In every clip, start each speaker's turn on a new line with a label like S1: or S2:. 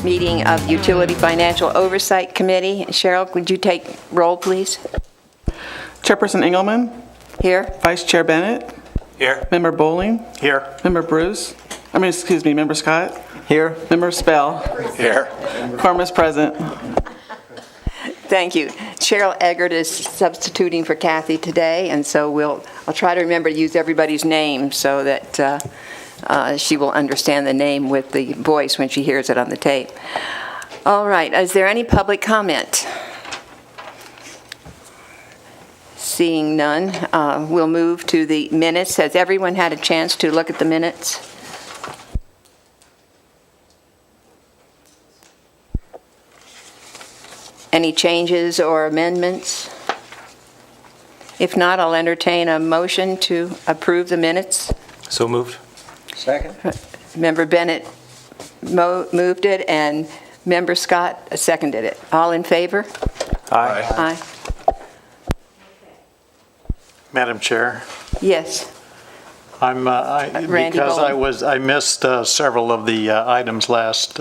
S1: meeting of Utility Financial Oversight Committee. Cheryl, would you take roll, please?
S2: Chairperson Engelmann.
S1: Here.
S2: Vice Chair Bennett.
S3: Here.
S2: Member Bowling.
S3: Here.
S2: Member Member Scott.
S3: Here.
S2: Member Spell.
S3: Here.
S2: Quorum is present.
S1: Thank you. Cheryl Eggert is substituting for Kathy today, and so I'll try to remember to use everybody's name so that she will understand the name with the voice when she hears it on the tape. All right, is there any public comment? Seeing none, we'll move to the minutes. Has everyone had a chance to look at the minutes? Any changes or amendments? If not, I'll entertain a motion to approve the minutes.
S3: So moved. Second.
S1: Member Bennett moved it, and Member Scott seconded it. All in favor?
S3: Aye.
S1: Aye.
S3: Madam Chair,
S1: Yes. Randy
S3: because
S1: Bowling.
S3: I missed several of the items last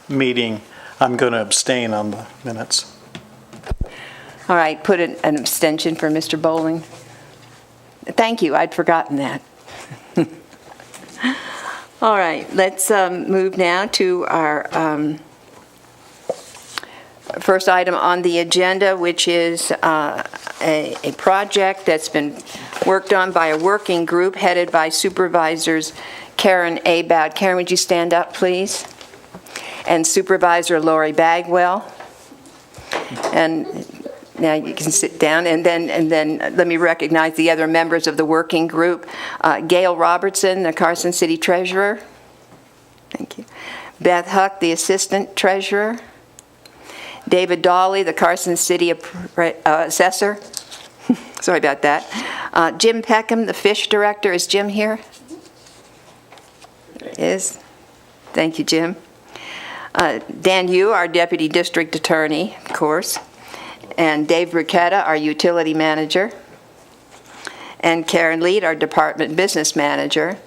S3: meeting. I'm going to abstain on the minutes.
S1: All right, put an abstention for Mr. Bowling. Thank you, I'd forgotten that. All right, let's move now to our first item on the agenda, which is a project that's been worked on by a working group headed by Supervisors Karen Abad. Karen, would you stand up, please? And Supervisor Lori Bagwell. And now you can sit down, and then let me recognize the other members of the working group. Gail Robertson, the Carson City Treasurer. Thank you. Beth Huck, the Assistant Treasurer. David Dawley, the Carson City Assessor. Sorry about that. Jim Peckham, the Fish Director. Is Jim here? Is. Thank you, Jim. Dan Yu, our Deputy District Attorney, of course. And Dave Bruchetta, our Utility Manager. And Karen Lead, our Department Business Manager.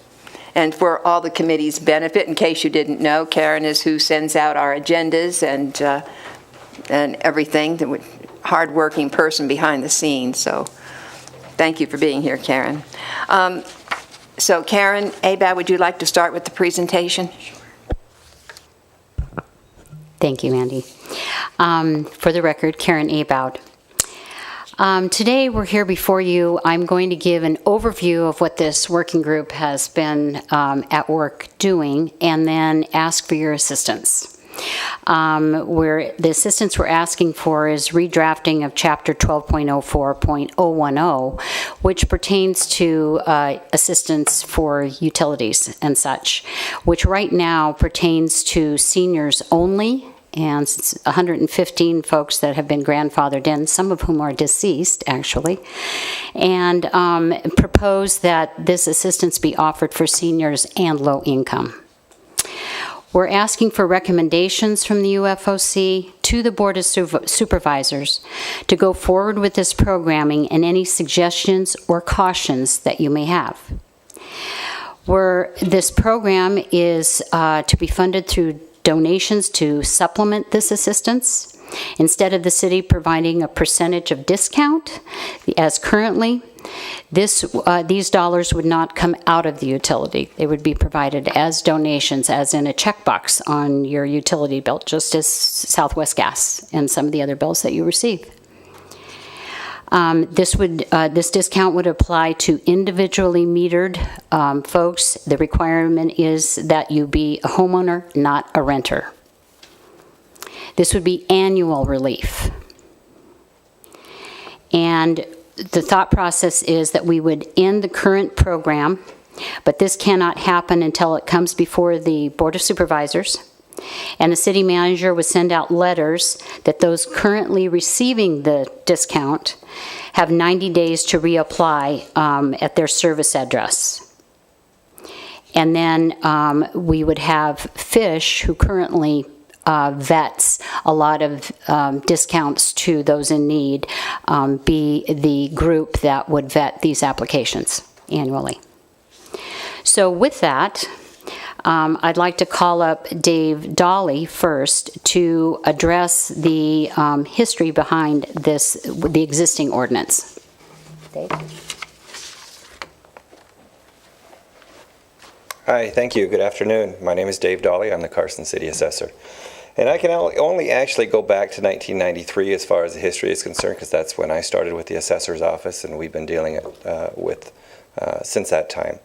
S1: And for all the committee's benefit, in case you didn't know, Karen is who sends out our agendas and everything. Hard-working person behind the scenes. So thank you for being here, Karen. So Karen Abad, would you like to start with the presentation?
S4: Thank you, Andy. For the record, Karen Abad. Today we're here before you. I'm going to give an overview of what this working group has been at work doing, and then ask for your assistance. Where the assistance we're asking for is redrafting of Chapter 12.04.010, which pertains to assistance for utilities and such, which right now pertains to seniors only, and it's 115 folks that have been grandfathered in, some of whom are deceased, actually, and propose that this assistance be offered for seniors and low income. We're asking for recommendations from the UFOC to the Board of Supervisors to go forward with this programming and any suggestions or cautions that you may have. This program is to be funded through donations to supplement this assistance. Instead of the city providing a percentage of discount, as currently, these dollars would not come out of the utility. They would be provided as donations, as in a checkbox on your utility bill, just as Southwest Gas and some of the other bills that you receive. This discount would apply to individually metered folks. The requirement is that you be a homeowner, not a renter. This would be annual relief. And the thought process is that we would end the current program, but this cannot happen until it comes before the Board of Supervisors, and the city manager would send out letters that those currently receiving the discount have 90 days to reapply at their service address. And then we would have Fish, who currently vets a lot of discounts to those in need, be the group that would vet these applications annually. So with that, I'd like to call up Dave Dolly first to address the history behind the existing ordinance. Dave?
S5: Hi, thank you. Good afternoon. My name is Dave Dolly. I'm the Carson City Assessor. And I can only actually go back to 1993 as far as the history is concerned, because that's when I started with the Assessor's Office, and we've been dealing with since that time.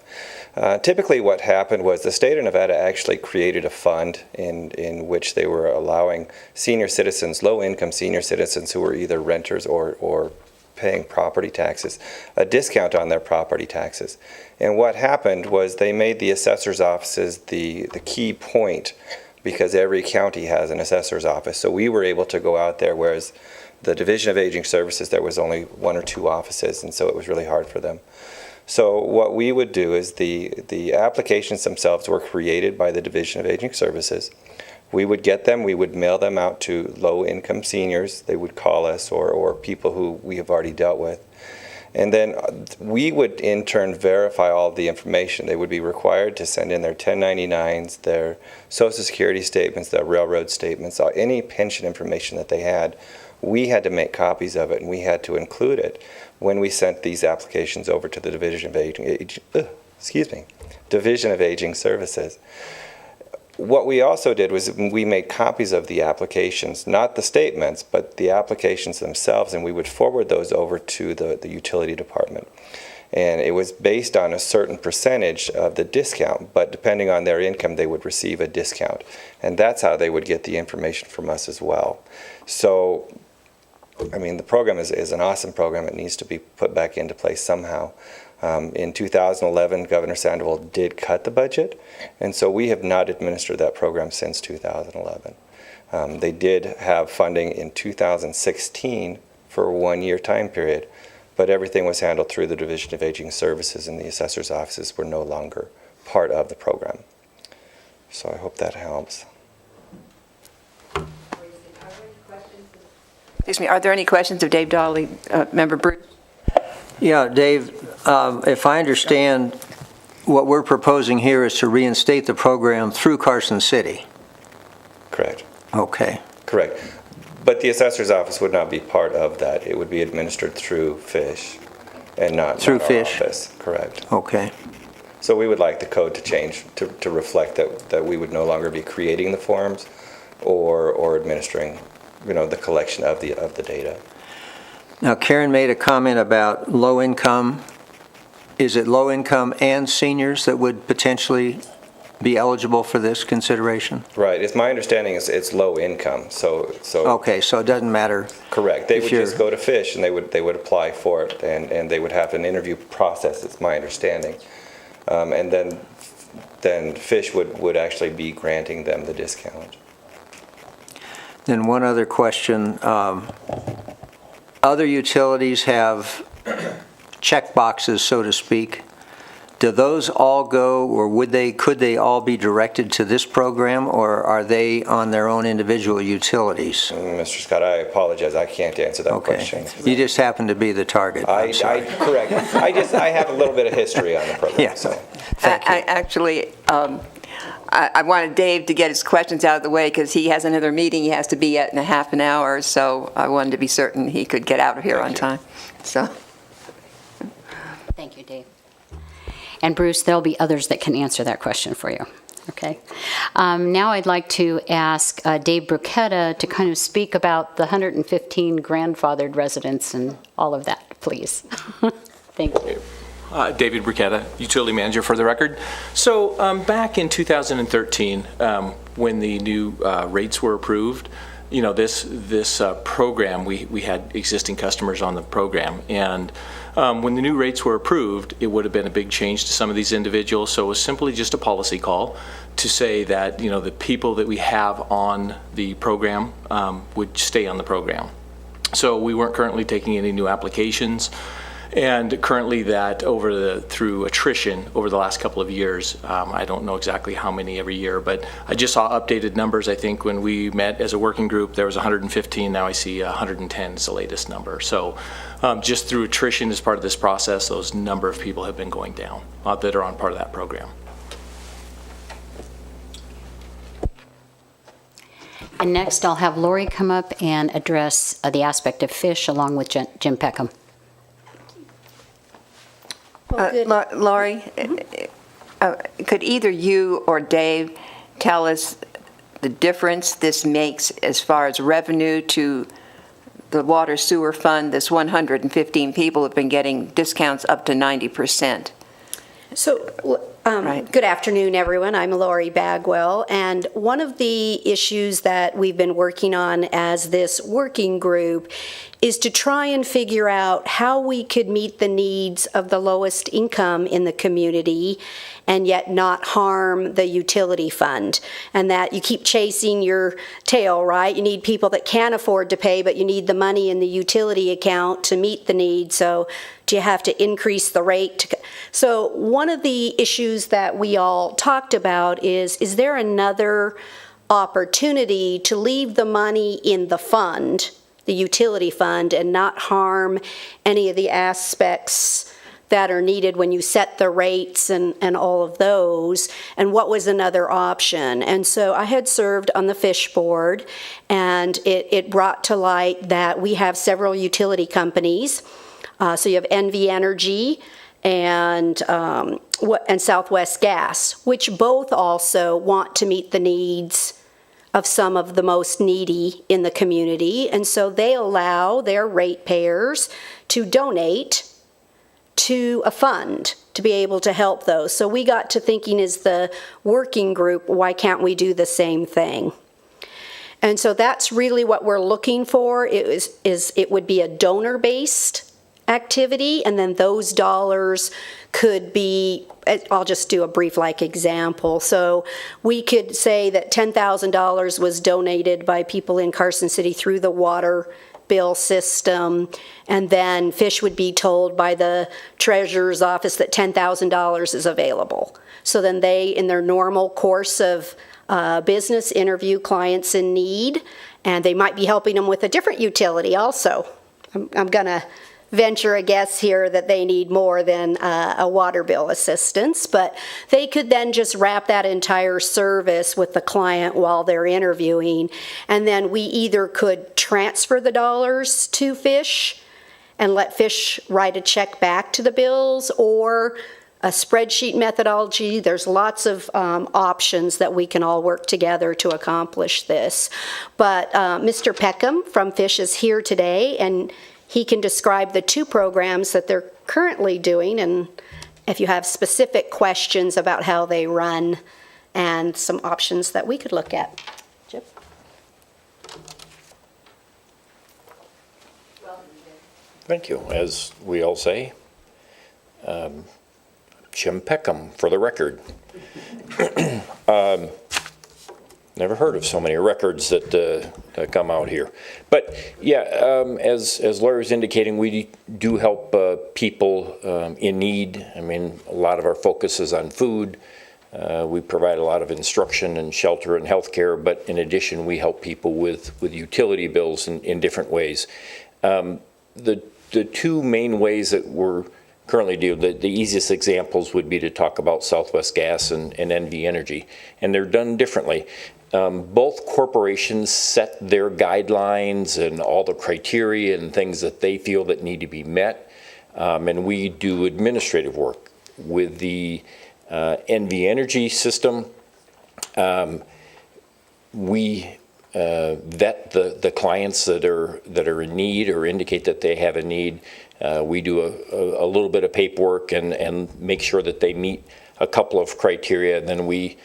S5: Typically what happened was the state of Nevada actually created a fund in which they were allowing senior citizens, low-income senior citizens who were either renters or paying property taxes, a discount on their property taxes. And what happened was they made the assessor's offices the key point, because every county has an assessor's office. So we were able to go out there, whereas the Division of Aging Services, there was only 1 or 2 offices, and so it was really hard for them. So what we would do is the applications themselves were created by the Division of Aging Services. We would get them, we would mail them out to low-income seniors. They would call us, or people who we have already dealt with. And then we would in turn verify all of the information. They would be required to send in their 1099s, their Social Security statements, their railroad statements, any pension information that they had. We had to make copies of it, and we had to include it when we sent these applications over to the Division of Aging Services. What we also did was we made copies of the applications, not the statements, but the applications themselves, and we would forward those over to the utility department. And it was based on a certain percentage of the discount, but depending on their income, they would receive a discount. And that's how they would get the information from us as well. So, I mean, the program is an awesome program. It needs to be put back into place somehow. In 2011, Governor Sandoval did cut the budget, and so we have not administered that program since 2011. They did have funding in 2016 for a 1-year time period, but everything was handled through the Division of Aging Services, and the assessor's offices were no longer part of the program. So I hope that helps.
S1: Excuse me, are there any questions of Dave Dolly, Member Bruce?
S6: Yeah, Dave, if I understand, what we're proposing here is to reinstate the program through Carson City.
S5: Correct.
S6: Okay.
S5: Correct. But the assessor's office would not be part of that. It would be administered through FISH and not
S6: Through
S5: our
S6: FISH?
S5: office. Correct.
S6: Okay.
S5: So we would like the code to change to reflect that we would no longer be creating the forms or administering, the collection of the data.
S6: Now, Karen made a comment about low income. Is it low income and seniors that would potentially be eligible for this consideration?
S5: Right. It's my understanding it's low income. So
S6: Okay, so it doesn't matter.
S5: correct. They
S6: if
S5: would
S6: you're-
S5: just go to FISH and they would apply for it, and they would have an interview process. It's my understanding, and then FISH would actually be granting them the discount.
S6: Then one other question. Other utilities have check boxes, so to speak. Do those all go, or could they all be directed to this program, or are they on their own individual utilities?
S5: Mr. Scott, I apologize. I can't answer that
S6: Okay.
S5: question.
S6: You just happen to be the target. I'm sorry.
S5: Correct. I have a little bit of history on the program.
S6: Yeah.
S5: So.
S6: Thank you.
S1: Actually, I wanted Dave to get his questions out of the way because he has another meeting he has to be at in a half an hour, so I wanted to be certain he could get out of here on time. So,
S4: Thank you, Dave. And Bruce, there'll be others that can answer that question for you. Okay. Now I'd like to ask Dave Bruchetta to kind of speak about the 115 grandfathered residents and all of that, please. Thank you.
S7: David Bruchetta, Utility Manager for the record. So back in 2013, when the new rates were approved, this program, we had existing customers on the program, and when the new rates were approved, it would have been a big change to some of these individuals, so it was simply just a policy call to say that, the people that we have on the program would stay on the program. So we weren't currently taking any new applications. And currently that through attrition over the last couple of years, I don't know exactly how many every year, but I just saw updated numbers. I think when we met as a working group, there was 115. Now I see 110 is the latest number. So just through attrition as part of this process, those number of people have been going down that are on part of that program.
S4: And next, I'll have Lori come up and address the aspect of fish along with Jim Peckham.
S1: Laurie, could either you or Dave tell us the difference this makes as far as revenue to the water sewer fund? This 115 people have been getting discounts up to 90%.
S8: So,
S1: Right.
S8: good afternoon, everyone. I'm Lori Bagwell, and one of the issues that we've been working on as this working group is to try and figure out how we could meet the needs of the lowest income in the community and yet not harm the utility fund. And that you keep chasing your tail, right? You need people that can afford to pay, but you need the money in the utility account to meet the need. So do you have to increase the rate? So one of the issues that we all talked about is there another opportunity to leave the money in the fund, the utility fund, and not harm any of the aspects that are needed when you set the rates and all of those, and what was another option? And so I had served on the fish board, and it brought to light that we have several utility companies. So you have NV Energy and Southwest Gas, which both also want to meet the needs of some of the most needy in the community. And so they allow their ratepayers to donate to a fund to be able to help those. So we got to thinking, as the working group, why can't we do the same thing? And so that's really what we're looking for. It would be a donor-based activity, and then those dollars could be, I'll just do a brief example. So we could say that $10,000 was donated by people in Carson City through the water bill system, and then Fish would be told by the treasurer's office that $10,000 is available. So then they, in their normal course of business, interview clients in need, and they might be helping them with a different utility also. I'm going to venture a guess here that they need more than a water bill assistance, but they could then just wrap that entire service with the client while they're interviewing, and then we either could transfer the dollars to Fish and let Fish write a check back to the bills, or a spreadsheet methodology. There's lots of options that we can all work together to accomplish this. But Mr. Peckham from Fish is here today, and he can describe the two programs that they're currently doing, and if you have specific questions about how they run and some options that we could look at. Jim?
S9: Thank you. As we all say, Jim Peckham, for the record. Never heard of so many records that come out here. But yeah, as Laura was indicating, we do help people in need. I mean, a lot of our focus is on food. We provide a lot of instruction and shelter and health care, but in addition, we help people with utility bills in different ways. The two main ways that we're currently do, the easiest examples would be to talk about Southwest Gas and NV Energy, and they're done differently. Both corporations set their guidelines and all the criteria and things that they feel that need to be met, and we do administrative work. With the NV Energy system, we vet the clients that are in need or indicate that they have a need. We do a little bit of paperwork and make sure that they meet a couple of criteria, and then we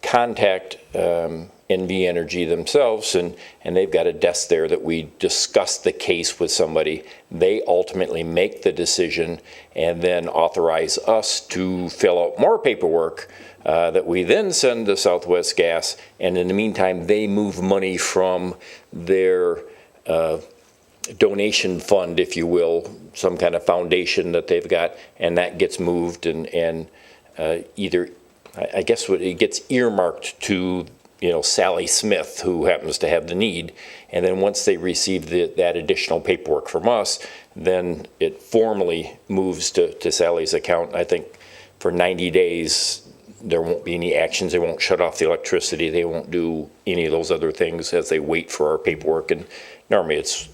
S9: contact NV Energy themselves, and they've got a desk there that we discuss the case with somebody. They ultimately make the decision and then authorize us to fill out more paperwork that we then send to Southwest Gas, and in the meantime, they move money from their donation fund, if you will, some kind of foundation that they've got, and that gets moved and either, I guess it gets earmarked to, Sally Smith, who happens to have the need, and then once they receive that additional paperwork from us, then it formally moves to Sally's account. I think for 90 days, there won't be any actions. They won't shut off the electricity. They won't do any of those other things as they wait for our paperwork. And normally it's,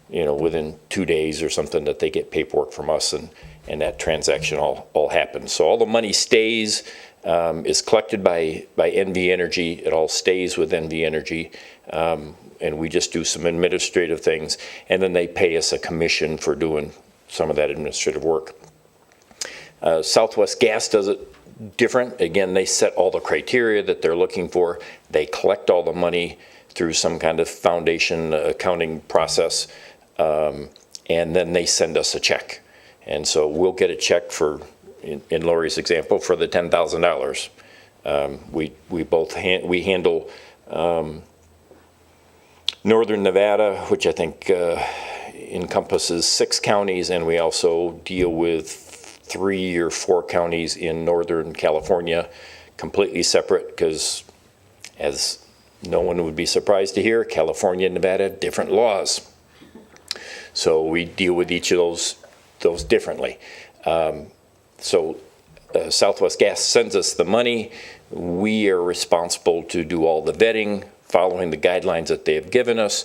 S9: within 2 days or something that they get paperwork from us, and that transaction all happens. So all the money stays, is collected by NV Energy. It all stays with NV Energy. And we just do some administrative things, and then they pay us a commission for doing some of that administrative work. Southwest Gas does it different. Again, they set all the criteria that they're looking for. They collect all the money through some kind of foundation accounting process, and then they send us a check. And so we'll get a check for, in Lori's example, for the $10,000. We handle Northern Nevada, which I think encompasses 6 counties, and we also deal with 3 or 4 counties in Northern California, completely separate, because as no one would be surprised to hear, California and Nevada have different laws. So we deal with each of those differently. Southwest Gas sends us the money. We are responsible to do all the vetting, following the guidelines that they have given us.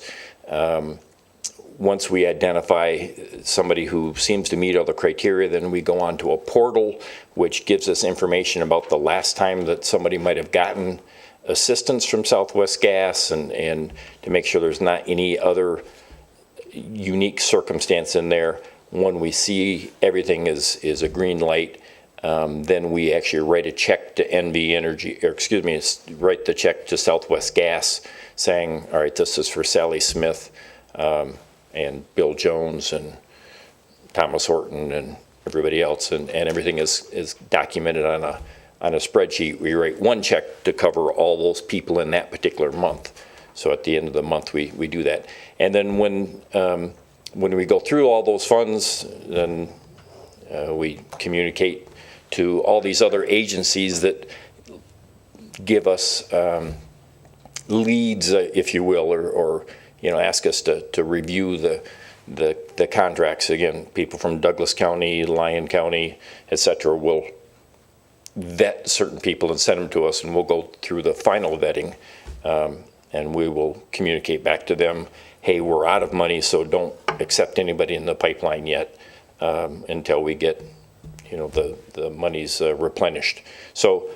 S9: Once we identify somebody who seems to meet all the criteria, then we go on to a portal which gives us information about the last time that somebody might have gotten assistance from Southwest Gas, and to make sure there's not any other unique circumstance in there. When we see everything is a green light, then we actually write a check to NV Energy, write the check to Southwest Gas saying, all right, this is for Sally Smith, and Bill Jones and Thomas Horton and everybody else, and everything is documented on a spreadsheet. We write one check to cover all those people in that particular month. So at the end of the month, we do that. And then when we go through all those funds, then we communicate to all these other agencies that give us leads, if you will, or ask us to review the contracts. Again, people from Douglas County, Lyon County, et cetera, will vet certain people and send them to us, and we'll go through the final vetting, and we will communicate back to them, hey, we're out of money, so don't accept anybody in the pipeline yet until we get the money's replenished. So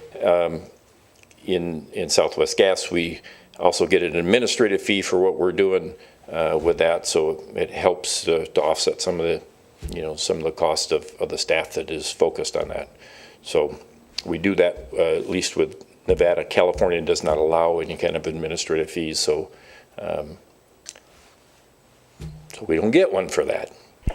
S9: in Southwest Gas, we also get an administrative fee for what we're doing with that, so it helps to offset some of the cost of the staff that is focused on that. So we do that at least with Nevada. California does not allow any kind of administrative fees, so we don't get one for that.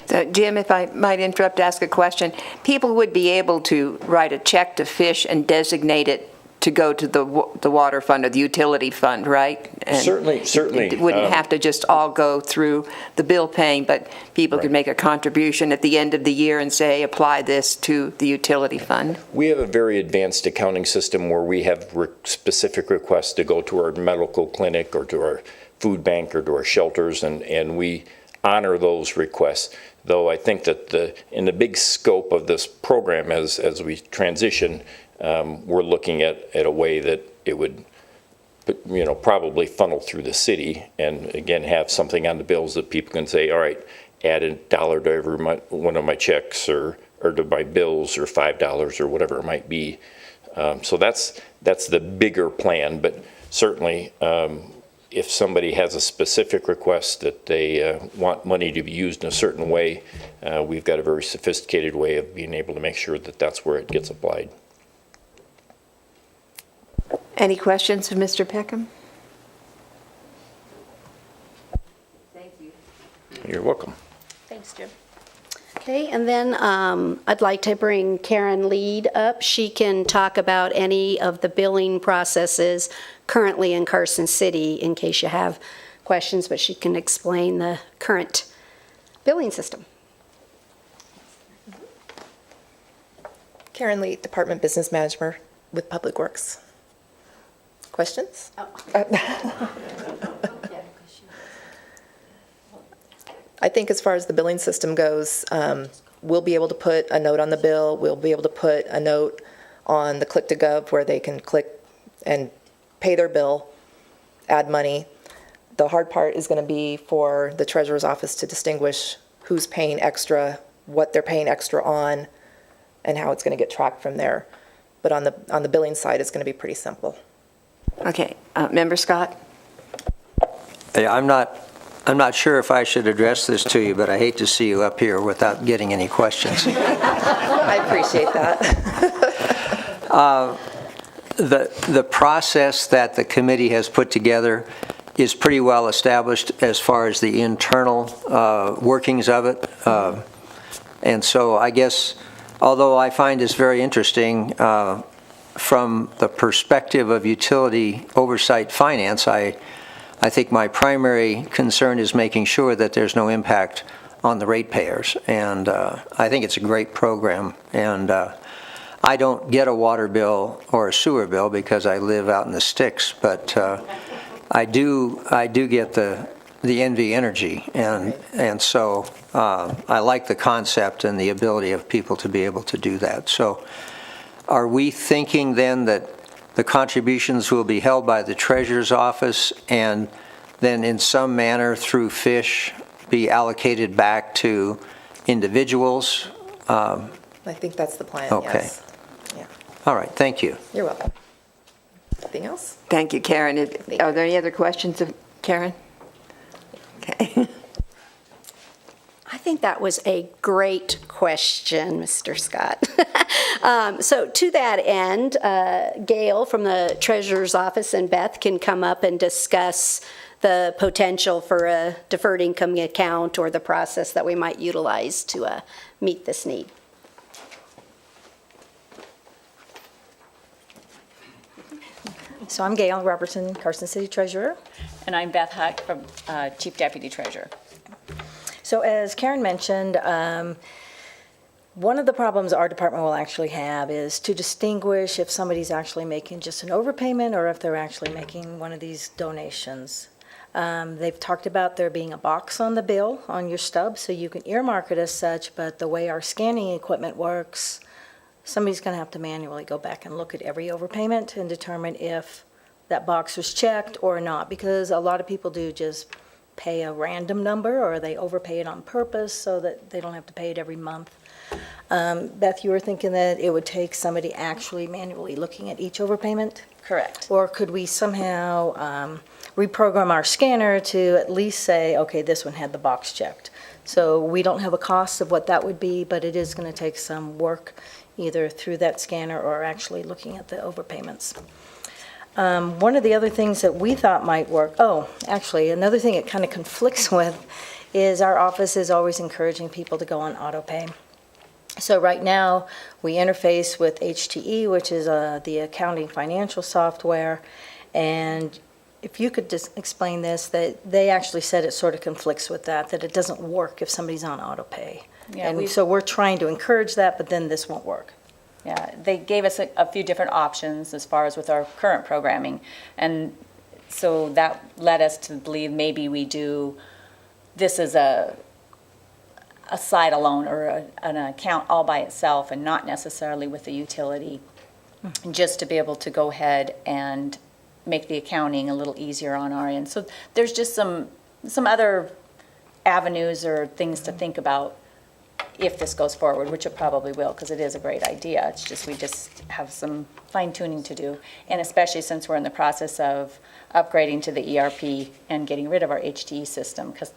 S1: So, Jim, if I might interrupt to ask a question, people would be able to write a check to Fish and designate it to go to the water fund or the utility fund, right? And
S9: Certainly.
S1: It wouldn't have to just all go through the bill paying, but people could make a contribution at the end of the year and say, apply this to the utility fund.
S9: We have a very advanced accounting system where we have specific requests to go to our medical clinic or to our food bank or to our shelters, and we honor those requests. Though I think that in the big scope of this program, as we transition, we're looking at a way that it would, probably funnel through the city, and again have something on the bills that people can say, all right, add $1 to every one of my checks, or to my bills, or $5 or whatever it might be. So that's the bigger plan, but certainly. If somebody has a specific request that they want money to be used in a certain way, we've got a very sophisticated way of being able to make sure that that's where it gets applied.
S1: Any questions of Mr. Peckham? Thank you.
S9: You're welcome.
S8: Thanks, Jim. Okay, and then I'd like to bring Karen Lead up. She can talk about any of the billing processes currently in Carson City in case you have questions, but she can explain the current billing system.
S10: Karen Lee, Department Business Manager with Public Works. Questions? I think as far as the billing system goes, we'll be able to put a note on the bill. We'll be able to put a note on the click-to-gov where they can click and pay their bill, add money. The hard part is going to be for the treasurer's office to distinguish who's paying extra, what they're paying extra on, and how it's going to get tracked from there. But on the billing side, it's going to be pretty simple.
S1: Okay, Member Scott?
S6: Hey, I'm not sure if I should address this to you, but I hate to see you up here without getting any questions.
S10: I appreciate that.
S6: The process that the committee has put together is pretty well established as far as the internal workings of it. And so I guess, although I find this very interesting, from the perspective of utility oversight finance, I think my primary concern is making sure that there's no impact on the ratepayers. And I think it's a great program. And I don't get a water bill or a sewer bill because I live out in the sticks, but I do get the NV Energy, and so I like the concept and the ability of people to be able to do that. So are we thinking then that the contributions will be held by the treasurer's office and then in some manner through FISH be allocated back to individuals?
S10: I think that's the plan,
S6: Okay.
S10: yes. Yeah.
S6: All right, thank you.
S10: You're welcome. Anything else?
S1: Thank you, Karen. Are there any other questions of Karen? Okay.
S8: I think that was a great question, Mr. Scott. So to that end, Gail from the Treasurer's Office and Beth can come up and discuss the potential for a deferred income account or the process that we might utilize to meet this need.
S11: So I'm Gail Robertson, Carson City Treasurer.
S12: And I'm Beth Huck, from Chief Deputy Treasurer.
S11: So as Karen mentioned, one of the problems our department will actually have is to distinguish if somebody's actually making just an overpayment or if they're actually making one of these donations. They've talked about there being a box on the bill on your stub, so you can earmark it as such, but the way our scanning equipment works, somebody's going to have to manually go back and look at every overpayment and determine if that box was checked or not, because a lot of people do just pay a random number or they overpay it on purpose so that they don't have to pay it every month. Beth, you were thinking that it would take somebody actually manually looking at each overpayment?
S12: Correct.
S11: Or could we somehow reprogram our scanner to at least say, okay, this one had the box checked? So we don't have a cost of what that would be, but it is going to take some work either through that scanner or actually looking at the overpayments. One of the other things that we thought might work, actually, another thing it kind of conflicts with is our office is always encouraging people to go on auto pay. So right now, we interface with HTE, which is the accounting financial software, and if you could just explain this, that they actually said it sort of conflicts with that it doesn't work if somebody's on auto pay.
S12: Yeah,
S11: and so we're trying to encourage that, but then this won't work.
S12: Yeah, they gave us a few different options as far as with our current programming. And so that led us to believe maybe we do this as a side alone or an account all by itself and not necessarily with the utility, just to be able to go ahead and make the accounting a little easier on our end. So there's just some other avenues or things to think about if this goes forward, which it probably will, because it is a great idea. It's just we just have some fine tuning to do, and especially since we're in the process of upgrading to the ERP and getting rid of our HTE system, because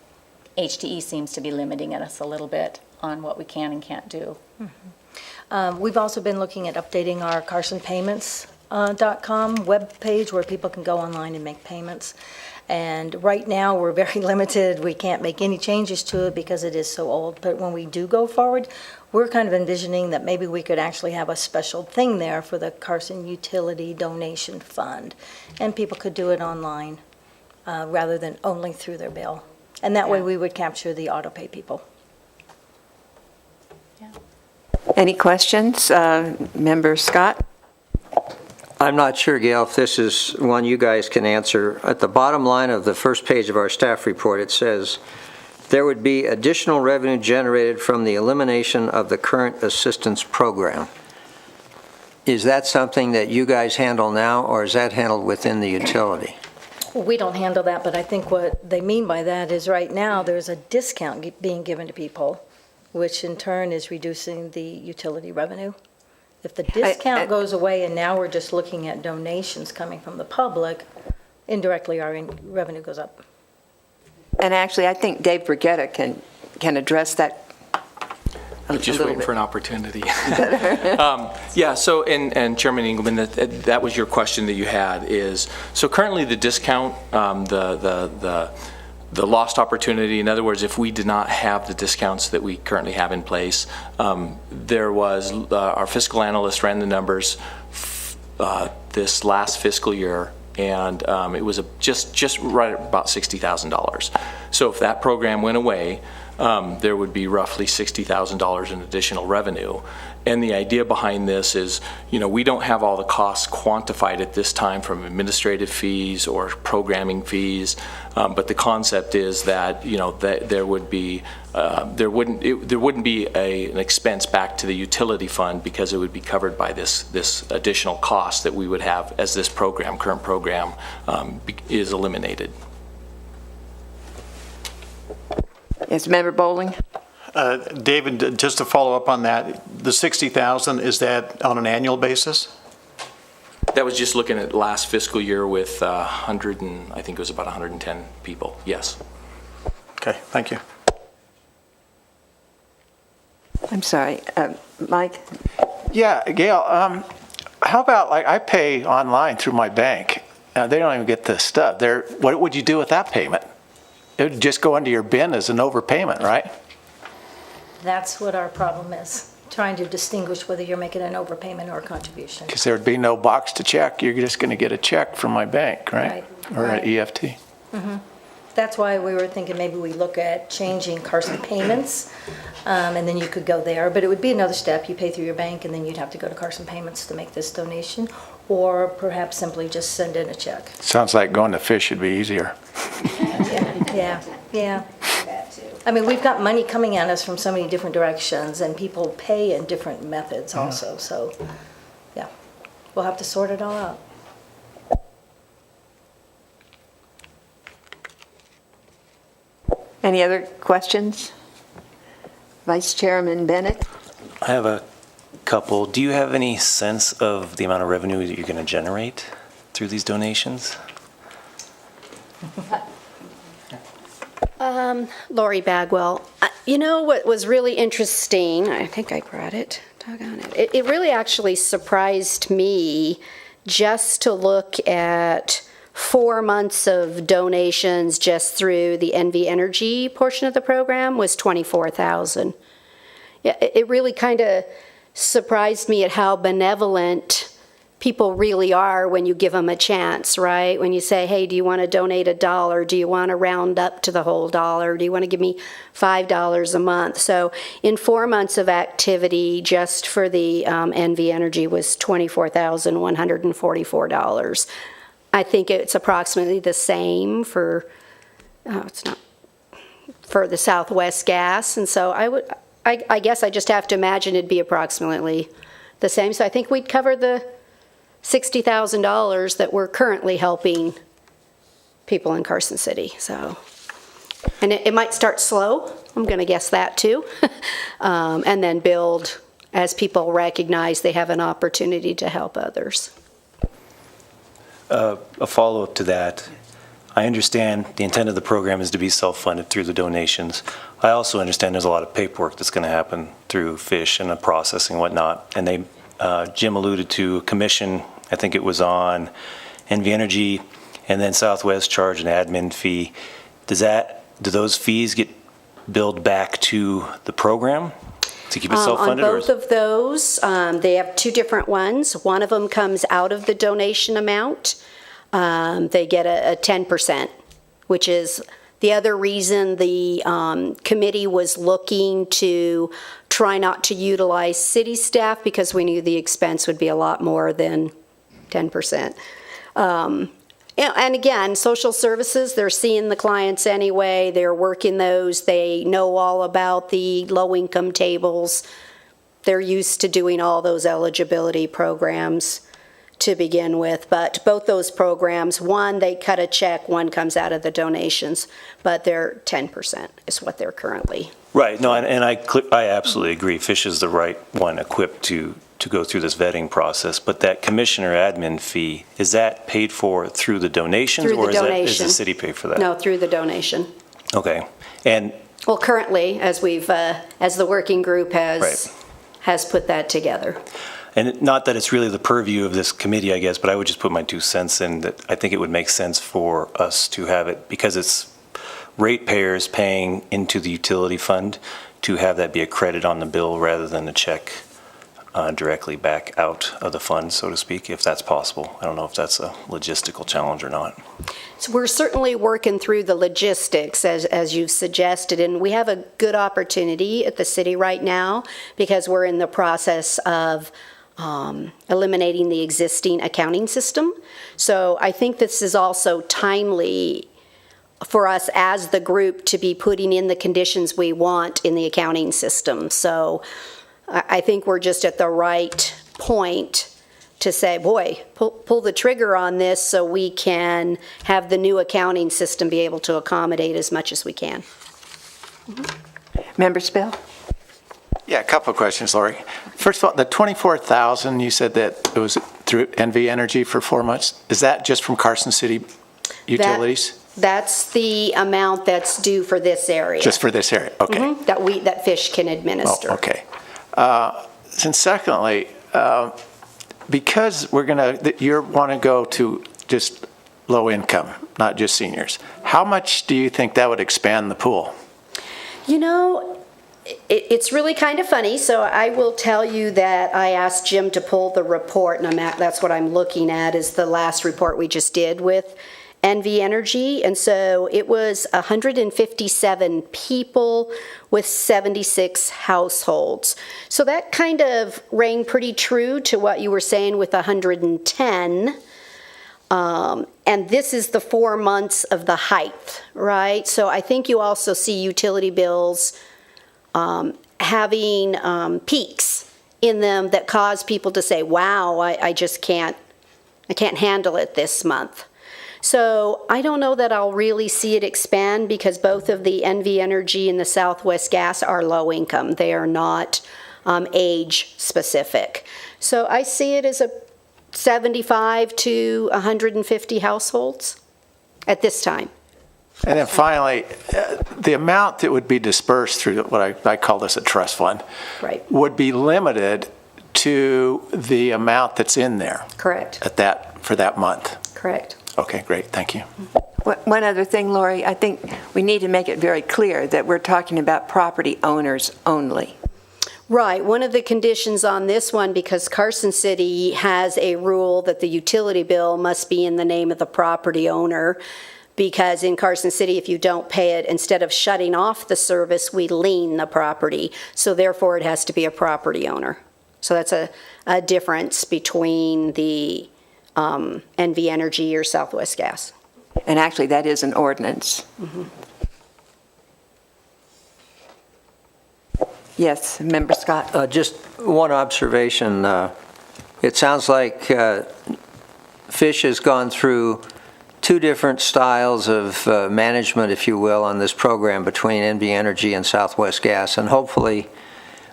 S12: HTE seems to be limiting us a little bit on what we can and can't do.
S11: We've also been looking at updating our carsonpayments.com webpage where people can go online and make payments. And right now, we're very limited. We can't make any changes to it because it is so old. But when we do go forward, we're kind of envisioning that maybe we could actually have a special thing there for the Carson Utility Donation Fund. And people could do it online rather than only through their bill. And that way, we would capture the auto pay people.
S1: Any questions? Member Scott?
S6: I'm not sure, Gail, if this is one you guys can answer. At the bottom line of the first page of our staff report, it says, there would be additional revenue generated from the elimination of the current assistance program. is that something that you guys handle now, or is that handled within the utility?
S11: We don't handle that, but I think what they mean by that is right now, there's a discount being given to people, which in turn is reducing the utility revenue. If the discount goes away and now we're just looking at donations coming from the public, indirectly our revenue goes up.
S1: And actually, I think Dave Brigetta can address that
S7: I'm just
S1: little
S7: waiting
S1: bit.
S7: for an opportunity. Yeah, so, and Chairman Engelman, that was your question that you had is, so currently the discount, the lost opportunity, in other words, if we did not have the discounts that we currently have in place, there was, our fiscal analyst ran the numbers this last fiscal year, and it was just right at about $60,000. So if that program went away, there would be roughly $60,000 in additional revenue. And the idea behind this is, we don't have all the costs quantified at this time from administrative fees or programming fees, but the concept is that, that there would be, there wouldn't be an expense back to the utility fund because it would be covered by this additional cost that we would have as this current program is eliminated.
S1: Yes, Member Bowling?
S3: David, just to follow up on that, the 60,000, is that on an annual basis?
S7: That was just looking at last fiscal year with I think it was about 110 people, yes.
S3: Okay, thank you.
S1: I'm sorry, Mike?
S13: Yeah, Gail, how about, I pay online through my bank. They don't even get this stuff. What would you do with that payment? It would just go into your bin as an overpayment, right?
S11: That's what our problem is, trying to distinguish whether you're making an overpayment or a contribution.
S13: Because there would be no box to check. You're just going to get a check from my bank, right?
S11: Right,
S13: Or
S11: right.
S13: an EFT.
S11: That's why we were thinking maybe we look at changing Carson Payments, and then you could go there. But it would be another step. You pay through your bank, and then you'd have to go to Carson Payments to make this donation, or perhaps simply just send in a check.
S13: Sounds like going to fish would be easier.
S11: Yeah. I mean, we've got money coming at us from so many different directions, and people pay in different methods also. So, yeah, we'll have to sort it all out.
S1: Any other questions? Vice Chairman Bennett?
S14: I have a couple. Do you have any sense of the amount of revenue that you're going to generate through these donations?
S8: Lori Bagwell, you know what was really interesting, I think I brought it, doggone it. It really actually surprised me just to look at 4 months of donations just through the NV Energy portion of the program was $24,000. Yeah, it really kind of surprised me at how benevolent people really are when you give them a chance, right? When you say, hey, do you want to donate $1? Do you want to round up to the whole dollar? Do you want to give me $5 a month? So in 4 months of activity, just for the NV Energy was $24,144. I think it's approximately the same for, it's not, for the Southwest Gas. And so I guess I just have to imagine it'd be approximately the same. So I think we'd cover the $60,000 that we're currently helping people in Carson City. So, and it might start slow. I'm going to guess that too, and then build as people recognize they have an opportunity to help others.
S14: A follow-up to that, I understand the intent of the program is to be self-funded through the donations. I also understand there's a lot of paperwork that's going to happen through FISH and the processing and whatnot. And Jim alluded to a commission, I think it was on NV Energy, and then Southwest charge an admin fee. Do those fees get billed back to the program to keep it self-funded?
S8: On both of those, they have two different ones. One of them comes out of the donation amount. They get a 10%, which is the other reason the committee was looking to try not to utilize city staff, because we knew the expense would be a lot more than 10%. And again, social services, they're seeing the clients anyway. They're working those. They know all about the low-income tables. they're used to doing all those eligibility programs to begin with. But both those programs, one, they cut a check, one comes out of the donations, but they're 10% is what they're currently.
S14: Right, no, and I absolutely agree. Fish is the right one equipped to go through this vetting process, but that commissioner admin fee, is that paid for through the donations?
S8: Through the
S14: or is
S8: donation.
S14: the city pay for that?
S8: No, through the donation.
S14: Okay, and
S8: Well, currently, as we've, as the working group
S14: Right.
S8: has put that together.
S14: And not that it's really the purview of this committee, I guess, but I would just put my 2 cents in that I think it would make sense for us to have it, because it's ratepayers paying into the utility fund, to have that be a credit on the bill rather than a check directly back out of the fund, so to speak, if that's possible. I don't know if that's a logistical challenge or not.
S8: So we're certainly working through the logistics, as you've suggested, and we have a good opportunity at the city right now because we're in the process of eliminating the existing accounting system. So I think this is also timely for us as the group to be putting in the conditions we want in the accounting system. So I think we're just at the right point to say, boy, pull the trigger on this so we can have the new accounting system be able to accommodate as much as we can.
S1: Member Spill?
S13: Yeah, a couple of questions, Lori. First of all, the $24,000, you said that it was through NV Energy for 4 months. Is that just from Carson City Utilities?
S8: That's the amount that's due for this area.
S13: Just for this area? Okay.
S8: Mhm, that Fish can administer.
S13: Oh, okay. And secondly, because you want to go to just low income, not just seniors, how much do you think that would expand the pool?
S8: You know, it's really kind of funny. So I will tell you that I asked Jim to pull the report, and that's what I'm looking at, is the last report we just did with NV Energy. And so it was 157 people with 76 households. So that kind of rang pretty true to what you were saying with 110. And this is the 4 months of the height, right? So I think you also see utility bills having peaks in them that cause people to say, wow, I just can't handle it this month. So I don't know that I'll really see it expand because both of the NV Energy and the Southwest Gas are low income. They are not age specific. So I see it as a 75 to 150 households at this time.
S13: And then finally, the amount that would be dispersed through what I call this a trust fund,
S8: Right.
S13: would be limited to the amount that's in there.
S8: Correct.
S13: For that month.
S8: Correct.
S13: Okay, great, thank you.
S1: One other thing, Lori, I think we need to make it very clear that we're talking about property owners only.
S8: Right. One of the conditions on this one, because Carson City has a rule that the utility bill must be in the name of the property owner, because in Carson City, if you don't pay it, instead of shutting off the service, we lien the property. So therefore, it has to be a property owner. So that's a difference between the NV Energy or Southwest Gas.
S1: And actually, that is an ordinance. Yes, Member Scott.
S6: Just one observation. It sounds like Fish has gone through two different styles of management, if you will, on this program between NV Energy and Southwest Gas, and hopefully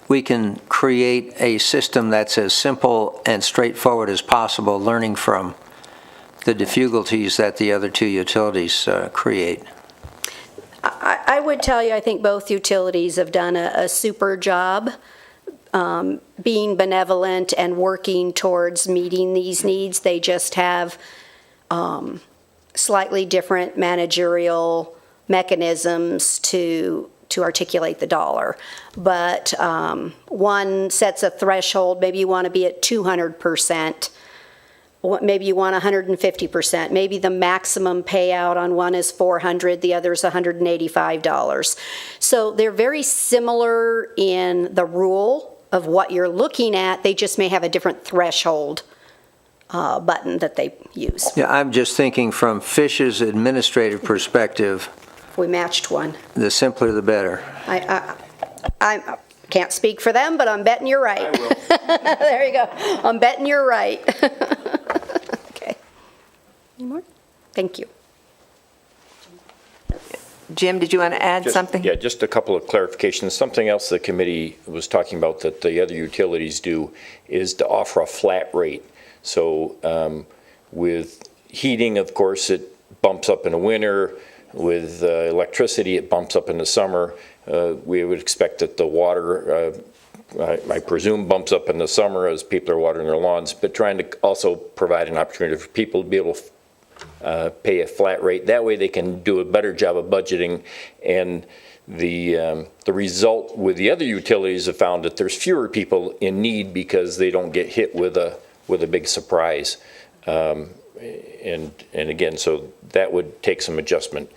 S6: we can create a system that's as simple and straightforward as possible, learning from the difficulties that the other two utilities create.
S8: I would tell you, I think both utilities have done a super job being benevolent and working towards meeting these needs. They just have slightly different managerial mechanisms to articulate the dollar. But one sets a threshold. Maybe you want to be at 200%. Maybe you want 150%. Maybe the maximum payout on one is $400, the other is $185. So they're very similar in the rule of what you're looking at. They just may have a different threshold button that they use.
S6: Yeah, I'm just thinking from Fish's administrative perspective,
S8: If we matched one.
S6: the simpler the better.
S8: can't speak for them, but I'm betting you're right.
S7: I will.
S8: There you go. I'm betting you're right. Okay. Any more? Thank you.
S1: Jim, did you want to add something?
S9: Yeah, just a couple of clarifications. Something else the committee was talking about that the other utilities do is to offer a flat rate. So with heating, of course, it bumps up in the winter. With electricity, it bumps up in the summer. We would expect that the water, I presume, bumps up in the summer as people are watering their lawns, but trying to also provide an opportunity for people to be able to pay a flat rate. That way they can do a better job of budgeting. And the result with the other utilities have found that there's fewer people in need because they don't get hit with a big surprise. And again, so that would take some adjustment.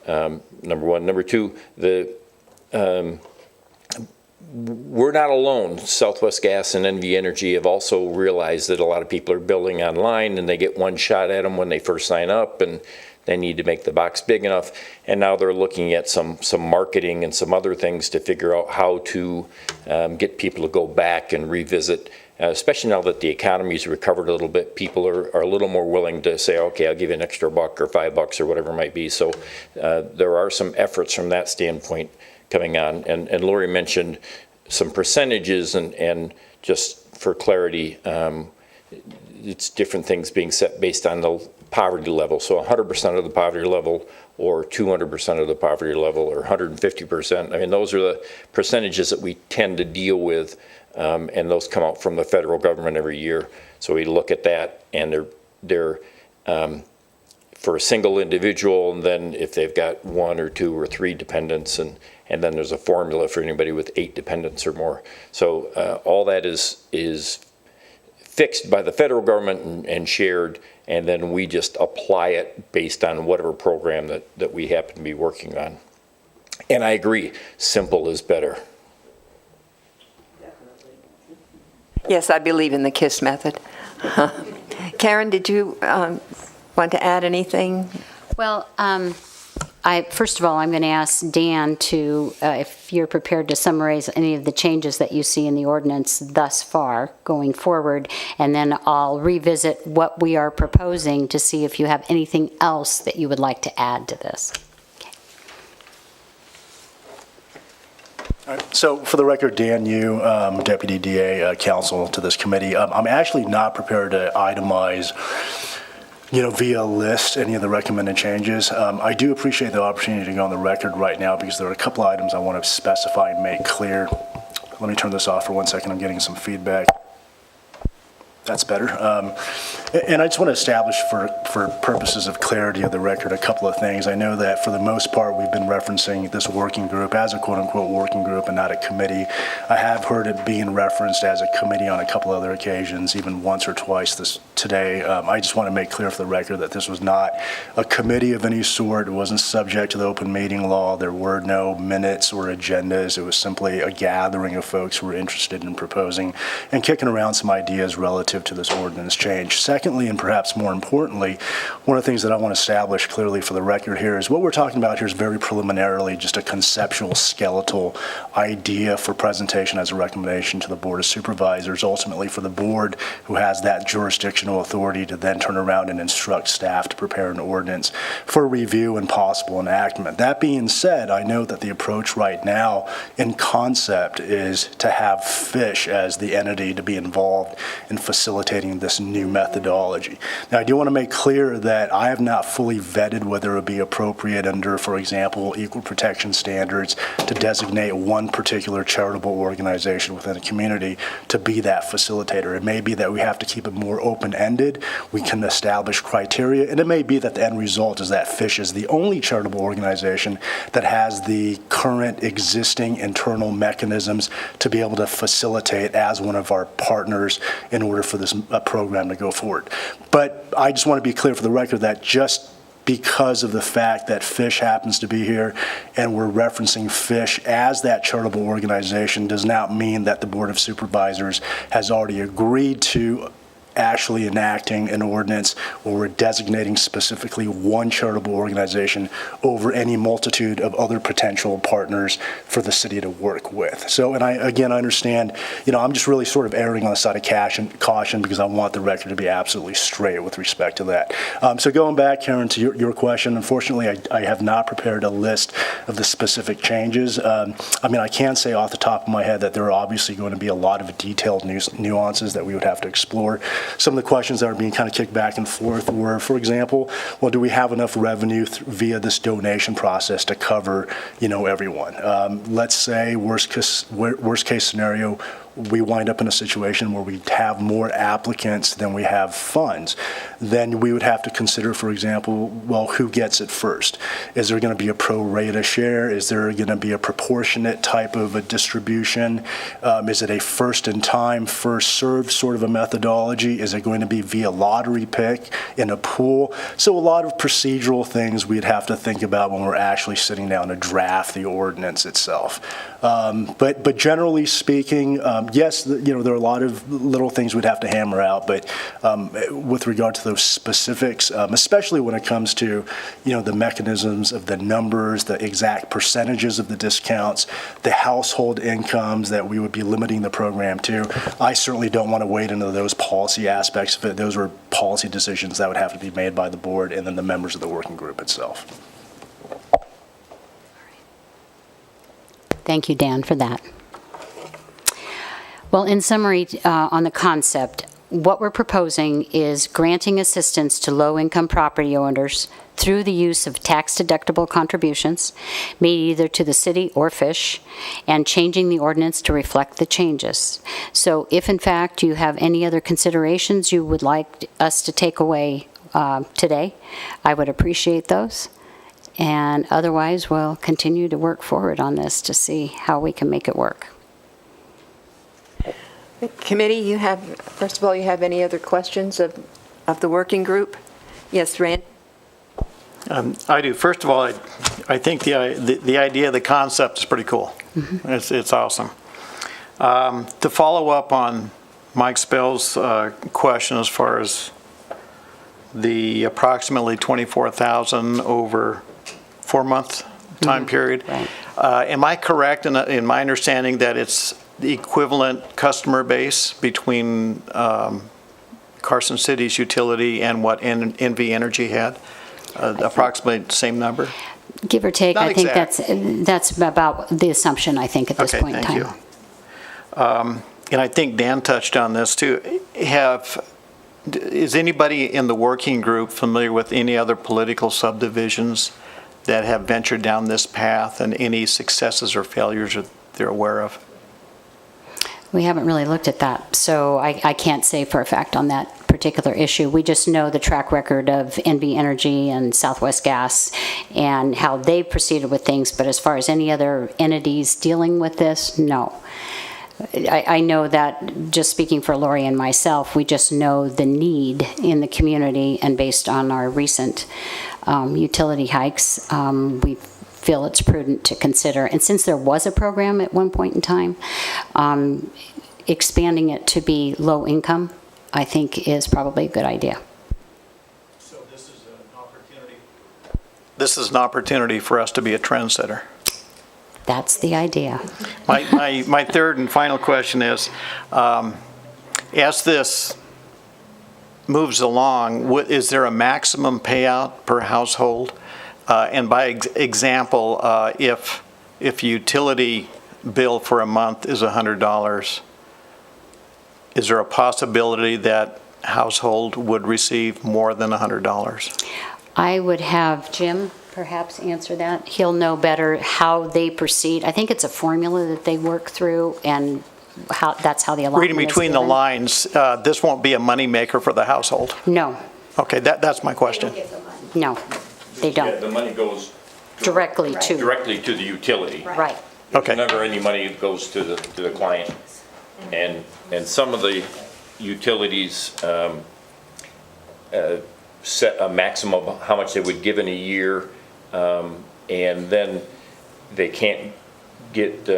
S9: Number one. Number two, we're not alone. Southwest Gas and NV Energy have also realized that a lot of people are billing online and they get one shot at them when they first sign up, and they need to make the box big enough. And now they're looking at some marketing and some other things to figure out how to get people to go back and revisit. Especially now that the economy's recovered a little bit, people are a little more willing to say, okay, I'll give you an extra $1 or $5 or whatever it might be. So there are some efforts from that standpoint coming on. And Lori mentioned some percentages, and just for clarity, it's different things being set based on the poverty level. So 100% of the poverty level, or 200% of the poverty level, or 150%. I mean, those are the percentages that we tend to deal with, and those come out from the federal government every year. So we look at that, and they're for a single individual, and then if they've got 1 or 2 or 3 dependents, and then there's a formula for anybody with 8 dependents or more. So all that is fixed by the federal government and shared, and then we just apply it based on whatever program that we happen to be working on. And I agree, simple is better.
S1: Yes, I believe in the KISS method. Karen, did you want to add anything?
S4: Well, first of all, I'm going to ask Dan to, if you're prepared to summarize any of the changes that you see in the ordinance thus far going forward, and then I'll revisit what we are proposing to see if you have anything else that you would like to add to this.
S15: All right, so for the record, Dan Yu, Deputy DA, counsel to this committee. I'm actually not prepared to itemize via list any of the recommended changes. I do appreciate the opportunity to go on the record right now because there are a couple of items I want to specify and make clear. Let me turn this off for 1 second. I'm getting some feedback. That's better. And I just want to establish for purposes of clarity of the record a couple of things. I know that for the most part we've been referencing this working group as a quote-unquote working group and not a committee. I have heard it being referenced as a committee on a couple other occasions, even once or twice today. I just want to make clear for the record that this was not a committee of any sort. It wasn't subject to the open meeting law. There were no minutes or agendas. It was simply a gathering of folks who were interested in proposing and kicking around some ideas relative to this ordinance change. Secondly, and perhaps more importantly, one of the things that I want to establish clearly for the record here is what we're talking about here is very preliminarily just a conceptual, skeletal idea for presentation as a recommendation to the Board of Supervisors, ultimately for the board who has that jurisdictional authority to then turn around and instruct staff to prepare an ordinance for review and possible enactment. That being said, I know that the approach right now in concept is to have FISH as the entity to be involved in facilitating this new methodology. Now, I do want to make clear that I have not fully vetted whether it would be appropriate under, for example, equal protection standards to designate one particular charitable organization within a community to be that facilitator. It may be that we have to keep it more open-ended. We can establish criteria, and it may be that the end result is that FISH is the only charitable organization that has the current existing internal mechanisms to be able to facilitate as one of our partners in order for this program to go forward. But I just want to be clear for the record that just because of the fact that FISH happens to be here and we're referencing FISH as that charitable organization does not mean that the Board of Supervisors has already agreed to actually enacting an ordinance where we're designating specifically one charitable organization over any multitude of other potential partners for the city to work with. So, and I understand, I'm just really sort of erring on the side of caution because I want the record to be absolutely straight with respect to that. So going back, Karen, to your question, unfortunately, I have not prepared a list of the specific changes. I can say off the top of my head that there are obviously going to be a lot of detailed nuances that we would have to explore. Some of the questions that are being kind of kicked back and forth were, for example, well, do we have enough revenue via this donation process to cover, everyone? Let's say worst case scenario, we wind up in a situation where we have more applicants than we have funds. Then we would have to consider, for example, well, who gets it first? Is there going to be a pro rata share? Is there going to be a proportionate type of a distribution? Is it a first in time, first served sort of a methodology? Is it going to be via lottery pick in a pool? So a lot of procedural things we'd have to think about when we're actually sitting down to draft the ordinance itself. But generally speaking, yes, there are a lot of little things we'd have to hammer out, but with regard to those specifics, especially when it comes to, the mechanisms of the numbers, the exact percentages of the discounts, the household incomes that we would be limiting the program to, I certainly don't want to wade into those policy aspects of it. Those are policy decisions that would have to be made by the board and then the members of the working group itself.
S4: Thank you, Dan, for that. Well, in summary, on the concept, what we're proposing is granting assistance to low-income property owners through the use of tax-deductible contributions made either to the city or Fish, and changing the ordinance to reflect the changes. So if, in fact, you have any other considerations you would like us to take away today, I would appreciate those. And otherwise, we'll continue to work forward on this to see how we can make it work.
S1: Committee, first of all, you have any other questions of the working group? Yes, Rand?
S3: I do. First of all, I think the idea, the concept is pretty cool. Mm-hmm. It's awesome. To follow up on Mike Spell's question as far as the approximately $24,000 over 4-month time period,
S4: right.
S3: Am I correct in my understanding that it's the equivalent customer base between Carson City's utility and what NV Energy had? Approximately the same number?
S4: Give or take,
S3: Not
S4: I think
S3: exact.
S4: that's about the assumption, I think, at this point in time.
S3: Thank you. And I think Dan touched on this too. Is anybody in the working group familiar with any other political subdivisions that have ventured down this path and any successes or failures that they're aware of?
S4: We haven't really looked at that, so I can't say for a fact on that particular issue. We just know the track record of NV Energy and Southwest Gas and how they proceeded with things, but as far as any other entities dealing with this, no. I know that, just speaking for Lori and myself, we just know the need in the community, and based on our recent utility hikes, we feel it's prudent to consider. And since there was a program at one point in time, expanding it to be low income, I think is probably a good idea.
S3: So this is an opportunity. This is an opportunity for us to be a trendsetter.
S4: That's the idea.
S3: My third and final question is, as this moves along, is there a maximum payout per household? And by example, if utility bill for a month is $100, is there a possibility that household would receive more than $100?
S4: I would have Jim perhaps answer that. He'll know better how they proceed. I think it's a formula that they work through, and that's how the allotment
S3: Reading between the lines, this won't be a moneymaker for the household?
S4: No.
S3: Okay, that's my question.
S4: No, they don't.
S9: Yeah, the money goes
S4: Directly to.
S9: directly to the utility.
S4: Right.
S3: Okay.
S9: There's never any money that goes to the client. And some of the utilities set a maximum of how much they would give in a year, and then they can't get,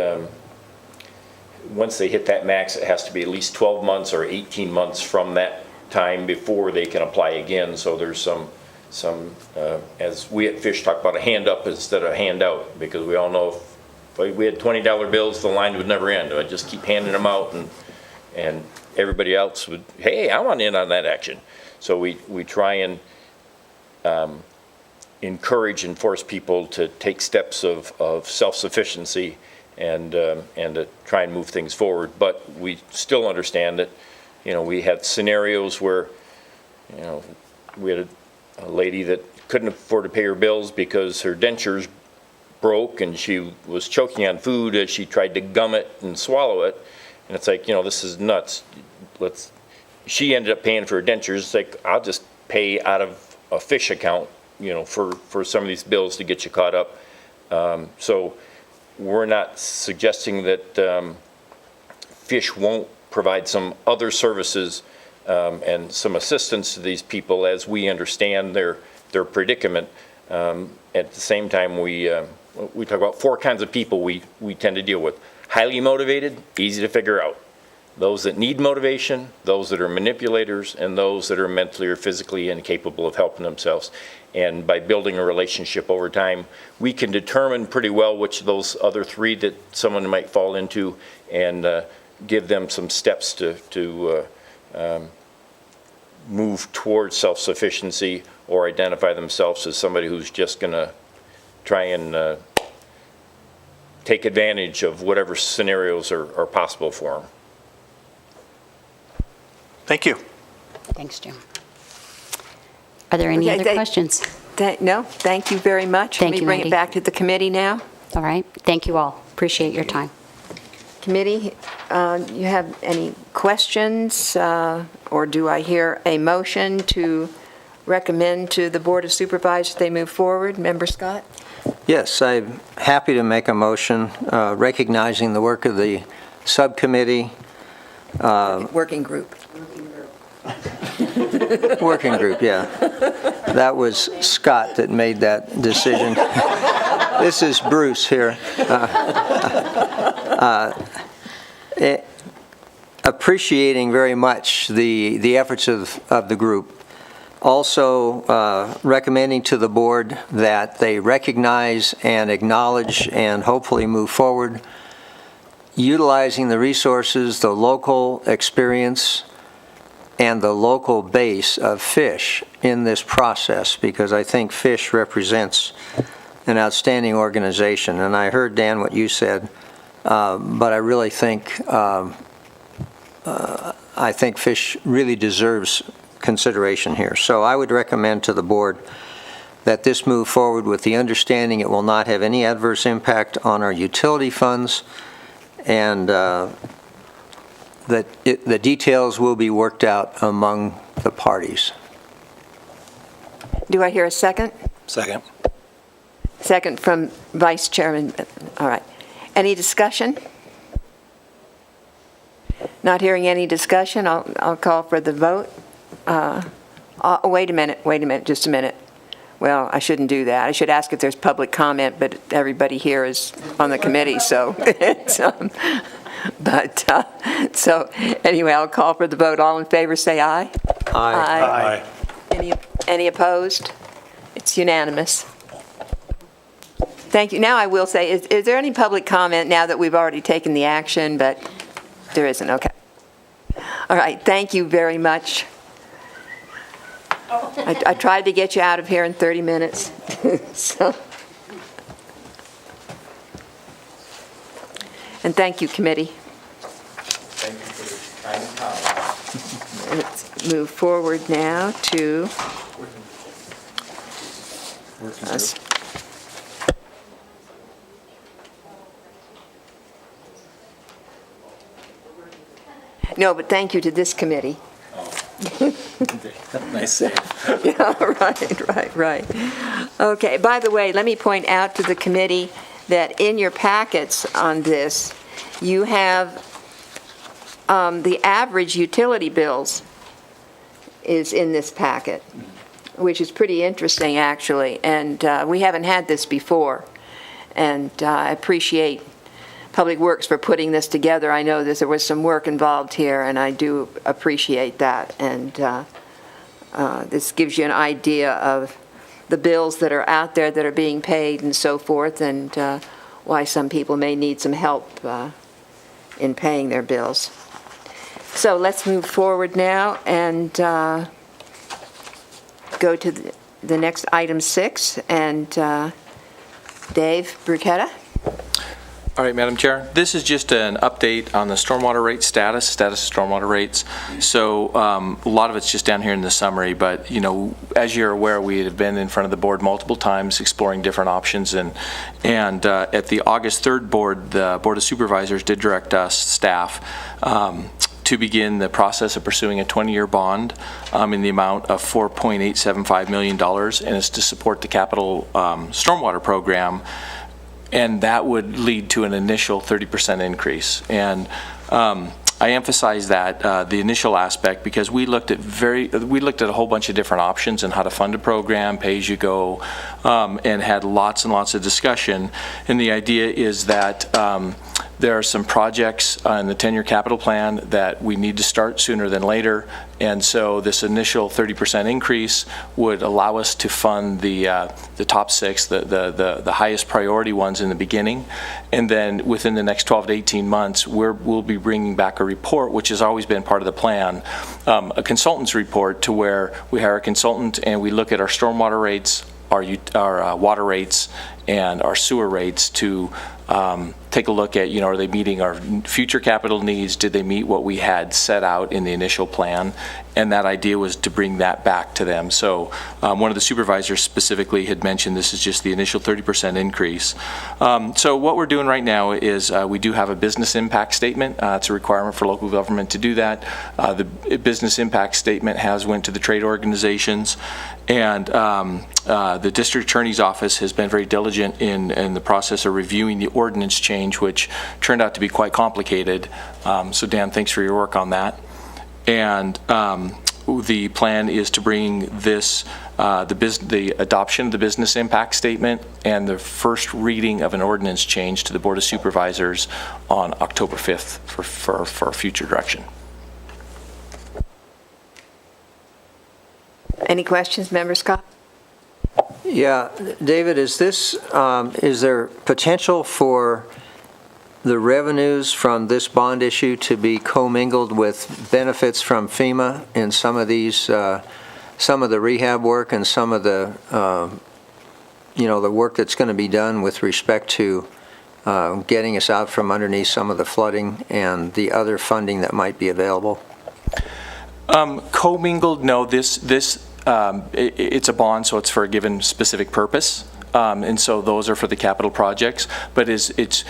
S9: once they hit that max, it has to be at least 12 months or 18 months from that time before they can apply again. So there's some as we at Fish talk about, a hand up instead of a hand out, because we all know if we had $20 bills, the line would never end. I'd just keep handing them out, and everybody else would, hey, I want in on that action. So we try and encourage and force people to take steps of self-sufficiency and to try and move things forward. But we still understand that, we had scenarios where, we had a lady that couldn't afford to pay her bills because her dentures broke and she was choking on food as she tried to gum it and swallow it. And it's like, this is nuts. She ended up paying for her dentures. It's like, I'll just pay out of a Fish account, for some of these bills to get you caught up. So we're not suggesting that Fish won't provide some other services and some assistance to these people as we understand their predicament. At the same time, we talk about 4 kinds of people we tend to deal with. Highly motivated, easy to figure out. Those that need motivation, those that are manipulators, and those that are mentally or physically incapable of helping themselves. And by building a relationship over time, we can determine pretty well which of those other 3 that someone might fall into, and give them some steps to move towards self-sufficiency, or identify themselves as somebody who's just going to try and take advantage of whatever scenarios are possible for them.
S3: Thank you.
S4: Thanks, Jim. Are there any other questions?
S1: No, thank you very much.
S4: Thank
S1: Let me
S4: you,
S1: bring
S4: Wendy.
S1: it back to the committee now.
S4: All right. Thank you all. Appreciate your time.
S1: Committee, you have any questions, or do I hear a motion to recommend to the Board of Supervisors they move forward? Member Scott?
S6: Yes, I'm happy to make a motion recognizing the work of the subcommittee.
S1: Working group.
S6: Working group, yeah. That was Scott that made that decision. This is Bruce here. Appreciating very much the efforts of the group. Also recommending to the board that they recognize and acknowledge and hopefully move forward, utilizing the resources, the local experience, and the local base of Fish in this process, because I think Fish represents an outstanding organization. And I heard, Dan, what you said, but I really think Fish really deserves consideration here. So I would recommend to the board that this move forward with the understanding it will not have any adverse impact on our utility funds, and that the details will be worked out among the parties.
S1: Do I hear a second?
S14: Second.
S1: Second from Vice Chairman. All right. Any discussion? Not hearing any discussion, I'll call for the vote. Wait a minute, just a minute. Well, I shouldn't do that. I should ask if there's public comment, but everybody here is on the committee, so it's, so anyway, I'll call for the vote. All in favor, say aye.
S6: Aye.
S1: Any opposed? It's unanimous. Thank you. Now I will say, is there any public comment now that we've already taken the action, but there isn't? Okay. All right. Thank you very much. I tried to get you out of here in 30 minutes. So. And thank you, committee.
S9: Thank you for the kind comment.
S1: Let's move forward now to us. No, but thank you to this committee.
S14: Nice save.
S1: Yeah, right. Okay, by the way, let me point out to the committee that in your packets on this, you have the average utility bills is in this packet, which is pretty interesting, actually, and we haven't had this before, and I appreciate Public Works for putting this together. I know that there was some work involved here, and I do appreciate that. And this gives you an idea of the bills that are out there that are being paid and so forth, and why some people may need some help in paying their bills. So let's move forward now and go to the next item 6, and Dave Bruchetta.
S7: All right, Madam Chair, this is just an update on the stormwater rate status of stormwater rates. So a lot of it's just down here in the summary, but as you're aware, we have been in front of the board multiple times exploring different options, and at the August 3rd board, the Board of Supervisors did direct us, staff, to begin the process of pursuing a 20-year bond in the amount of $4.875 million, and it's to support the capital stormwater program. And that would lead to an initial 30% increase. And I emphasize that the initial aspect because we looked at a whole bunch of different options and how to fund a program, pay as you go, and had lots and lots of discussion. And the idea is that there are some projects in the 10-year capital plan that we need to start sooner than later, and so this initial 30% increase would allow us to fund the top 6, the highest priority ones in the beginning, and then within the next 12 to 18 months, we'll be bringing back a report, which has always been part of the plan, a consultant's report to where we hire a consultant and we look at our stormwater rates, our water rates, and our sewer rates to take a look at, are they meeting our future capital needs? Did they meet what we had set out in the initial plan? And that idea was to bring that back to them. So one of the supervisors specifically had mentioned this is just the initial 30% increase. So what we're doing right now is we do have a business impact statement. It's a requirement for local government to do that. The business impact statement went to the trade organizations, and the district attorney's office has been very diligent in the process of reviewing the ordinance change, which turned out to be quite complicated. So Dan, thanks for your work on that. And the plan is to bring this, the adoption of the business impact statement and the first reading of an ordinance change to the Board of Supervisors on October 5th for future direction.
S1: Any questions, Member Scott?
S6: Yeah, David, is there potential for the revenues from this bond issue to be commingled with benefits from FEMA in some of these, some of the rehab work and some of the, the work that's going to be done with respect to getting us out from underneath some of the flooding and the other funding that might be available?
S7: Commingled, no. It's a bond, so it's for a given specific purpose. And so those are for the capital projects, but it's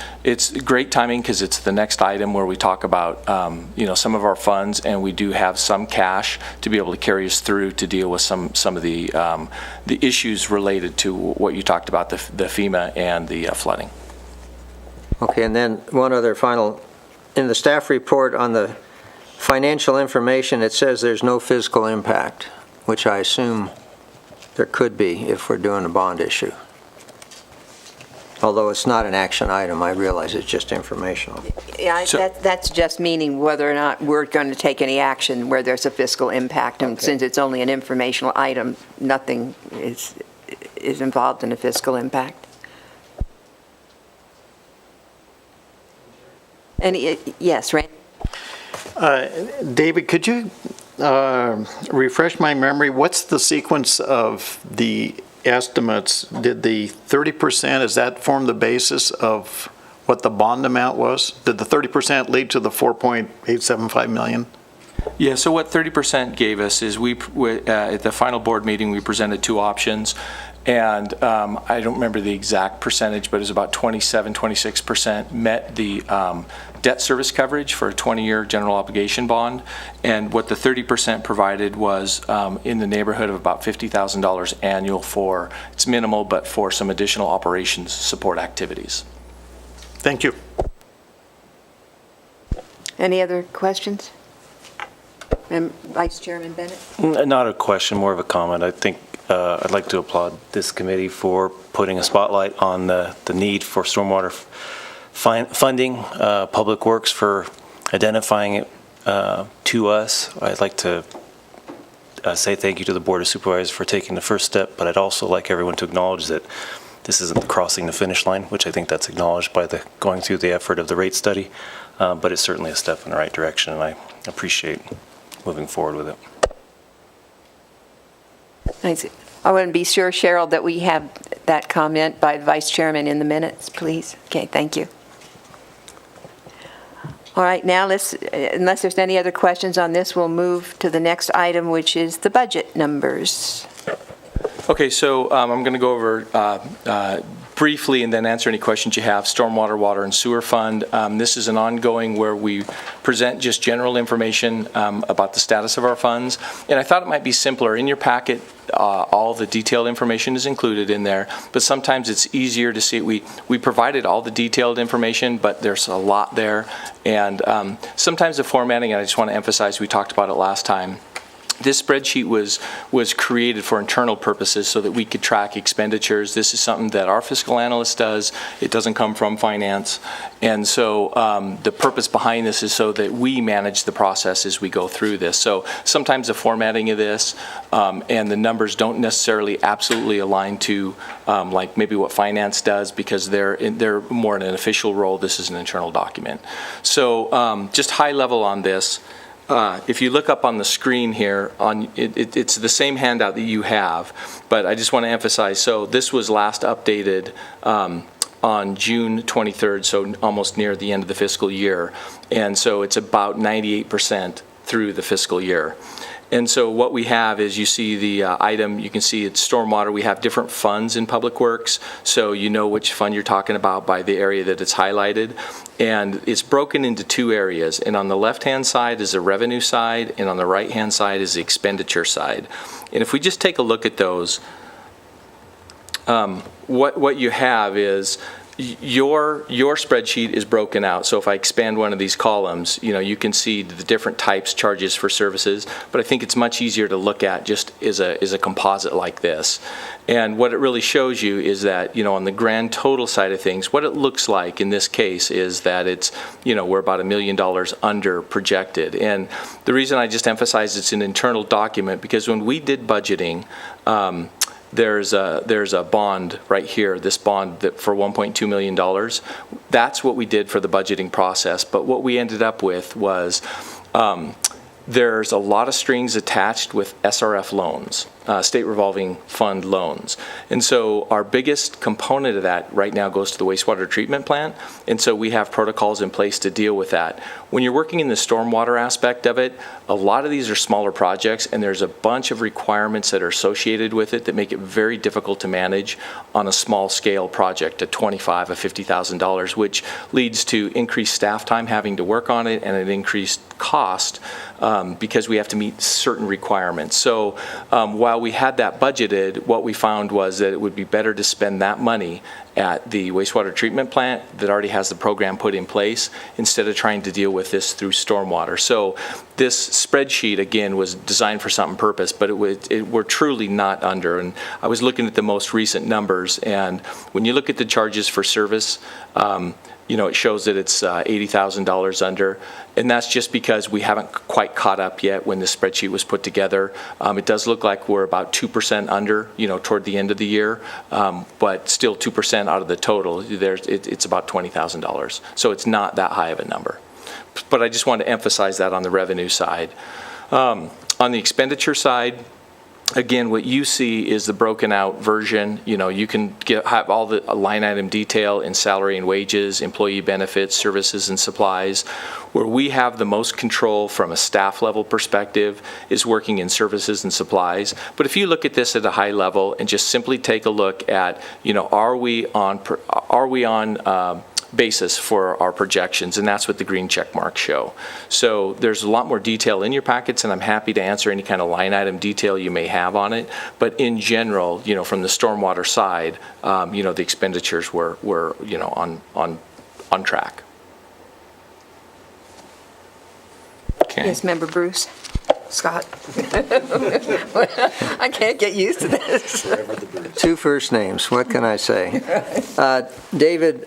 S7: great timing because it's the next item where we talk about some of our funds, and we do have some cash to be able to carry us through to deal with some of the issues related to what you talked about, the FEMA and the flooding.
S6: Okay, and then one other final, in the staff report on the financial information, it says there's no fiscal impact, which I assume there could be if we're doing a bond issue. Although it's not an action item, I realize it's just informational.
S1: Yeah, that's just meaning whether or not we're going to take any action where there's a fiscal impact. And since it's only an informational item, nothing is involved in a fiscal impact. Yes, Randy?
S3: David, could you refresh my memory? What's the sequence of the estimates? Did the 30%, does that form the basis of what the bond amount was? Did the 30% lead to the $4.875 million?
S7: Yeah, so what 30% gave us is at the final board meeting, we presented 2 options. And I don't remember the exact percentage, but it was about 26% met the debt service coverage for a 20-year general obligation bond. And what the 30% provided was in the neighborhood of about $50,000 annual for, it's minimal, but for some additional operations support activities.
S3: Thank you.
S1: Any other questions? Vice Chairman Bennett?
S14: Not a question, more of a comment. I think I'd like to applaud this committee for putting a spotlight on the need for stormwater funding Public Works for identifying it to us. I'd like to say thank you to the Board of Supervisors for taking the first step, but I'd also like everyone to acknowledge that this isn't crossing the finish line, which I think that's acknowledged by the going through the effort of the rate study, but it's certainly a step in the right direction, and I appreciate moving forward with it.
S1: Thanks. I want to be sure, Cheryl, that we have that comment by the Vice Chairman in the minutes, please. Okay, thank you. All right, now unless there's any other questions on this, we'll move to the next item, which is the budget numbers.
S7: Okay, so I'm going to go over briefly and then answer any questions you have. Stormwater, Water, and Sewer Fund. This is an ongoing where we present just general information about the status of our funds. And I thought it might be simpler. In your packet, all the detailed information is included in there, but sometimes it's easier to see. We provided all the detailed information, but there's a lot there. And sometimes the formatting, and I just want to emphasize, we talked about it last time, this spreadsheet was created for internal purposes so that we could track expenditures. This is something that our fiscal analyst does. It doesn't come from finance. And so the purpose behind this is so that we manage the process as we go through this. So sometimes the formatting of this and the numbers don't necessarily absolutely align to like maybe what finance does, because they're more in an official role. This is an internal document. So just high level on this. If you look up on the screen here, it's the same handout that you have, but I just want to emphasize, so this was last updated on June 23rd, so almost near the end of the fiscal year, and so it's about 98% through the fiscal year. And so what we have is, you see the item, you can see it's stormwater. We have different funds in Public Works, so you know which fund you're talking about by the area that it's highlighted. And it's broken into two areas. And on the left-hand side is the revenue side, and on the right-hand side is the expenditure side. And if we just take a look at those, what you have is your spreadsheet is broken out. So if I expand one of these columns, you can see the different types, charges for services, but I think it's much easier to look at just as a composite like this. And what it really shows you is that, on the grand total side of things, what it looks like in this case is that it's, we're about $1 million under projected. And the reason I just emphasize it's an internal document, because when we did budgeting, there's a bond right here, this bond that for $1.2 million. That's what we did for the budgeting process. But what we ended up with was there's a lot of strings attached with SRF loans, state revolving fund loans. And so our biggest component of that right now goes to the wastewater treatment plant. And so we have protocols in place to deal with that. When you're working in the stormwater aspect of it, a lot of these are smaller projects, and there's a bunch of requirements that are associated with it that make it very difficult to manage on a small scale project, at $25,000 or $50,000, which leads to increased staff time having to work on it and an increased cost because we have to meet certain requirements. So while we had that budgeted, what we found was that it would be better to spend that money at the wastewater treatment plant that already has the program put in place, instead of trying to deal with this through stormwater. So this spreadsheet, again, was designed for some purpose, but we're truly not under. And I was looking at the most recent numbers, and when you look at the charges for service, it shows that it's $80,000 under, and that's just because we haven't quite caught up yet when the spreadsheet was put together. It does look like we're about 2% under, toward the end of the year, but still 2% out of the total. It's about $20,000, so it's not that high of a number. But I just want to emphasize that on the revenue side. On the expenditure side, again, what you see is the broken out version. You can have all the line item detail in salary and wages, employee benefits, services and supplies. Where we have the most control from a staff level perspective is working in services and supplies. But if you look at this at a high level and just simply take a look at, are we on basis for our projections, and that's what the green check marks show. So there's a lot more detail in your packets, and I'm happy to answer any kind of line item detail you may have on it. But in general, from the stormwater side, the expenditures were on track. Okay.
S1: Yes, Member Bruce. Scott. I can't get used to this.
S6: Two first names, what can I say? David,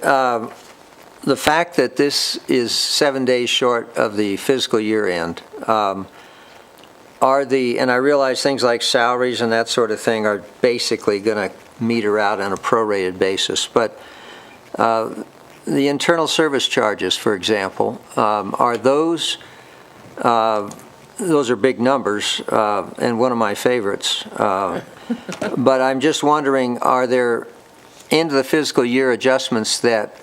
S6: the fact that this is 7 days short of the fiscal year end, and I realize things like salaries and that sort of thing are basically going to meter out on a prorated basis, but the internal service charges, for example, are those are big numbers, and one of my favorites. But I'm just wondering, are there end of the fiscal year adjustments that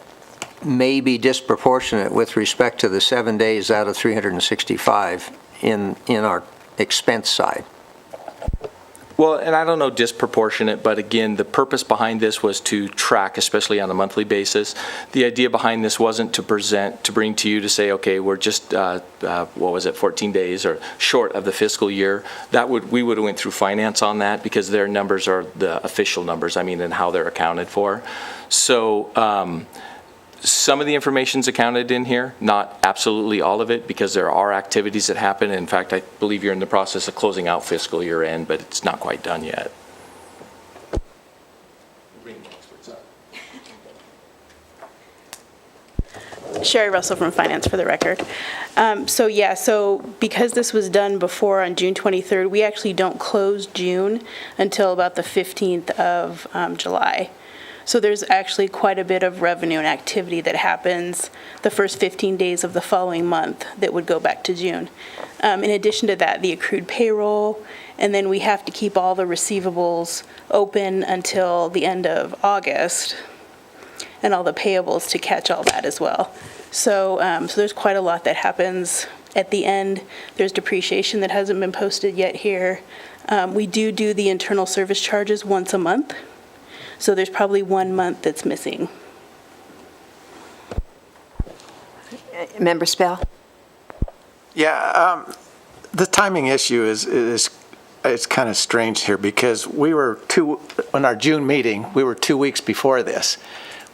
S6: may be disproportionate with respect to the 7 days out of 365 in our expense side?
S7: Well, and I don't know disproportionate, but again, the purpose behind this was to track, especially on a monthly basis. The idea behind this wasn't to bring to you to say, okay, we're just, 14 days or short of the fiscal year. We would have went through finance on that because their numbers are the official numbers, and how they're accounted for. So, some of the information's accounted in here, not absolutely all of it, because there are activities that happen. In fact, I believe you're in the process of closing out fiscal year end, but it's not quite done yet.
S16: Sherry Russell from Finance for the record. So because this was done before on June 23rd, we actually don't close June until about the 15th of July. So there's actually quite a bit of revenue and activity that happens the first 15 days of the following month that would go back to June. In addition to that, the accrued payroll, and then we have to keep all the receivables open until the end of August, and all the payables to catch all that as well. So there's quite a lot that happens at the end. There's depreciation that hasn't been posted yet here. We do the internal service charges once a month. So there's probably 1 month that's missing.
S1: Member Spell?
S13: Yeah, the timing issue is kind of strange here because in our June meeting, we were 2 weeks before this.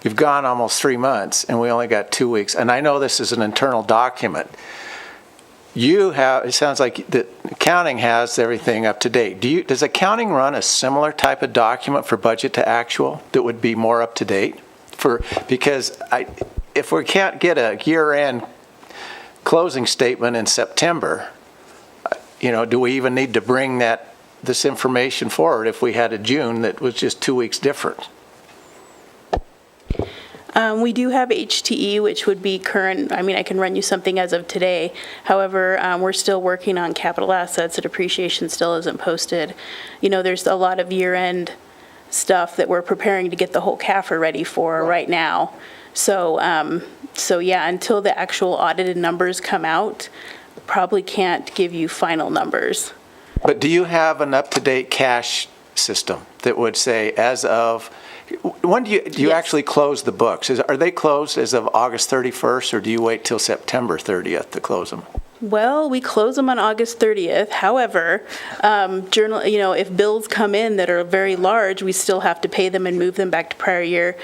S13: We've gone almost 3 months and we only got 2 weeks. And I know this is an internal document. It sounds like the accounting has everything up to date. Does accounting run a similar type of document for budget to actual that would be more up to date? Because if we can't get a year-end closing statement in September, do we even need to bring this information forward if we had a June that was just 2 weeks different?
S16: We do have HTE, which would be current. I can run you something as of today. However, we're still working on capital assets. The depreciation still isn't posted. There's a lot of year-end stuff that we're preparing to get the whole CAFR ready for right now. So yeah, until the actual audited numbers come out, probably can't give you final numbers.
S13: But do you have an up-to-date cash system that would say as of, when do you actually close the books? Are they closed as of August 31st, or do you wait till September 30th to close them?
S16: Well, we close them on August 30th. However, if bills come in that are very large, we still have to pay them and move them back to prior year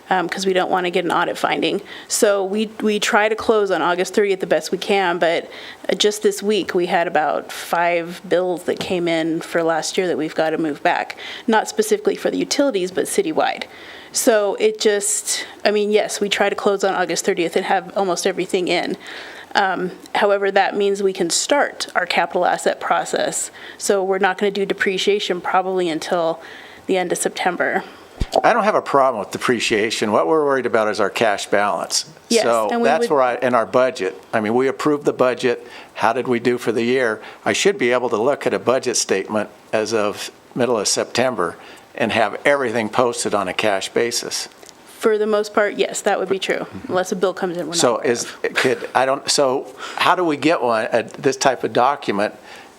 S16: because we don't want to get an audit finding. So we try to close on August 30th the best we can, but just this week we had about 5 bills that came in for last year that we've got to move back. Not specifically for the utilities, but citywide. So yes, we try to close on August 30th and have almost everything in. However, that means we can start our capital asset process. So we're not going to do depreciation probably until the end of September.
S13: I don't have a problem with depreciation. What we're worried about is our cash balance.
S16: Yes,
S13: so
S16: and
S13: that's where in our budget, we approved the budget. How did we do for the year? I should be able to look at a budget statement as of middle of September and have everything posted on a cash basis.
S16: For the most part, yes, that would be true, unless a bill comes in.
S13: So how do we get this type of document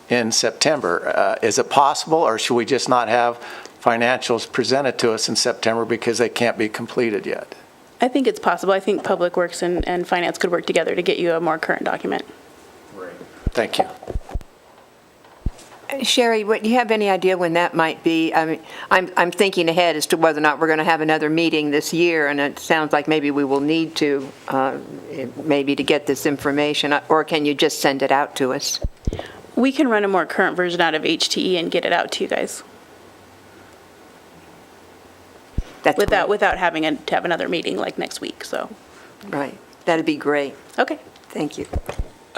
S13: in September? Is it possible, or should we just not have financials presented to us in September because they can't be completed yet?
S16: I think it's possible. I think Public Works and Finance could work together to get you a more current document.
S13: Thank you.
S1: Sherry, do you have any idea when that might be? I'm thinking ahead as to whether or not we're going to have another meeting this year, and it sounds like maybe we will need to, maybe to get this information, or can you just send it out to us?
S16: We can run a more current version out of HTE and get it out to you guys. Without having to have another meeting like next week, so.
S1: Right. That'd be great.
S16: Okay.
S1: Thank you.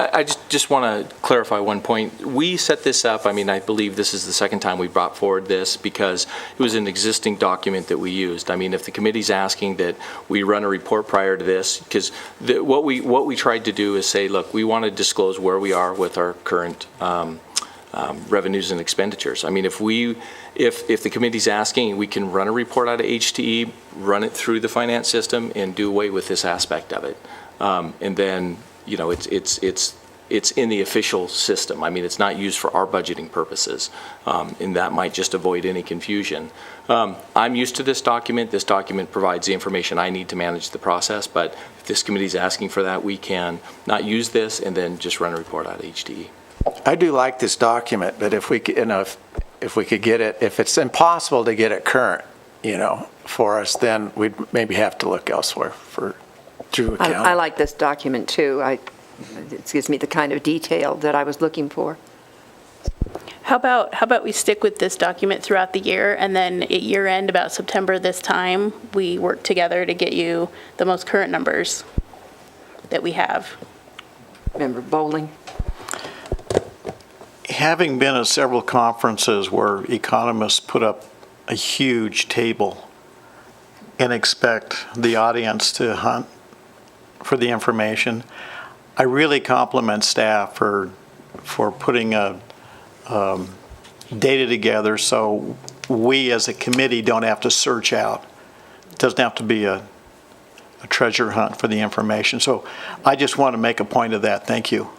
S7: I just want to clarify one point. We set this up, I mean, I believe this is the second time we brought forward this because it was an existing document that we used. I mean, if the committee's asking that we run a report prior to this, because what we tried to do is say, look, we want to disclose where we are with our current revenues and expenditures. I mean, if the committee's asking, we can run a report out of HTE, run it through the finance system, and do away with this aspect of it. And then, you know, it's in the official system. I mean, it's not used for our budgeting purposes, and that might just avoid any confusion. I'm used to this document. This document provides the information I need to manage the process, but if this committee's asking for that, we can not use this and then just run a report out of HTE.
S13: I do like this document, but if we could, if we could get it, if it's impossible to get it current, for us, then we'd maybe have to look elsewhere through accounting.
S1: I like this document, too. It gives me the kind of detail that I was looking for.
S16: How about we stick with this document throughout the year, and then at year end, about September this time, we work together to get you the most current numbers that we have.
S1: Member Bowling?
S3: Having been at several conferences where economists put up a huge table and expect the audience to hunt for the information, I really compliment staff for putting data together so we as a committee don't have to search out. It doesn't have to be a treasure hunt for the information. So I just want to make a point of that. Thank you.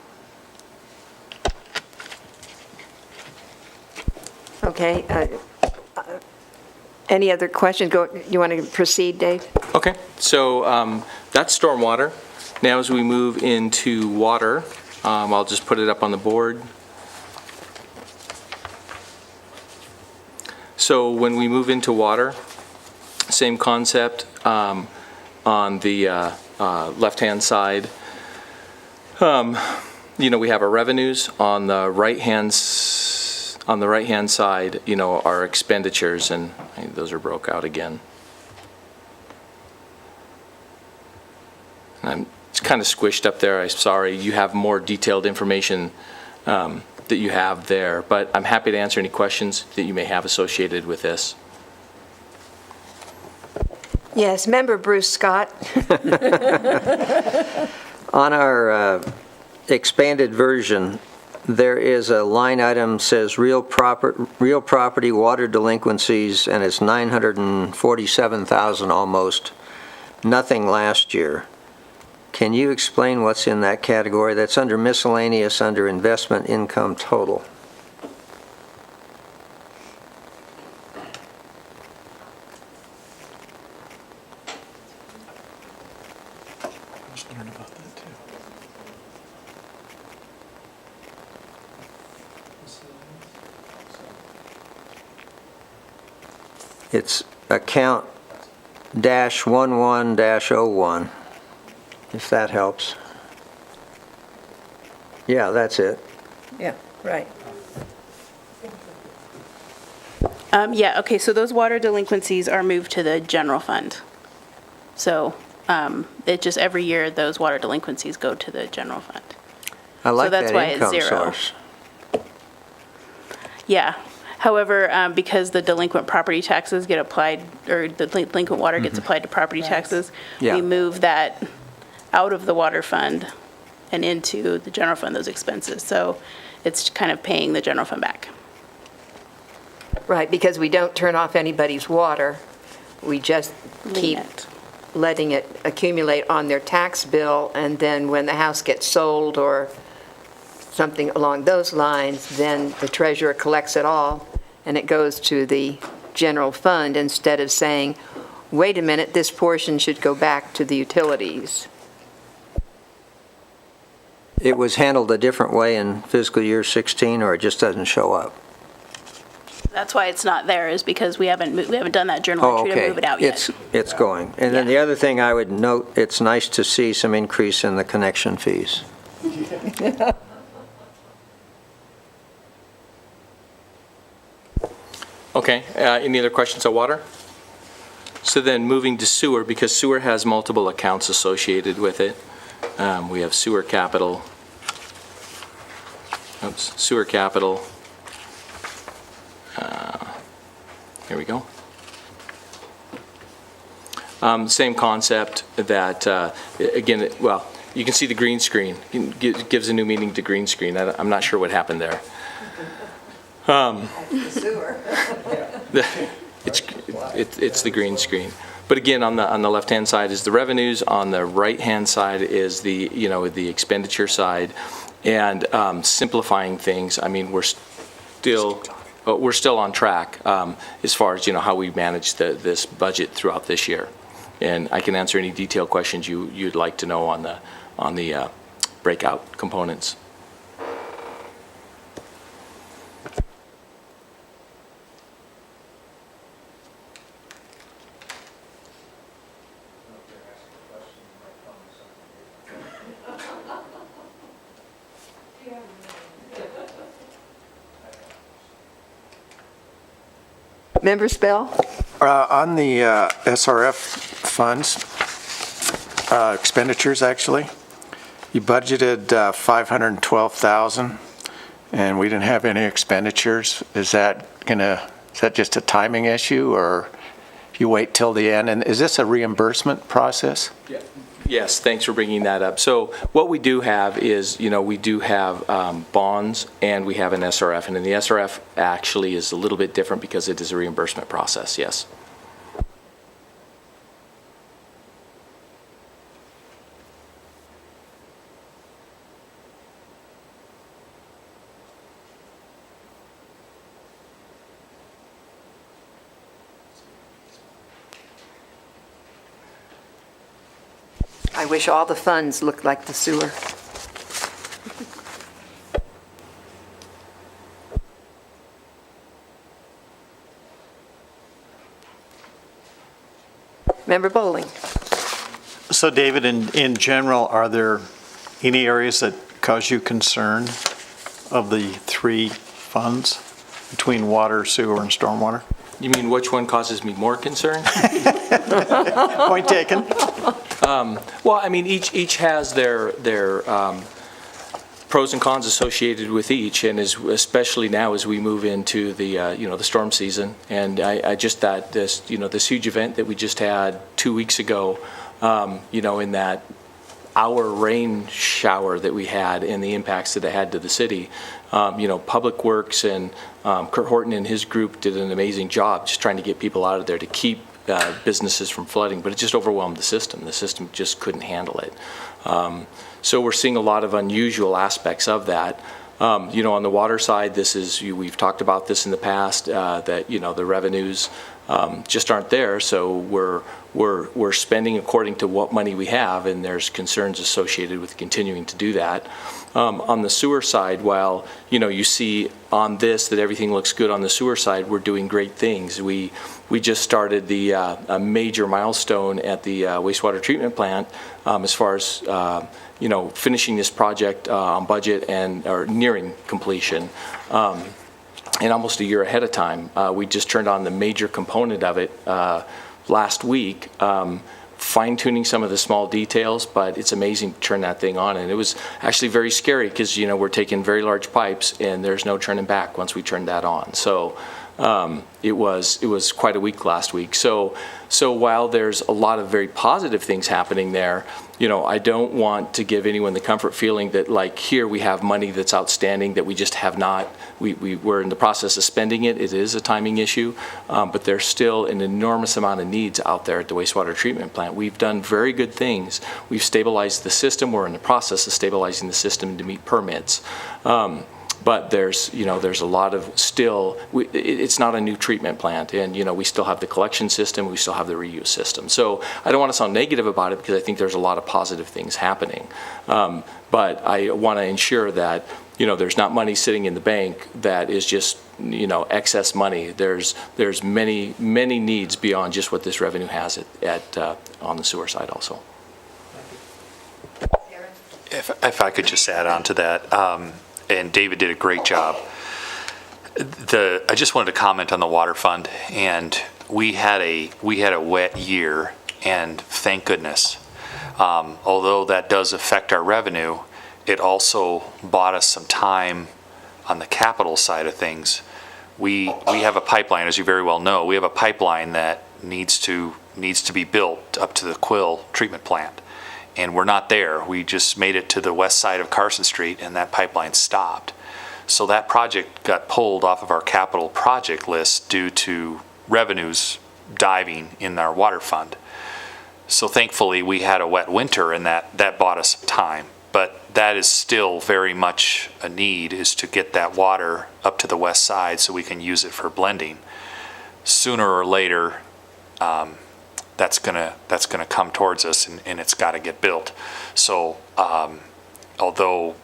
S1: Okay. Any other questions? You want to proceed, Dave?
S7: Okay, so that's stormwater. Now as we move into water, I'll just put it up on the board. So when we move into water, same concept on the left-hand side. We have our revenues on the right-hand side, our expenditures, and those are broke out again. It's kind of squished up there. I'm sorry. You have more detailed information that you have there, but I'm happy to answer any questions that you may have associated with this.
S1: Yes, Member Bruce Scott.
S6: On our expanded version, there is a line item says real property water delinquencies, and it's 947,000 almost. Nothing last year. Can you explain what's in that category? That's under miscellaneous, under investment income total. It's account -11-01, if that helps. Yeah, that's it.
S1: Yeah, right.
S16: Okay, so those water delinquencies are moved to the general fund. So it just every year, those water delinquencies go to the general fund.
S6: I like
S16: So that's
S6: that
S16: why it's
S6: income
S16: zero.
S6: source.
S16: Yeah. However, because the delinquent property taxes get applied, or the delinquent water gets applied to property taxes,
S6: Yeah.
S16: we move that out of the water fund and into the general fund, those expenses. So it's kind of paying the general fund back.
S1: Right, because we don't turn off anybody's water. We just keep letting it accumulate on their tax bill, and then when the house gets sold or something along those lines, then the treasurer collects it all, and it goes to the general fund instead of saying, wait a minute, this portion should go back to the utilities.
S6: It was handled a different way in fiscal year 16, or it just doesn't show up?
S16: That's why it's not there, is because we haven't done that journal
S6: Oh,
S16: entry to
S6: okay.
S16: move it out yet.
S6: It's going. And then the other thing I would note, it's nice to see some increase in the connection fees.
S7: Okay, any other questions on water? So then moving to sewer, because sewer has multiple accounts associated with it. We have sewer capital. Sewer capital. Here we go. Same concept that, again, well, you can see the green screen. It gives a new meaning to green screen. I'm not sure what happened there. It's the green screen. But again, on the left-hand side is the revenues. On the right-hand side is the the expenditure side, and simplifying things. I mean, we're still on track as far as how we manage this budget throughout this year. And I can answer any detailed questions you'd like to know on the breakout components.
S1: Member Spell?
S13: On the SRF funds, expenditures actually, you budgeted 512,000 and we didn't have any expenditures. Is that just a timing issue, or you wait till the end? And is this a reimbursement process?
S7: Yeah. Yes, thanks for bringing that up. So what we do have is, we do have bonds and we have an SRF. And then the SRF actually is a little bit different because it is a reimbursement process, yes.
S1: I wish all the funds looked like the sewer. Member Bowling.
S3: So David, in general, are there any areas that cause you concern of the three funds between water, sewer, and stormwater?
S7: You mean which one causes me more concern?
S3: Point taken.
S7: Well, I mean, each has their pros and cons associated with each, and especially now as we move into the the storm season. And I just thought this this huge event that we just had 2 weeks ago, in that hour rain shower that we had and the impacts that it had to the city. Public Works and Kurt Horton and his group did an amazing job just trying to get people out of there to keep businesses from flooding, but it just overwhelmed the system. The system just couldn't handle it. So we're seeing a lot of unusual aspects of that. On the water side, we've talked about this in the past, that the revenues just aren't there. So we're spending according to what money we have, and there's concerns associated with continuing to do that. On the sewer side, while you see on this that everything looks good on the sewer side, we're doing great things. We just started a major milestone at the wastewater treatment plant as far as finishing this project on budget or nearing completion. And almost a year ahead of time. We just turned on the major component of it last week, fine-tuning some of the small details, but it's amazing to turn that thing on. And it was actually very scary because, we're taking very large pipes and there's no turning back once we turned that on. So it was quite a week last week. So while there's a lot of very positive things happening there, I don't want to give anyone the comfort feeling that like here we have money that's outstanding that we just have not, we're in the process of spending it. It is a timing issue, but there's still an enormous amount of needs out there at the wastewater treatment plant. We've done very good things. We've stabilized the system. We're in the process of stabilizing the system to meet permits. But there's a lot of it's not a new treatment plant, and we still have the collection system, we still have the reuse system. So I don't want to sound negative about it because I think there's a lot of positive things happening. But I want to ensure that there's not money sitting in the bank that is just excess money. There's many needs beyond just what this revenue has on the sewer side also.
S17: If I could just add on to that. And David did a great job. I just wanted to comment on the water fund, and we had a wet year, and thank goodness. Although that does affect our revenue, it also bought us some time on the capital side of things. We have a pipeline, as you very well know. We have a pipeline that needs to be built up to the Quill treatment plant, and we're not there. We just made it to the west side of Carson Street, and that pipeline stopped. So that project got pulled off of our capital project list due to revenues diving in our water fund. So thankfully, we had a wet winter, and that bought us some time. But that is still very much a need, is to get that water up to the west side so we can use it for blending. Sooner or later, that's gonna come towards us, and it's got to get built. So although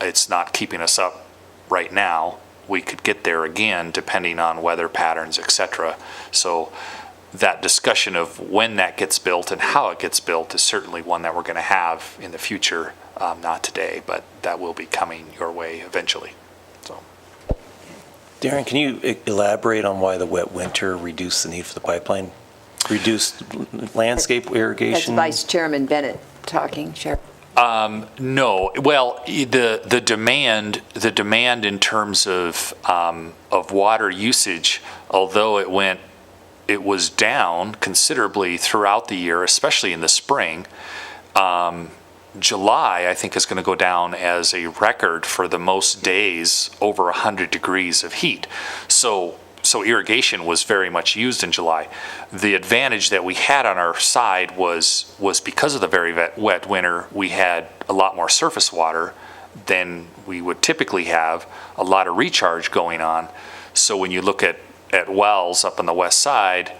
S17: it's not keeping us up right now, we could get there again depending on weather patterns, etc. So that discussion of when that gets built and how it gets built is certainly one that we're going to have in the future. Not today, but that will be coming your way eventually. So,
S14: Darren, can you elaborate on why the wet winter reduced the need for the pipeline? Reduced landscape irrigation?
S1: That's Vice Chairman Bennett talking, Sheriff.
S17: No. Well, the demand in terms of water usage, although it was down considerably throughout the year, especially in the spring. July, I think, is going to go down as a record for the most days over 100 degrees of heat. So irrigation was very much used in July. The advantage that we had on our side was because of the very wet winter, we had a lot more surface water than we would typically have, a lot of recharge going on. So when you look at wells up on the west side,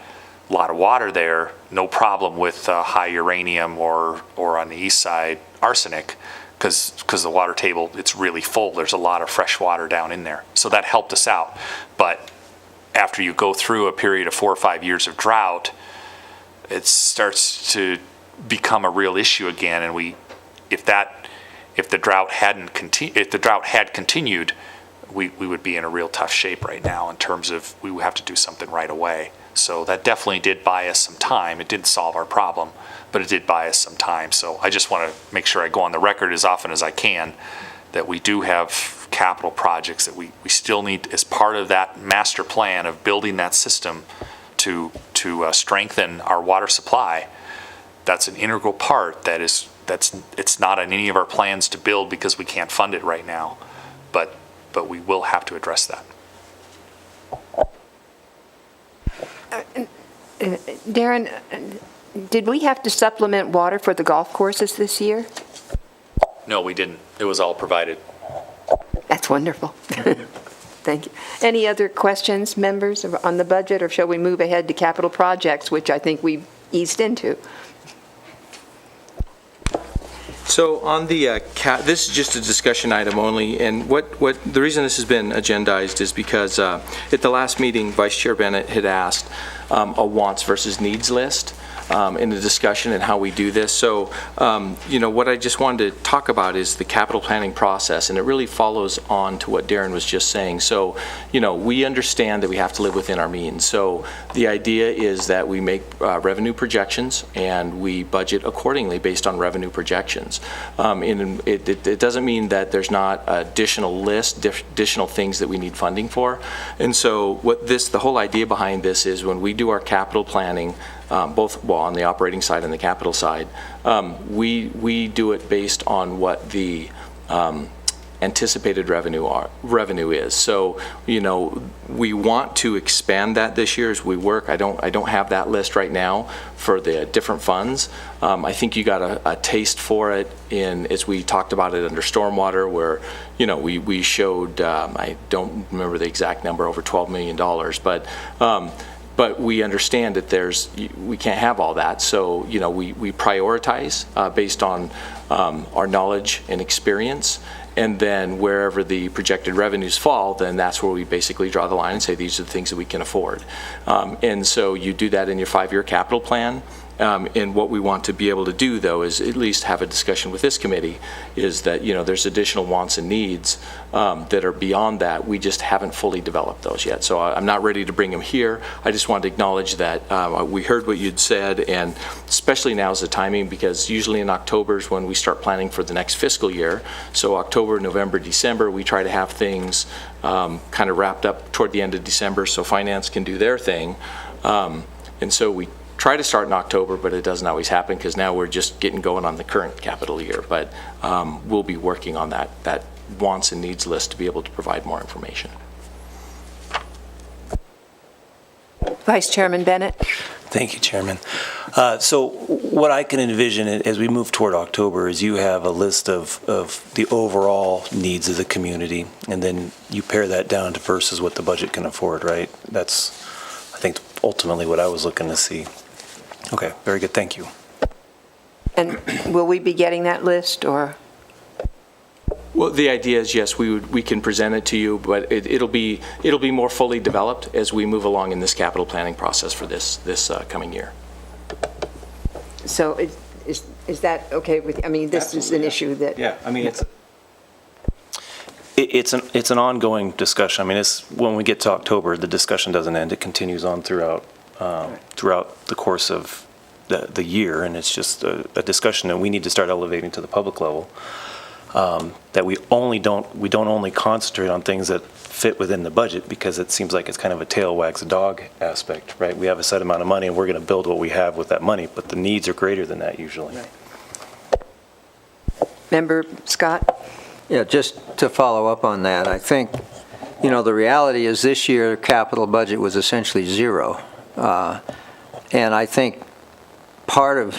S17: a lot of water there, no problem with high uranium or on the east side, arsenic, because the water table, it's really full. There's a lot of fresh water down in there. So that helped us out. But after you go through a period of 4 or 5 years of drought, it starts to become a real issue again. And if the drought had continued, we would be in a real tough shape right now in terms of we would have to do something right away. So that definitely did buy us some time. It didn't solve our problem, but it did buy us some time. So I just want to make sure I go on the record as often as I can that we do have capital projects that we still need as part of that master plan of building that system to strengthen our water supply. That's an integral part it's not in any of our plans to build because we can't fund it right now, but we will have to address that.
S1: Darren, did we have to supplement water for the golf courses this year?
S17: No, we didn't. It was all provided.
S1: That's wonderful. Thank you. Any other questions, members, on the budget, or shall we move ahead to capital projects, which I think we've eased into?
S7: So on the, this is just a discussion item only, and the reason this has been agendized is because at the last meeting, Vice Chair Bennett had asked a wants versus needs list in the discussion and how we do this. So, what I just wanted to talk about is the capital planning process, and it really follows on to what Darren was just saying. So, we understand that we have to live within our means. So the idea is that we make revenue projections and we budget accordingly based on revenue projections. And it doesn't mean that there's not additional additional things that we need funding for. And so the whole idea behind this is when we do our capital planning, both on the operating side and the capital side, we do it based on what the anticipated revenue is. So, we want to expand that this year as we work. I don't have that list right now for the different funds. I think you got a taste for it as we talked about it under stormwater, where we showed I don't remember the exact number, over $12 million, but we understand that we can't have all that. So, we prioritize based on our knowledge and experience. And then wherever the projected revenues fall, then that's where we basically draw the line and say these are the things that we can afford. And so you do that in your 5-year capital plan. And what we want to be able to do, though, is at least have a discussion with this committee, is that, there's additional wants and needs that are beyond that. We just haven't fully developed those yet. So I'm not ready to bring them here. I just wanted to acknowledge that we heard what you'd said, and especially now is the timing, because usually in October is when we start planning for the next fiscal year. So October, November, December, we try to have things kind of wrapped up toward the end of December so finance can do their thing. And so we try to start in October, but it doesn't always happen because now we're just getting going on the current capital year. But we'll be working on that wants and needs list to be able to provide more information.
S1: Vice Chairman Bennett?
S14: Thank you, Chairman. So what I can envision as we move toward October is you have a list of the overall needs of the community, and then you pare that down to versus what the budget can afford, right? That's, I think, ultimately what I was looking to see. Okay, very good, thank you.
S1: And will we be getting that list, or?
S7: Well, the idea is, yes, we can present it to you, but it'll be more fully developed as we move along in this capital planning process for this coming year.
S1: So is that okay with, I mean, this is an issue that.
S14: Yeah, I mean, it's an ongoing discussion. I mean, when we get to October, the discussion doesn't end. It continues on throughout the course of the year, and it's just a discussion that we need to start elevating to the public level. That we don't only concentrate on things that fit within the budget, because it seems like it's kind of a tail wags a dog aspect, right? We have a set amount of money and we're going to build what we have with that money, but the needs are greater than that usually.
S1: Right. Member Scott?
S6: Yeah, just to follow up on that, I think, the reality is this year capital budget was essentially zero. And I think part of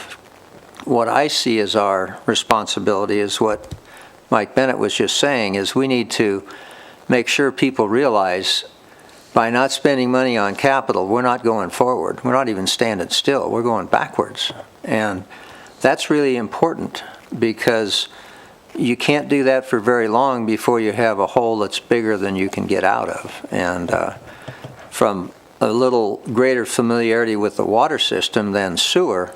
S6: what I see as our responsibility is what Mike Bennett was just saying, is we need to make sure people realize by not spending money on capital, we're not going forward. We're not even standing still. We're going backwards. And that's really important, because you can't do that for very long before you have a hole that's bigger than you can get out of. And from a little greater familiarity with the water system than sewer,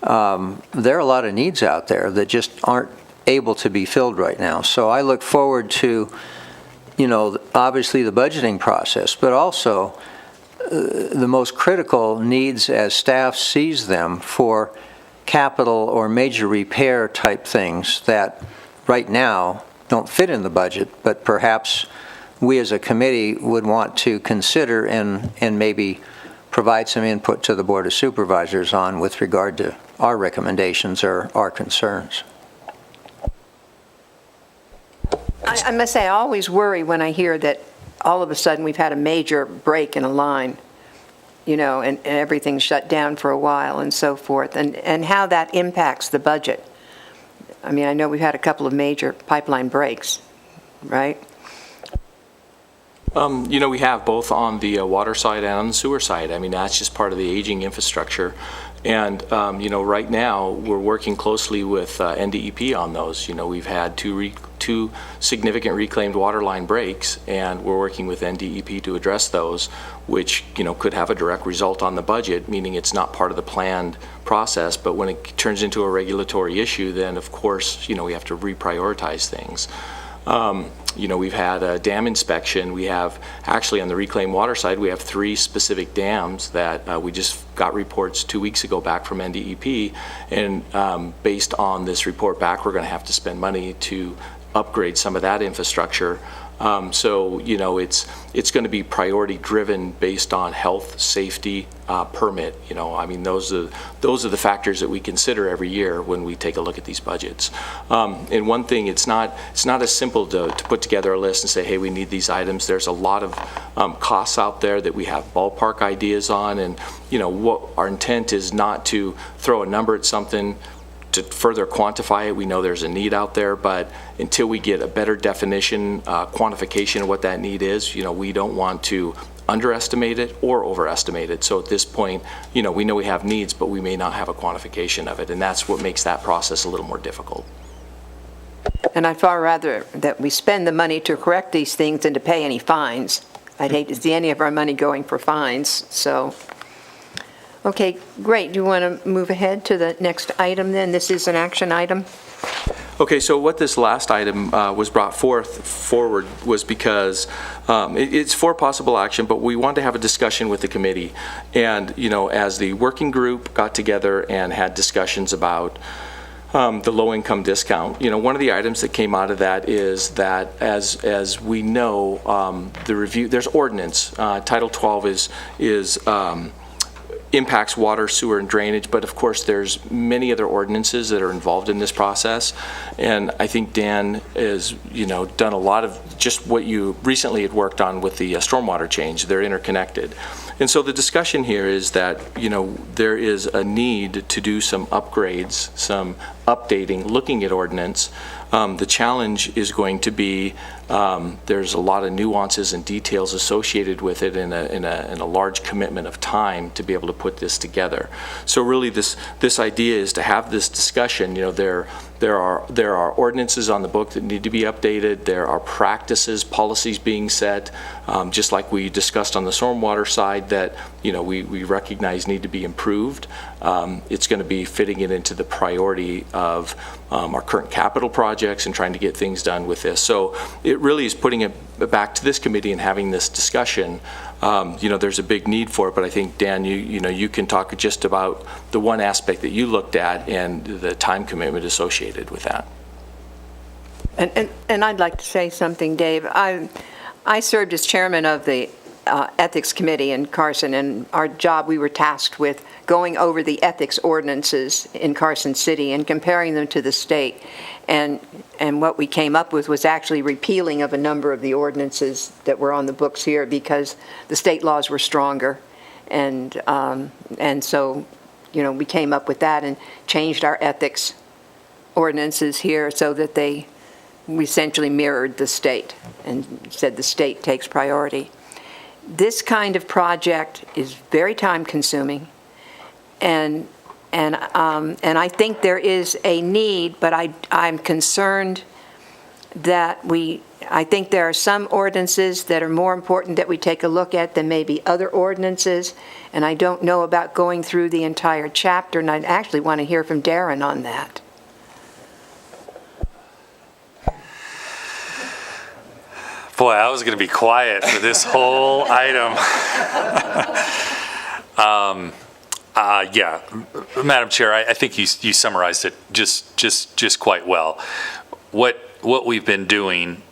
S6: there are a lot of needs out there that just aren't able to be filled right now. So I look forward to, obviously the budgeting process, but also the most critical needs as staff sees them for capital or major repair type things that right now don't fit in the budget, but perhaps we as a committee would want to consider and maybe provide some input to the Board of Supervisors on with regard to our recommendations or our concerns.
S1: I must say, I always worry when I hear that all of a sudden we've had a major break in a line, and everything's shut down for a while and so forth, and how that impacts the budget. I mean, I know we've had a couple of major pipeline breaks, right?
S7: We have both on the water side and on the sewer side. I mean, that's just part of the aging infrastructure. And, right now, we're working closely with NDEP on those. We've had two significant reclaimed water line breaks, and we're working with NDEP to address those, which, could have a direct result on the budget, meaning it's not part of the planned process. But when it turns into a regulatory issue, then, of course, we have to reprioritize things. We've had a dam inspection. We have, actually on the reclaimed water side, we have 3 specific dams that we just got reports 2 weeks ago back from NDEP. And based on this report back, we're going to have to spend money to upgrade some of that infrastructure. So, it's going to be priority driven based on health, safety, permit. I mean, those are the factors that we consider every year when we take a look at these budgets. And one thing, it's not as simple to put together a list and say, hey, we need these items. There's a lot of costs out there that we have ballpark ideas on, and what our intent is not to throw a number at something to further quantify it. We know there's a need out there, but until we get a better definition, quantification of what that need is, we don't want to underestimate it or overestimate it. So at this point, we know we have needs, but we may not have a quantification of it, and that's what makes that process a little more difficult.
S1: And I'd far rather that we spend the money to correct these things than to pay any fines. I'd hate to see any of our money going for fines, so. Okay, great. Do you want to move ahead to the next item then? This is an action item.
S7: Okay, so what this last item was brought forward was because it's for possible action, but we wanted to have a discussion with the committee. And, you know, as the working group got together and had discussions about the low-income discount, you know, one of the items that came out of that is that as we know, the review, there's ordinance. Title 12 is impacts water, sewer, and drainage, but of course there's many other ordinances that are involved in this process. And I think Dan has, you know, done a lot of just what you recently had worked on with the stormwater change. They're interconnected. And so the discussion here is that, you know, there is a need to do some upgrades, some updating, looking at ordinance. The challenge is going to be there's a lot of nuances and details associated with it, and a large commitment of time to be able to put this together. So really, this idea is to have this discussion. You know, there are ordinances on the book that need to be updated. There are practices, policies being set, just like we discussed on the stormwater side that, you know, we recognize need to be improved. It's going to be fitting it into the priority of our current capital projects and trying to get things done with this. So it really is putting it back to this committee and having this discussion. You know, there's a big need for it, but I think, Dan, you know, you can talk just about the one aspect that you looked at and the time commitment associated with that.
S1: And I'd like to say something, Dave. I served as chairman of the Ethics Committee in Carson, and our job, we were tasked with going over the ethics ordinances in Carson City and comparing them to the state. And what we came up with was actually repealing of a number of the ordinances that were on the books here because the state laws were stronger. And so, you know, we came up with that and changed our ethics ordinances here so that we essentially mirrored the state and said the state takes priority. This kind of project is very time-consuming, and I think there is a need, but I'm concerned that I think there are some ordinances that are more important that we take a look at than maybe other ordinances, and I don't know about going through the entire chapter, and I'd actually want to hear from Darren on that.
S17: Boy, I was going to be quiet for this whole item. Yeah, Madam Chair, I think you summarized it just quite well. What we've been doing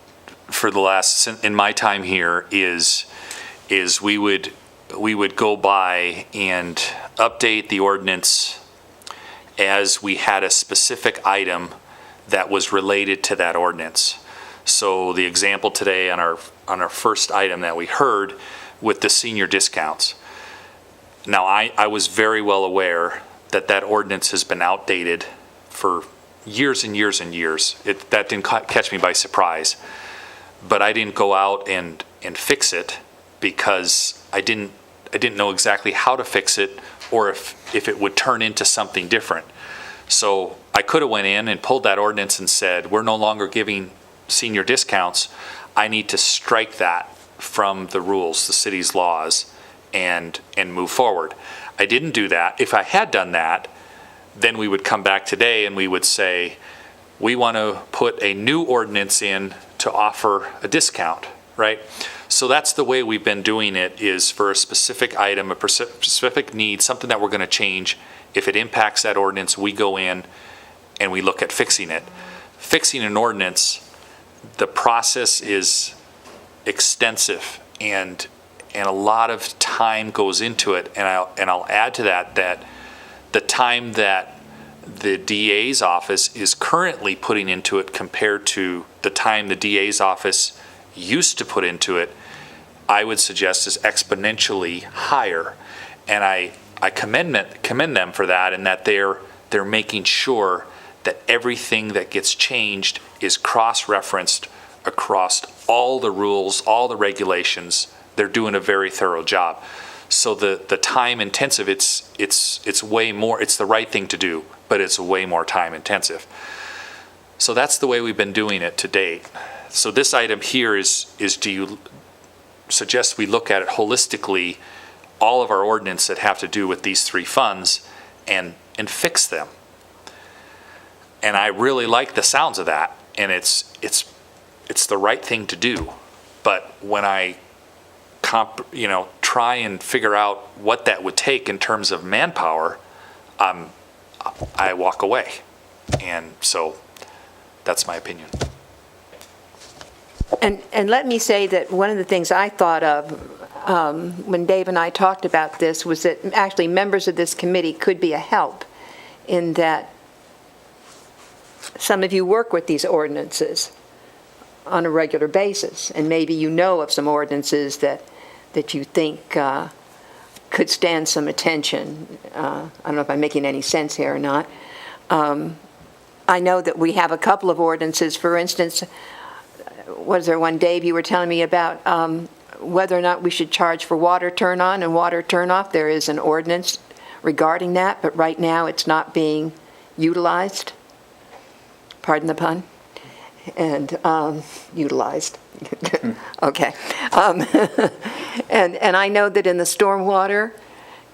S17: for the last, in my time here, is we would go by and update the ordinance as we had a specific item that was related to that ordinance. So the example today on our first item that we heard with the senior discounts. Now, I was very well aware that ordinance has been outdated for years and years and years. That didn't catch me by surprise. But I didn't go out and fix it because I didn't know exactly how to fix it or if it would turn into something different. So I could have went in and pulled that ordinance and said, we're no longer giving senior discounts. I need to strike that from the rules, the city's laws, and move forward. I didn't do that. If I had done that, then we would come back today and we would say, we want to put a new ordinance in to offer a discount, right? So that's the way we've been doing it, is for a specific item, a specific need, something that we're going to change. If it impacts that ordinance, we go in and we look at fixing it. Fixing an ordinance, the process is extensive and a lot of time goes into it. And I'll add to that the time that the DA's office is currently putting into it compared to the time the DA's office used to put into it, I would suggest is exponentially higher. And I commend them for that, and that they're making sure that everything that gets changed is cross-referenced across all the rules, all the regulations. They're doing a very thorough job. So the time intensive, it's way more, it's the right thing to do, but it's way more time intensive. So that's the way we've been doing it to date. So this item here is do you suggest we look at it holistically all of our ordinance that have to do with these three funds and fix them. And I really like the sounds of that, and it's the right thing to do. But when I try and figure out what that would take in terms of manpower, I walk away. And so that's my opinion.
S1: And let me say that one of the things I thought of when Dave and I talked about this was that actually members of this committee could be a help in that some of you work with these ordinances on a regular basis, and maybe you know of some ordinances that you think could stand some attention. I don't know if I'm making any sense here or not. I know that we have a couple of ordinances. For instance, was there one, Dave, you were telling me about whether or not we should charge for water turn on and water turn off? There is an ordinance regarding that, but right now it's not being utilized. Pardon the pun? And utilized. Okay. And I know that in the stormwater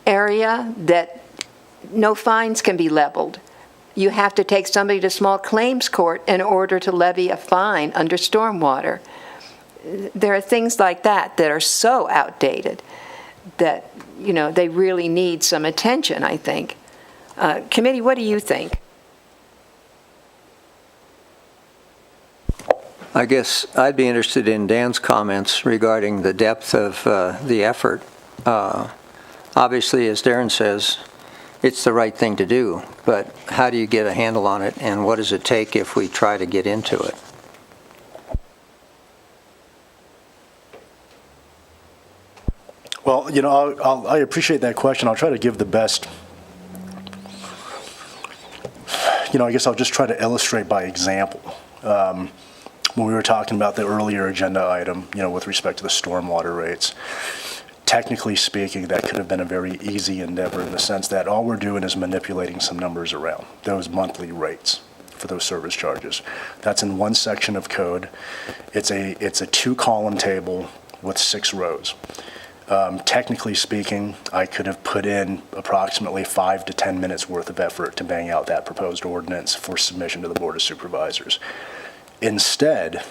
S1: area that no fines can be leveled. You have to take somebody to small claims court in order to levy a fine under stormwater. There are things like that that are so outdated that, they really need some attention, I think. Committee, what do you think?
S6: I guess I'd be interested in Dan's comments regarding the depth of the effort. Obviously, as Darren says, it's the right thing to do, but how do you get a handle on it, and what does it take if we try to get into it?
S15: Well, I appreciate that question. I'll try to give the best. I guess I'll just try to illustrate by example. When we were talking about the earlier agenda item, with respect to the stormwater rates, technically speaking, that could have been a very easy endeavor in the sense that all we're doing is manipulating some numbers around, those monthly rates for those service charges. That's in one section of code. It's a 2-column table with 6 rows. Technically speaking, I could have put in approximately 5 to 10 minutes worth of effort to bang out that proposed ordinance for submission to the Board of Supervisors. Instead,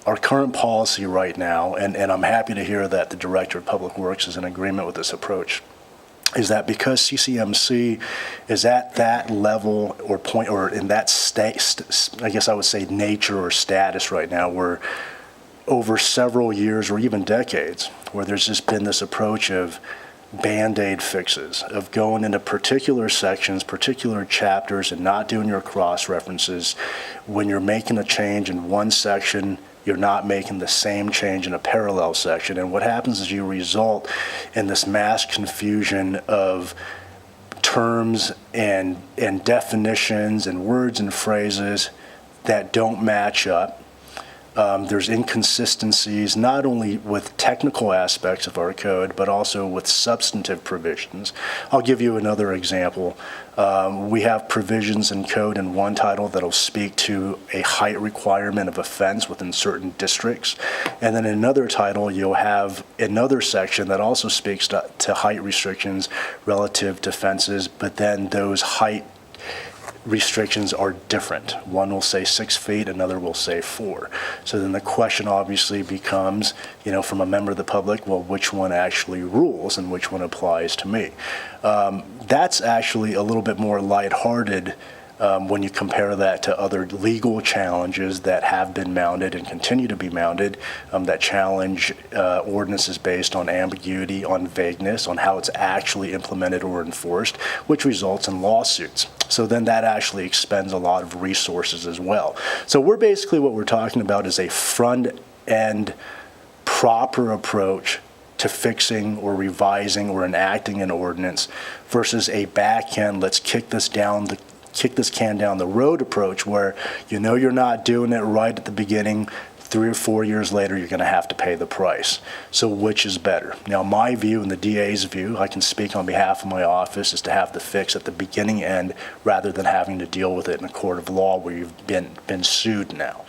S15: our current policy right now, and I'm happy to hear that the Director of Public Works is in agreement with this approach, is that because CCMC is at that level or point, or in that I guess I would say nature or status right now, where over several years or even decades, where there's just been this approach of Band-Aid fixes, of going into particular sections, particular chapters, and not doing your cross-references. When you're making a change in one section, you're not making the same change in a parallel section. And what happens is you result in this mass confusion of terms and definitions and words and phrases that don't match up. There's inconsistencies not only with technical aspects of our code, but also with substantive provisions. I'll give you another example. We have provisions in code in one title that'll speak to a height requirement of a fence within certain districts. And then in another title, you'll have another section that also speaks to height restrictions relative to fences, but then those height restrictions are different. One will say 6 feet, another will say 4. So then the question obviously becomes, from a member of the public, well, which one actually rules and which one applies to me? That's actually a little bit more lighthearted when you compare that to other legal challenges that have been mounted and continue to be mounted, that challenge ordinances based on ambiguity, on vagueness, on how it's actually implemented or enforced, which results in lawsuits. So then that actually expends a lot of resources as well. So what we're talking about is a front-end proper approach to fixing or revising or enacting an ordinance versus a back-end, let's kick this can down the road approach where you're not doing it right at the beginning, 3 or 4 years later, you're going to have to pay the price. So which is better? Now, my view and the DA's view, I can speak on behalf of my office, is to have the fix at the beginning end rather than having to deal with it in a court of law where you've been sued now.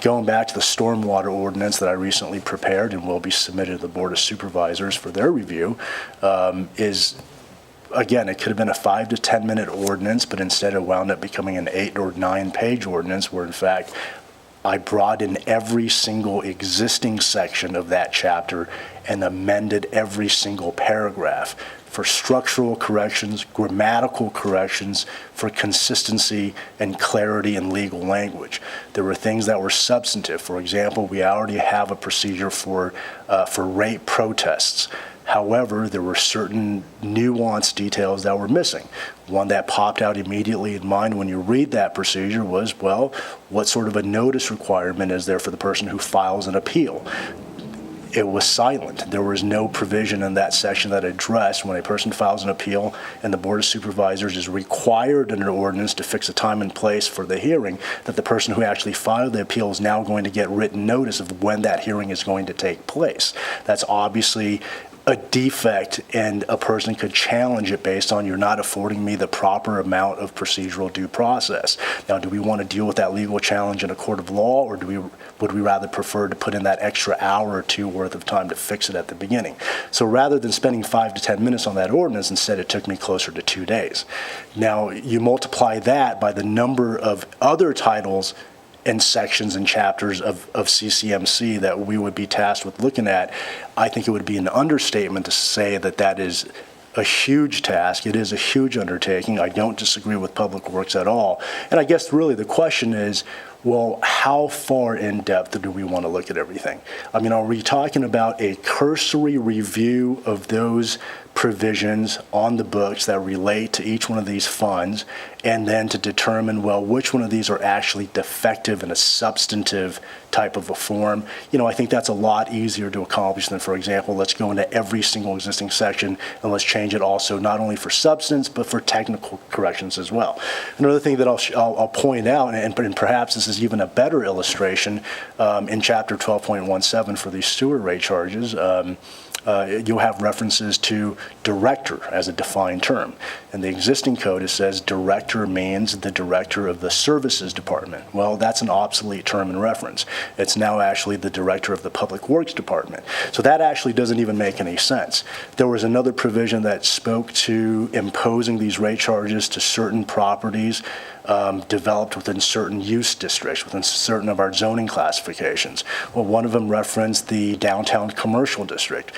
S15: Going back to the stormwater ordinance that I recently prepared and will be submitted to the Board of Supervisors for their review, is, again, it could have been a 5 to 10 minute ordinance, but instead it wound up becoming an 8 or 9 page ordinance where, in fact, I brought in every single existing section of that chapter and amended every single paragraph for structural corrections, grammatical corrections, for consistency and clarity in legal language. There were things that were substantive. For example, we already have a procedure for rate protests. However, there were certain nuanced details that were missing. One that popped out immediately in mind when you read that procedure was, well, what sort of a notice requirement is there for the person who files an appeal? It was silent. There was no provision in that section that addressed when a person files an appeal and the Board of Supervisors is required under ordinance to fix a time and place for the hearing, that the person who actually filed the appeal is now going to get written notice of when that hearing is going to take place. That's obviously a defect, and a person could challenge it based on you're not affording me the proper amount of procedural due process. Now, do we want to deal with that legal challenge in a court of law, or would we rather prefer to put in that extra hour or two worth of time to fix it at the beginning? So rather than spending 5 to 10 minutes on that ordinance, instead it took me closer to 2 days. Now, you multiply that by the number of other titles and sections and chapters of CCMC that we would be tasked with looking at, I think it would be an understatement to say that that is a huge task. It is a huge undertaking. I don't disagree with Public Works at all. And I guess really the question is, well, how far in depth do we want to look at everything? I mean, are we talking about a cursory review of those provisions on the books that relate to each one of these funds, and then to determine, well, which one of these are actually defective in a substantive type of a form? You know, I think that's a lot easier to accomplish than, for example, let's go into every single existing section and let's change it also not only for substance but for technical corrections as well. Another thing that I'll point out, and perhaps this is even a better illustration, in Chapter 12.17 for these sewer rate charges, you'll have references to director as a defined term. In the existing code, it says director means the director of the services department. Well, that's an obsolete term in reference. It's now actually the director of the Public Works department. So that actually doesn't even make any sense. There was another provision that spoke to imposing these rate charges to certain properties developed within certain use districts, within certain of our zoning classifications. Well, one of them referenced the downtown commercial district.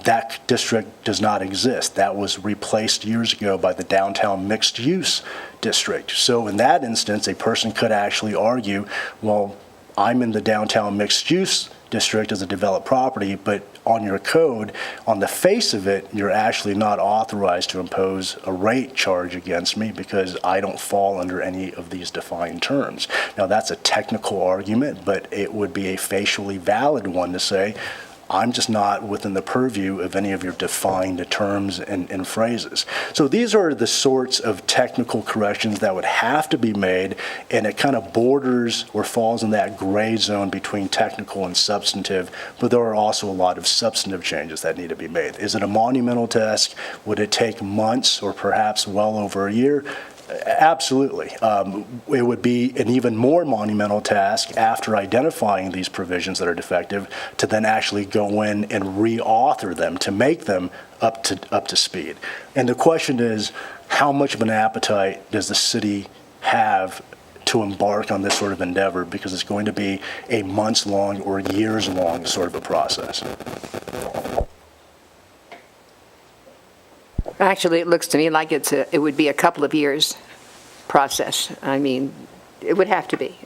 S15: That district does not exist. That was replaced years ago by the downtown mixed use district. So in that instance, a person could actually argue, well, I'm in the downtown mixed use district as a developed property, but on your code, on the face of it, you're actually not authorized to impose a rate charge against me because I don't fall under any of these defined terms. Now, that's a technical argument, but it would be a facially valid one to say, I'm just not within the purview of any of your defined terms and phrases. So these are the sorts of technical corrections that would have to be made, and it kind of borders or falls in that gray zone between technical and substantive, but there are also a lot of substantive changes that need to be made. Is it a monumental task? Would it take months or perhaps well over a year? Absolutely. It would be an even more monumental task after identifying these provisions that are defective to then actually go in and reauthor them to make them up to speed. And the question is, how much of an appetite does the city have to embark on this sort of endeavor, because it's going to be a months-long or years-long sort of a process.
S1: Actually, it looks to me like it would be a couple of years process. I mean, it would have to be.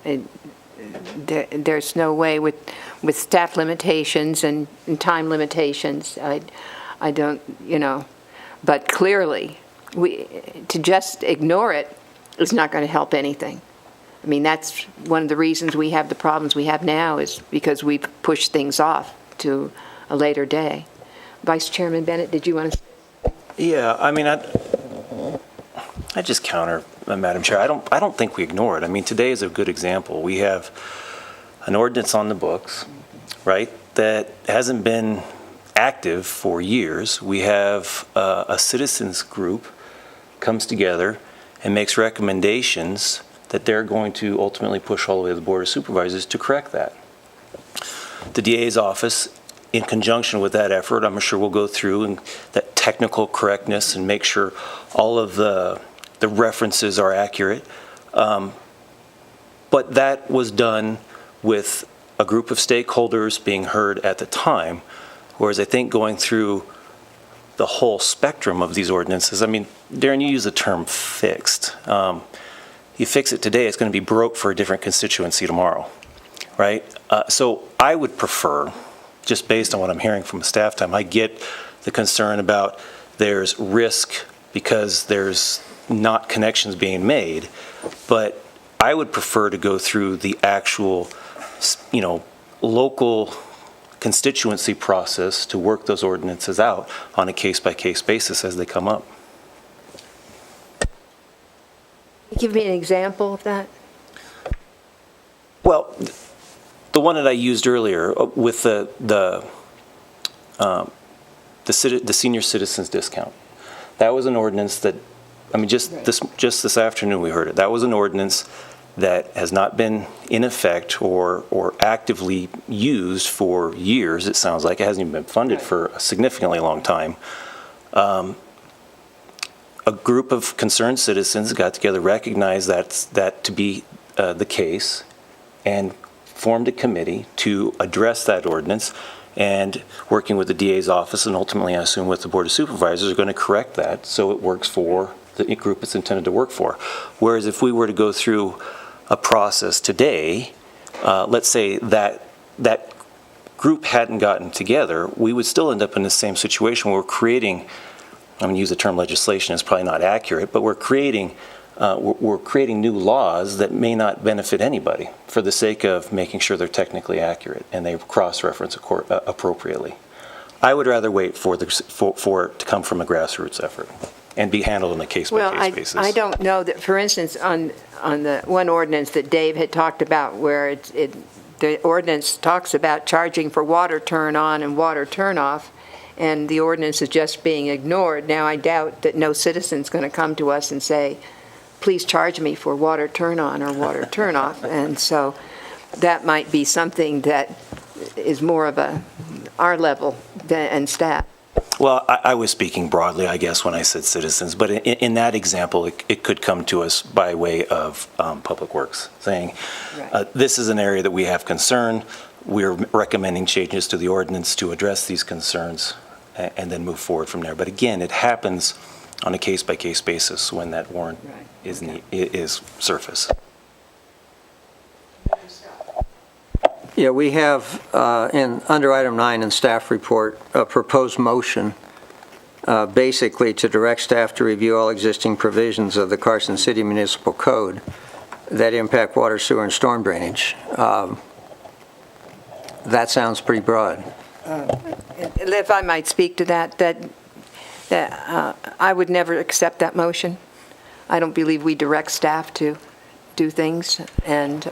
S1: There's no way with staff limitations and time limitations. I don't, but clearly, to just ignore it is not going to help anything. I mean, that's one of the reasons we have the problems we have now, is because we've pushed things off to a later day. Vice Chairman Bennett, did you want to?
S14: Yeah, I mean, I just counter, Madam Chair. I don't think we ignore it. I mean, today is a good example. We have an ordinance on the books, right, that hasn't been active for years. We have a citizens group comes together and makes recommendations that they're going to ultimately push all the way to the Board of Supervisors to correct that. The DA's office, in conjunction with that effort, I'm sure we'll go through and that technical correctness and make sure all of the references are accurate. But that was done with a group of stakeholders being heard at the time, whereas I think going through the whole spectrum of these ordinances, I mean, Darren, you use the term fixed. You fix it today, it's going to be broke for a different constituency tomorrow, right? So I would prefer, just based on what I'm hearing from staff time, I get the concern about there's risk because there's not connections being made, but I would prefer to go through the actual, local constituency process to work those ordinances out on a case-by-case basis as they come up.
S1: Give me an example of that.
S14: Well, the one that I used earlier with the senior citizens discount, that was an ordinance that, I mean, just this afternoon we heard it. That was an ordinance that has not been in effect or actively used for years, it sounds like. It hasn't even been funded for a significantly long time. A group of concerned citizens got together, recognized that to be the case, and formed a committee to address that ordinance, and working with the DA's office and ultimately, I assume, with the Board of Supervisors, are going to correct that so it works for the group it's intended to work for. Whereas if we were to go through a process today, let's say that group hadn't gotten together, we would still end up in the same situation where we're creating, I'm going to use the term legislation, it's probably not accurate, but we're creating new laws that may not benefit anybody for the sake of making sure they're technically accurate and they cross-reference appropriately. I would rather wait for it to come from a grassroots effort and be handled on a case-by-case basis.
S1: I don't know that, for instance, on the one ordinance that Dave had talked about where the ordinance talks about charging for water turn-on and water turn-off, and the ordinance is just being ignored. Now, I doubt that no citizen's going to come to us and say, please charge me for water turn-on or water turn-off. And so that might be something that is more of our level and staff.
S14: Well, I was speaking broadly, I guess, when I said citizens, but in that example, it could come to us by way of Public Works, saying, this is an area that we have concern, we're recommending changes to the ordinance to address these concerns, and then move forward from there. But again, it happens on a case-by-case basis when that warrant is surfaced.
S6: Yeah, we have, under item 9 in staff report, a proposed motion basically to direct staff to review all existing provisions of the Carson City Municipal Code that impact water, sewer, and storm drainage. That sounds pretty broad.
S1: If I might speak to that I would never accept that motion. I don't believe we direct staff to do things, and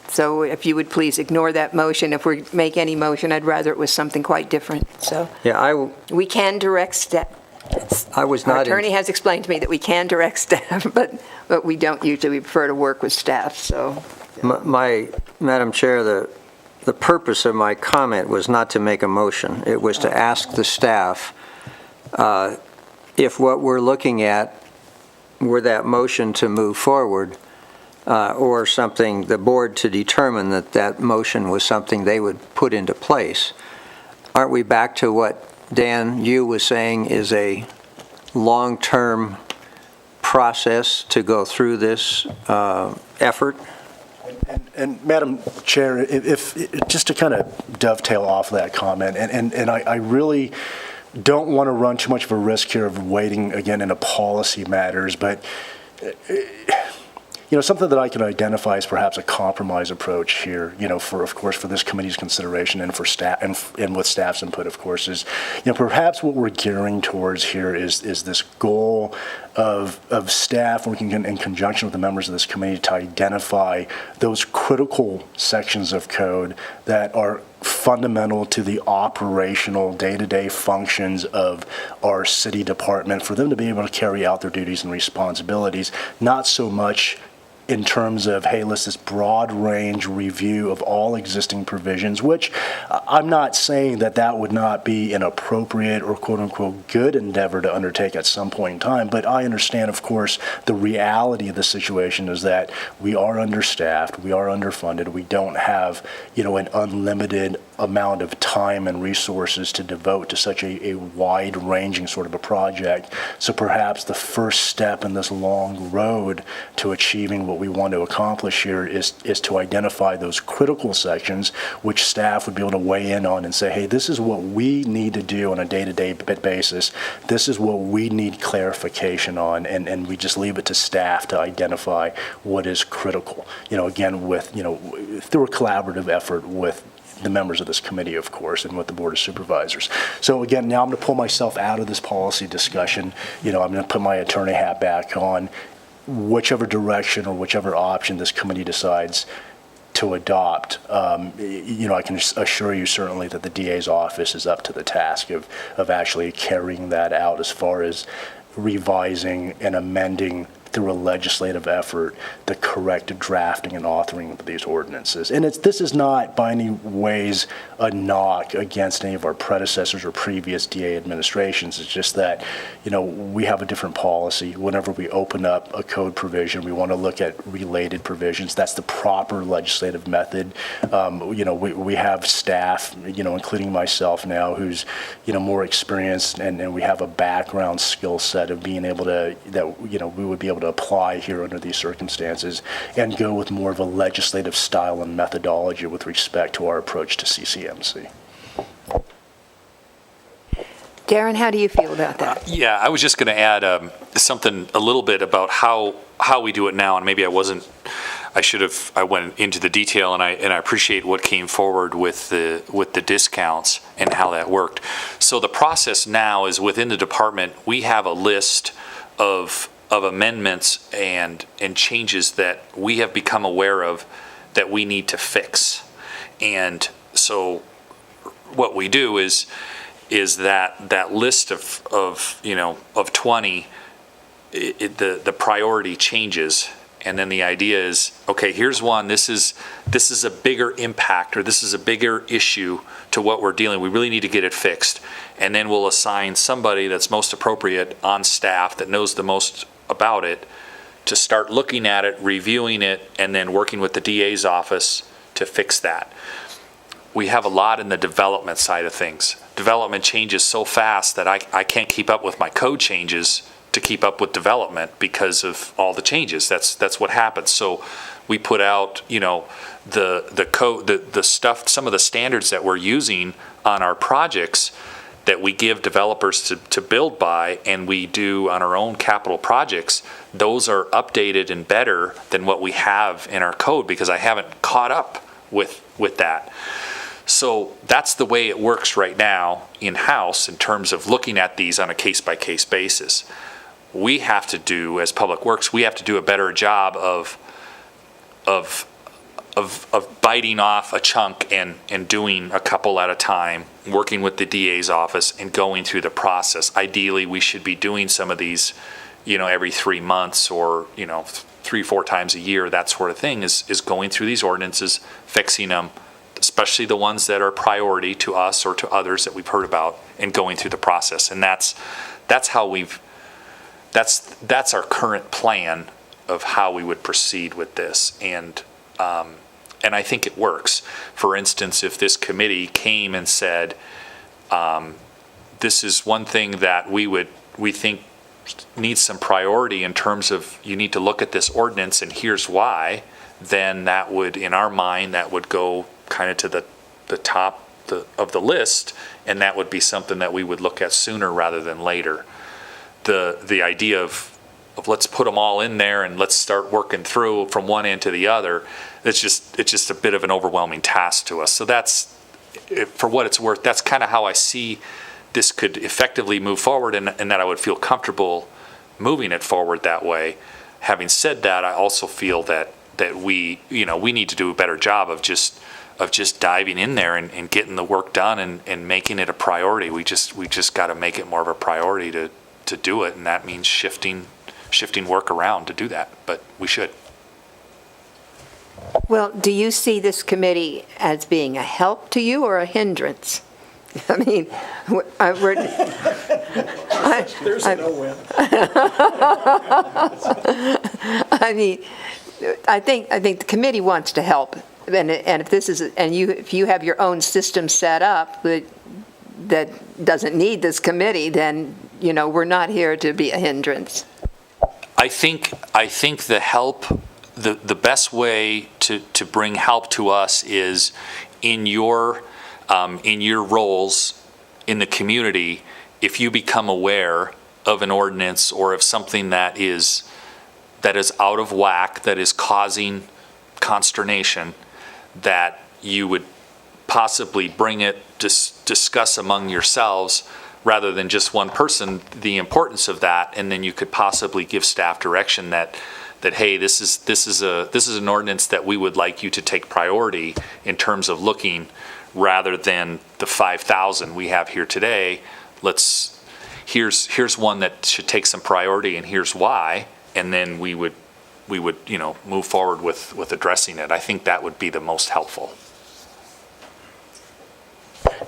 S1: so if you would please ignore that motion. If we make any motion, I'd rather it was something quite different. So
S6: yeah,
S1: we can direct staff. Our attorney has explained to me that we can direct staff, but we don't usually. We prefer to work with staff. So,
S6: Madam Chair, the purpose of my comment was not to make a motion. It was to ask the staff if what we're looking at were that motion to move forward, or something, the board to determine that motion was something they would put into place. Aren't we back to what Dan, you was saying is a long-term process to go through this effort?
S15: And Madam Chair, if just to kind of dovetail off that comment, and I really don't want to run too much of a risk here of waiting again into policy matters, but something that I can identify as perhaps a compromise approach here, of course, for this committee's consideration and for staff, and with staff's input, of course, is, perhaps what we're gearing towards here is this goal of staff working in conjunction with the members of this committee to identify those critical sections of code that are fundamental to the operational day-to-day functions of our city department, for them to be able to carry out their duties and responsibilities, not so much in terms of, hey, let's this broad range review of all existing provisions, which I'm not saying that would not be an appropriate or quote unquote good endeavor to undertake at some point in time. But I understand, of course, the reality of the situation is that we are understaffed, we are underfunded, we don't have, an unlimited amount of time and resources to devote to such a wide-ranging sort of a project. So perhaps the first step in this long road to achieving what we want to accomplish here is to identify those critical sections which staff would be able to weigh in on and say, hey, this is what we need to do on a day-to-day basis. This is what we need clarification on, and we just leave it to staff to identify what is critical. Again, with, through a collaborative effort with the members of this committee, of course, and with the Board of Supervisors. So again, now I'm going to pull myself out of this policy discussion. I'm going to put my attorney hat back on. Whichever direction or whichever option this committee decides to adopt, I can assure you certainly that the DA's office is up to the task of actually carrying that out as far as revising and amending through a legislative effort the correct drafting and authoring of these ordinances. And this is not by any ways a knock against any of our predecessors or previous DA administrations. It's just that, we have a different policy. Whenever we open up a code provision, we want to look at related provisions. That's the proper legislative method. We have staff, including myself now, who's, more experienced, and we have a background skill set of being able to, we would be able to apply here under these circumstances and go with more of a legislative style and methodology with respect to our approach to CCMC.
S1: Darren, how do you feel about that?
S17: Yeah, I was just going to add something a little bit about how we do it now, and maybe I went into the detail, and I appreciate what came forward with the discounts and how that worked. So the process now is within the department, we have a list of amendments and changes that we have become aware of that we need to fix. And so what we do is that list of 20, the priority changes. And then the idea is, okay, here's one, this is a bigger impact, or this is a bigger issue to what we're dealing with. We really need to get it fixed. And then we'll assign somebody that's most appropriate on staff that knows the most about it to start looking at it, reviewing it, and then working with the DA's office to fix that. We have a lot in the development side of things. Development changes so fast that I can't keep up with my code changes to keep up with development because of all the changes. That's what happens. So we put out, the code, the stuff, some of the standards that we're using on our projects that we give developers to build by, and we do on our own capital projects. Those are updated and better than what we have in our code because I haven't caught up with that. So that's the way it works right now in-house in terms of looking at these on a case-by-case basis. We have to do, as Public Works, we have to do a better job of biting off a chunk and doing a couple at a time, working with the DA's office and going through the process. Ideally, we should be doing some of these, every 3 months or, 3-4 times a year, that sort of thing is going through these ordinances, fixing them, especially the ones that are priority to us or to others that we've heard about, and going through the process. And that's how that's our current plan of how we would proceed with this. And I think it works. For instance, if this committee came and said, this is one thing that we think needs some priority in terms of you need to look at this ordinance and here's why, then that would, in our mind, that would go kind of to the top of the list, and that would be something that we would look at sooner rather than later. The idea of let's put them all in there and let's start working through from one end to the other. It's just a bit of an overwhelming task to us. So that's, for what it's worth, that's kind of how I see this could effectively move forward, and that I would feel comfortable moving it forward that way. Having said that, I also feel that we need to do a better job of just diving in there and getting the work done and making it a priority. We just got to make it more of a priority to do it, and that means shifting work around to do that, but we should.
S1: Well, do you see this committee as being a help to you or a hindrance? I mean,
S15: There's a no-win.
S1: I mean, I think the committee wants to help, and if you have your own system set up that doesn't need this committee, then we're not here to be a hindrance.
S17: I think the help, the best way to bring help to us is in your roles in the community. If you become aware of an ordinance or of something that is out of whack, that is causing consternation, that you would possibly bring it, discuss among yourselves rather than just one person the importance of that, and then you could possibly give staff direction that hey, this is an ordinance that we would like you to take priority in terms of looking, rather than the 5,000 we have here today. Here's one that should take some priority, and here's why, and then we would move forward with addressing it. I think that would be the most helpful.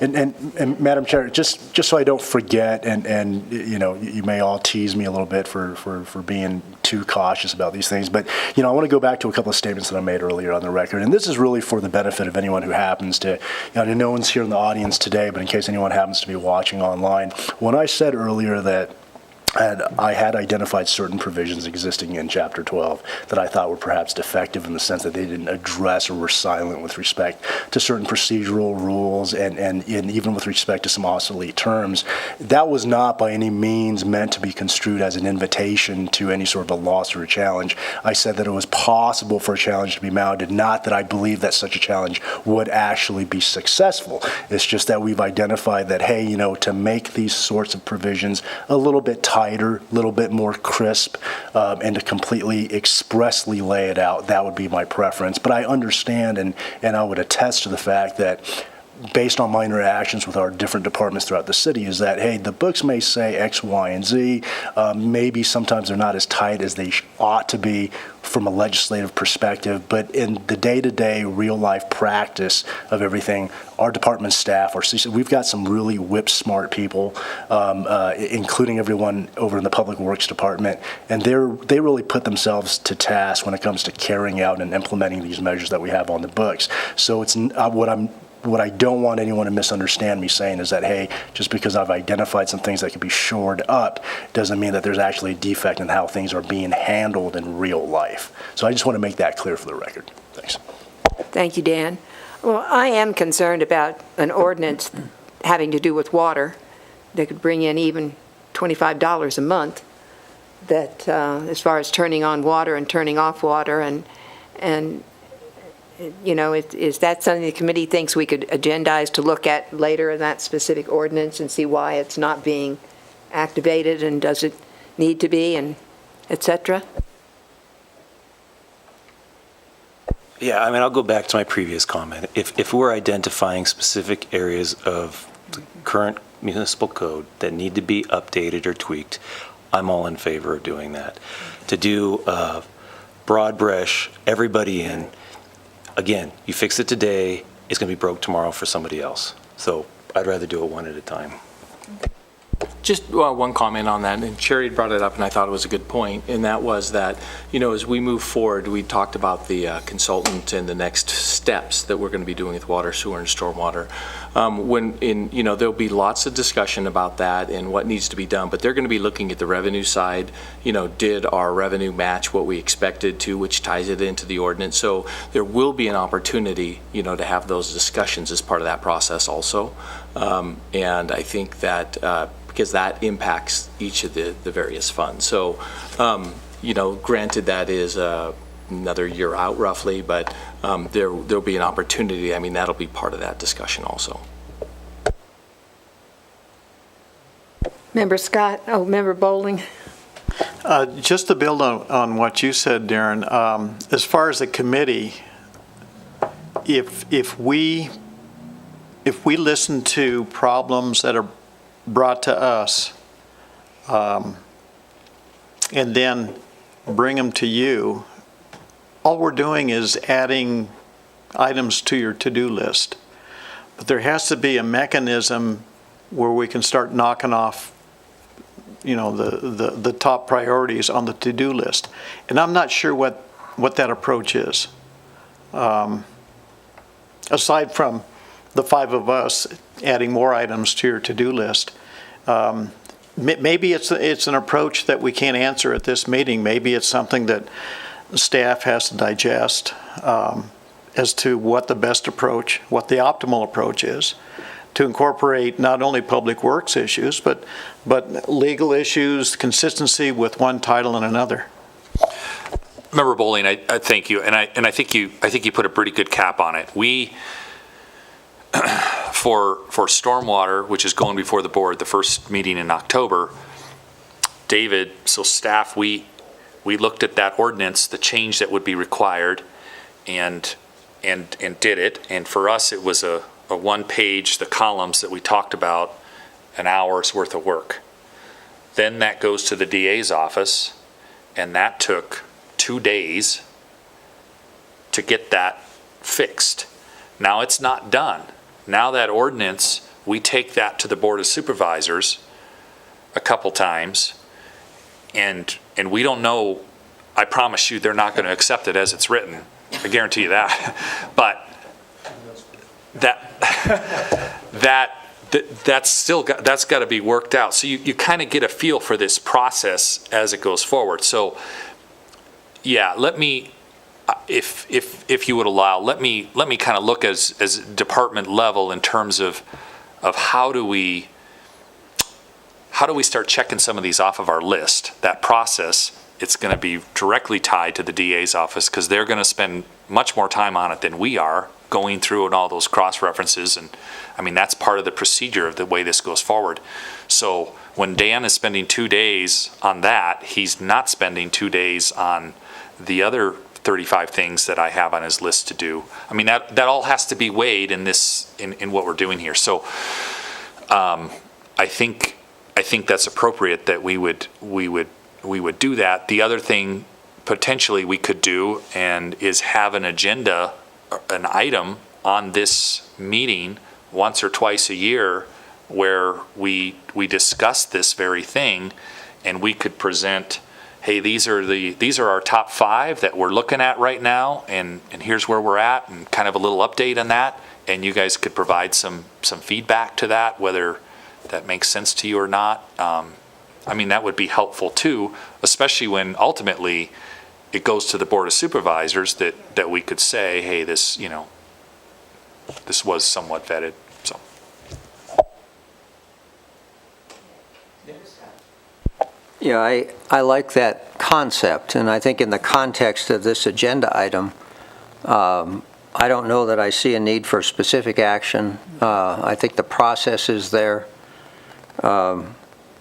S15: And Madam Chair, just so I don't forget, and you may all tease me a little bit for being too cautious about these things, but I want to go back to a couple of statements that I made earlier on the record, and this is really for the benefit of anyone who happens to, no one's here in the audience today, but in case anyone happens to be watching online, when I said earlier that I had identified certain provisions existing in Chapter 12 that I thought were perhaps defective in the sense that they didn't address or were silent with respect to certain procedural rules and even with respect to some obsolete terms. That was not by any means meant to be construed as an invitation to any sort of a lawsuit or challenge. I said that it was possible for a challenge to be mounted, not that I believe that such a challenge would actually be successful. It's just that we've identified that, hey, to make these sorts of provisions a little bit tighter, a little bit more crisp, and to completely expressly lay it out, that would be my preference. But I understand and I would attest to the fact that based on my interactions with our different departments throughout the city is that, hey, the books may say X, Y, and Z. Maybe sometimes they're not as tight as they ought to be from a legislative perspective, but in the day-to-day real-life practice of everything, our department staff, we've got some really whip-smart people, including everyone over in the Public Works Department, and they really put themselves to task when it comes to carrying out and implementing these measures that we have on the books. So it's what I don't want anyone to misunderstand me saying is that, hey, just because I've identified some things that can be shored up doesn't mean that there's actually a defect in how things are being handled in real life. So I just want to make that clear for the record. Thanks.
S1: Thank you, Dan. Well, I am concerned about an ordinance having to do with water that could bring in even $25 a month, that as far as turning on water and turning off water, and is that something the committee thinks we could agendize to look at later in that specific ordinance and see why it's not being activated, and does it need to be, and et cetera?
S14: Yeah, I'll go back to my previous comment. If we're identifying specific areas of the current municipal code that need to be updated or tweaked, I'm all in favor of doing that. To do broad brush, everybody in, again, you fix it today, it's going to be broke tomorrow for somebody else. So I'd rather do it one at a time.
S7: Just one comment on that, and Sherry brought it up, and I thought it was a good point, and that was that, as we move forward, we talked about the consultant and the next steps that we're going to be doing with water, sewer, and stormwater. There'll be lots of discussion about that and what needs to be done, but they're going to be looking at the revenue side. Did our revenue match what we expected to, which ties it into the ordinance? So there will be an opportunity, to have those discussions as part of that process also. And I think that because that impacts each of the various funds. So, granted that is another year out roughly, but there'll be an opportunity. I mean, that'll be part of that discussion also.
S1: Member Scott, Member Bowling.
S3: Just to build on what you said, Darren, as far as the committee, if we listen to problems that are brought to us, and then bring them to you, all we're doing is adding items to your to-do list. But there has to be a mechanism where we can start knocking off the top priorities on the to-do list. And I'm not sure what that approach is. Aside from the five of us adding more items to your to-do list, maybe it's an approach that we can't answer at this meeting. Maybe it's something that staff has to digest as to what the best approach, what the optimal approach is, to incorporate not only public works issues, but legal issues, consistency with one title and another.
S17: Member Bowling, I thank you, and I think you put a pretty good cap on it. We for stormwater, which is going before the board, the first meeting in October, David, so staff, we looked at that ordinance, the change that would be required, and did it. And for us, it was a one-page, the columns that we talked about, an hour's worth of work. Then that goes to the DA's office, and that took 2 days to get that fixed. Now it's not done. Now that ordinance, we take that to the Board of Supervisors a couple times, and we don't know, I promise you they're not going to accept it as it's written. I guarantee you that. But that's got to be worked out. So you kind of get a feel for this process as it goes forward. So yeah, let me, if you would allow, let me kind of look as department level in terms of how do we start checking some of these off of our list. That process, it's going to be directly tied to the DA's office because they're going to spend much more time on it than we are, going through and all those cross references. And I mean, that's part of the procedure of the way this goes forward. So when Dan is spending 2 days on that, he's not spending 2 days on the other 35 things that I have on his list to do. I mean, that all has to be weighed in what we're doing here. So I think that's appropriate that we would do that. The other thing potentially we could do is have an agenda, an item on this meeting once or twice a year where we discuss this very thing, and we could present, hey, these are our top 5 that we're looking at right now, and here's where we're at, and kind of a little update on that, and you guys could provide some feedback to that, whether that makes sense to you or not. I mean, that would be helpful too, especially when ultimately it goes to the Board of Supervisors that we could say, hey, this was somewhat vetted, so.
S6: Yeah, I like that concept, and I think in the context of this agenda item, I don't know that I see a need for specific action. I think the process is there.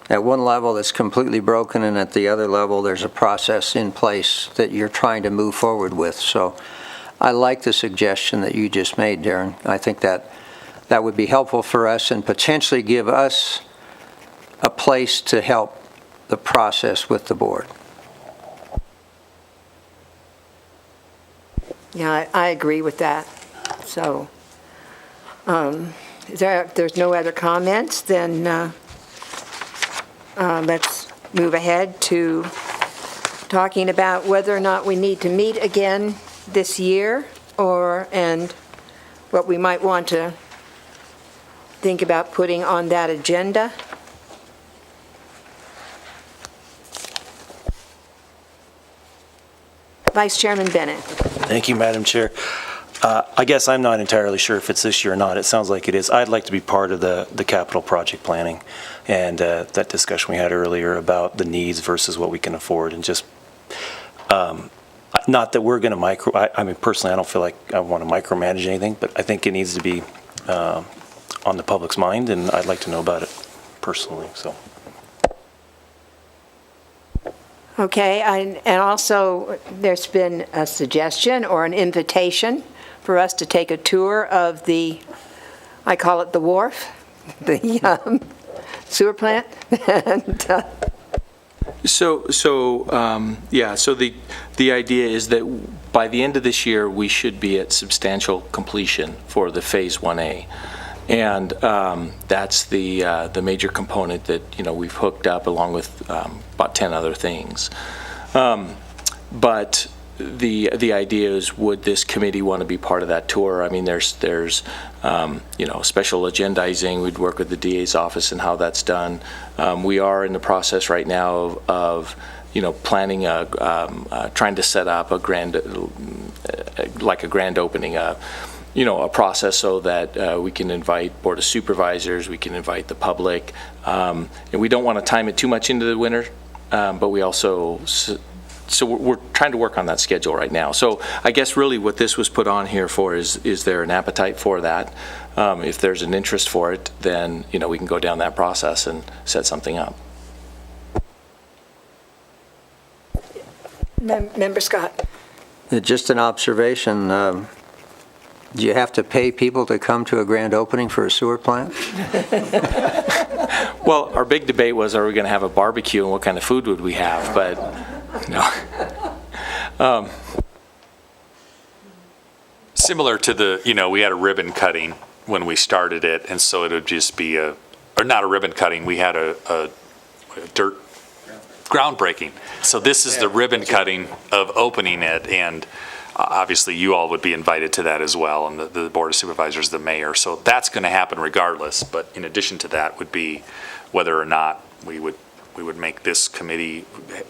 S6: At one level, it's completely broken, and at the other level, there's a process in place that you're trying to move forward with. So I like the suggestion that you just made, Darren. I think that would be helpful for us and potentially give us a place to help the process with the board.
S1: Yeah, I agree with that. So if there's no other comments, then let's move ahead to talking about whether or not we need to meet again this year, and what we might want to think about putting on that agenda. Vice Chairman Bennett.
S14: Thank you, Madam Chair. I guess I'm not entirely sure if it's this year or not. It sounds like it is. I'd like to be part of the capital project planning and that discussion we had earlier about the needs versus what we can afford, and just not that we're going to I mean, personally, I don't feel like I want to micromanage anything, but I think it needs to be on the public's mind, and I'd like to know about it personally, so.
S1: Okay, and also, there's been a suggestion or an invitation for us to take a tour of the, I call it the wharf, the sewer plant. And,
S7: So the idea is that by the end of this year, we should be at substantial completion for the Phase 1A. And that's the major component that, we've hooked up along with about 10 other things. But the idea is, would this committee want to be part of that tour? I mean, there's special agendizing. We'd work with the DA's office and how that's done. We are in the process right now of planning trying to set up a grand opening, a process so that we can invite Board of Supervisors, we can invite the public, and we don't want to time it too much into the winter, but we also. So we're trying to work on that schedule right now. So I guess really what this was put on here for is there an appetite for that? If there's an interest for it, then we can go down that process and set something up.
S1: Member Scott.
S6: Just an observation. Do you have to pay people to come to a grand opening for a sewer plant?
S7: Well, our big debate was, are we going to have a barbecue and what kind of food would we have? But no.
S17: Similar to we had a ribbon cutting when we started it, and so it would just be or not a ribbon cutting, we had a dirt groundbreaking. So this is the ribbon cutting of opening it, and obviously you all would be invited to that as well, and the Board of Supervisors, the mayor. So that's going to happen regardless, but in addition to that would be whether or not we would make this committee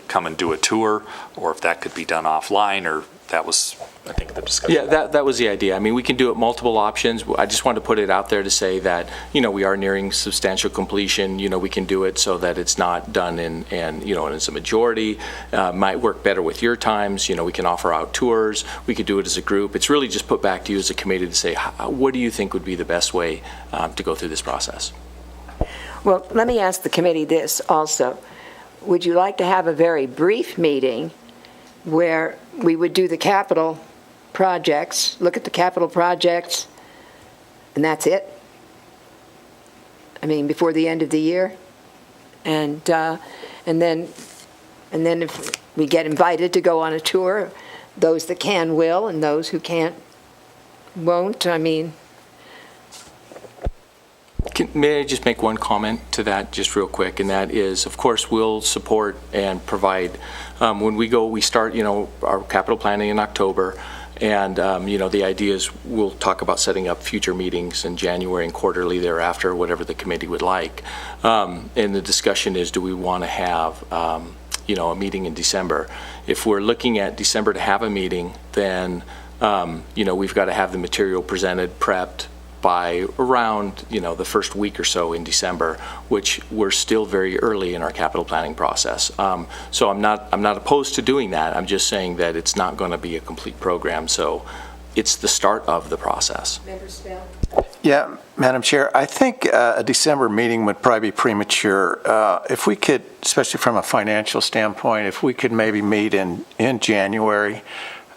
S17: come and do a tour, or if that could be done offline, or that was, I think, the discussion.
S7: Yeah, that was the idea. I mean, we can do it multiple options. I just wanted to put it out there to say that, we are nearing substantial completion. We can do it so that it's not done and it's a majority. Might work better with your times. We can offer out tours. We could do it as a group. It's really just put back to you as a committee to say, what do you think would be the best way to go through this process?
S1: Well, let me ask the committee this also. Would you like to have a very brief meeting where we would do the capital projects, look at the capital projects, and that's it? I mean, before the end of the year? And then if we get invited to go on a tour, those that can will, and those who can't won't. I mean,
S7: May I just make one comment to that just real quick, and that is, of course, we'll support and provide. When we start, our capital planning in October, and, the idea is we'll talk about setting up future meetings in January and quarterly thereafter, whatever the committee would like. And the discussion is, do we want to have, a meeting in December? If we're looking at December to have a meeting, then, we've got to have the material presented, prepped, by around, the first week or so in December, which we're still very early in our capital planning process. So I'm not opposed to doing that. I'm just saying that it's not going to be a complete program. So it's the start of the process.
S1: Member Spell?
S13: Yeah, Madam Chair, I think a December meeting would probably be premature. If we could, especially from a financial standpoint, if we could maybe meet in January,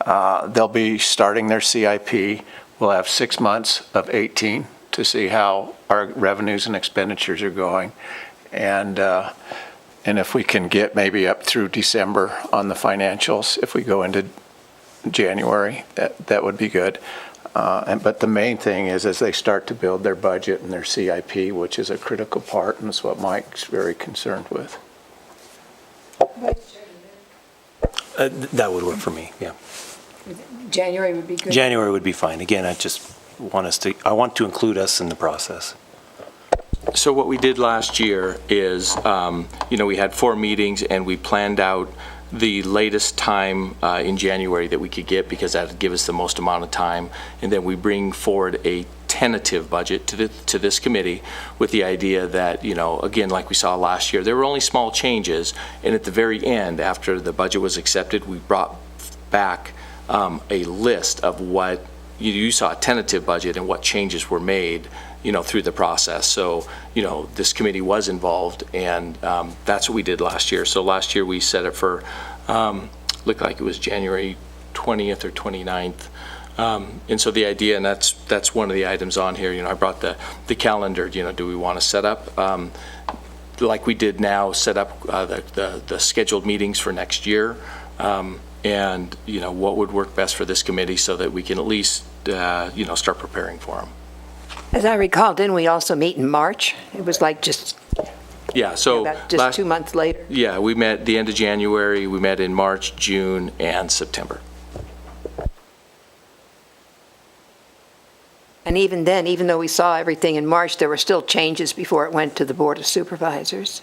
S13: they'll be starting their CIP. We'll have 6 months of 18 to see how our revenues and expenditures are going. And if we can get maybe up through December on the financials, if we go into January, that would be good. But the main thing is as they start to build their budget and their CIP, which is a critical part, and it's what Mike's very concerned with.
S14: That would work for me, yeah.
S1: January would be good?
S14: January would be fine. Again, I want to include us in the process.
S7: So what we did last year is, we had 4 meetings and we planned out the latest time in January that we could get, because that would give us the most amount of time. And then we bring forward a tentative budget to this committee with the idea that, again, like we saw last year, there were only small changes. And at the very end, after the budget was accepted, we brought back a list of what you saw, a tentative budget, and what changes were made through the process. So, this committee was involved, and that's what we did last year. So last year we set it for, looked like it was January 20th or 29th. And so the idea, and that's one of the items on here, I brought the calendar, do we want to set up, like we did now, set up the scheduled meetings for next year, and, what would work best for this committee so that we can at least, start preparing for them.
S1: As I recall, didn't we also meet in March? It was like just
S7: Yeah, so
S1: about just 2 months later.
S7: Yeah, we met the end of January, we met in March, June, and September.
S1: And even then, even though we saw everything in March, there were still changes before it went to the Board of Supervisors.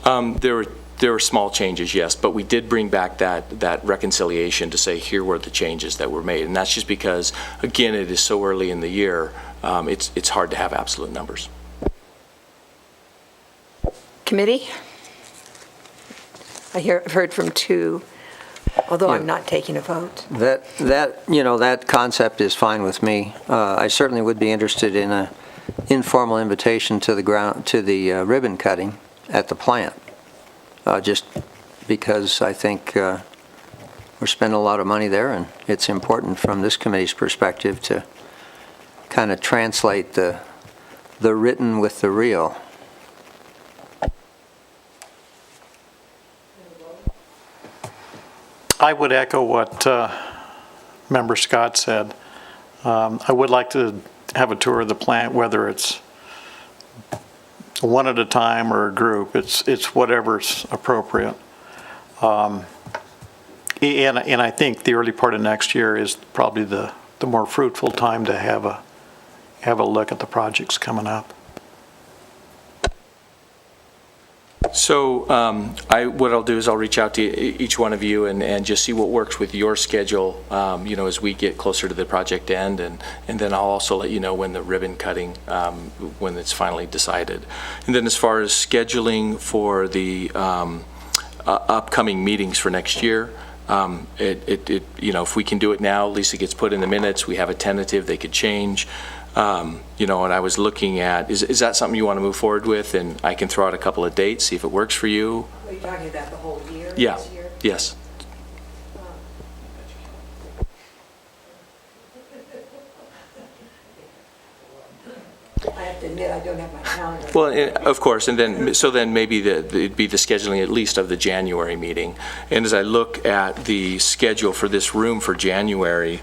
S7: There were small changes, yes, but we did bring back that reconciliation to say here were the changes that were made. And that's just because, again, it is so early in the year, it's hard to have absolute numbers.
S1: Committee? I've heard from two, although I'm not taking a vote.
S6: That concept is fine with me. I certainly would be interested in an informal invitation to the ribbon cutting at the plant. Just because I think we're spending a lot of money there, and it's important from this committee's perspective to kind of translate the written with the real.
S3: I would echo what Member Scott said. I would like to have a tour of the plant, whether it's one at a time or a group. It's whatever's appropriate. And I think the early part of next year is probably the more fruitful time to have a look at the projects coming up.
S7: So what I'll do is I'll reach out to each one of you and just see what works with your schedule, as we get closer to the project end, and then I'll also let you know when the ribbon cutting, when it's finally decided. And then as far as scheduling for the upcoming meetings for next year, if we can do it now, Lisa gets put in the minutes, we have a tentative, they could change. And I was looking at, is that something you want to move forward with? And I can throw out a couple of dates, see if it works for you.
S1: Are you talking about the whole year?
S7: Yeah,
S1: This year?
S7: yes.
S1: I have to admit, I don't have my calendar.
S7: Well, of course, and then maybe it'd be the scheduling at least of the January meeting. And as I look at the schedule for this room for January,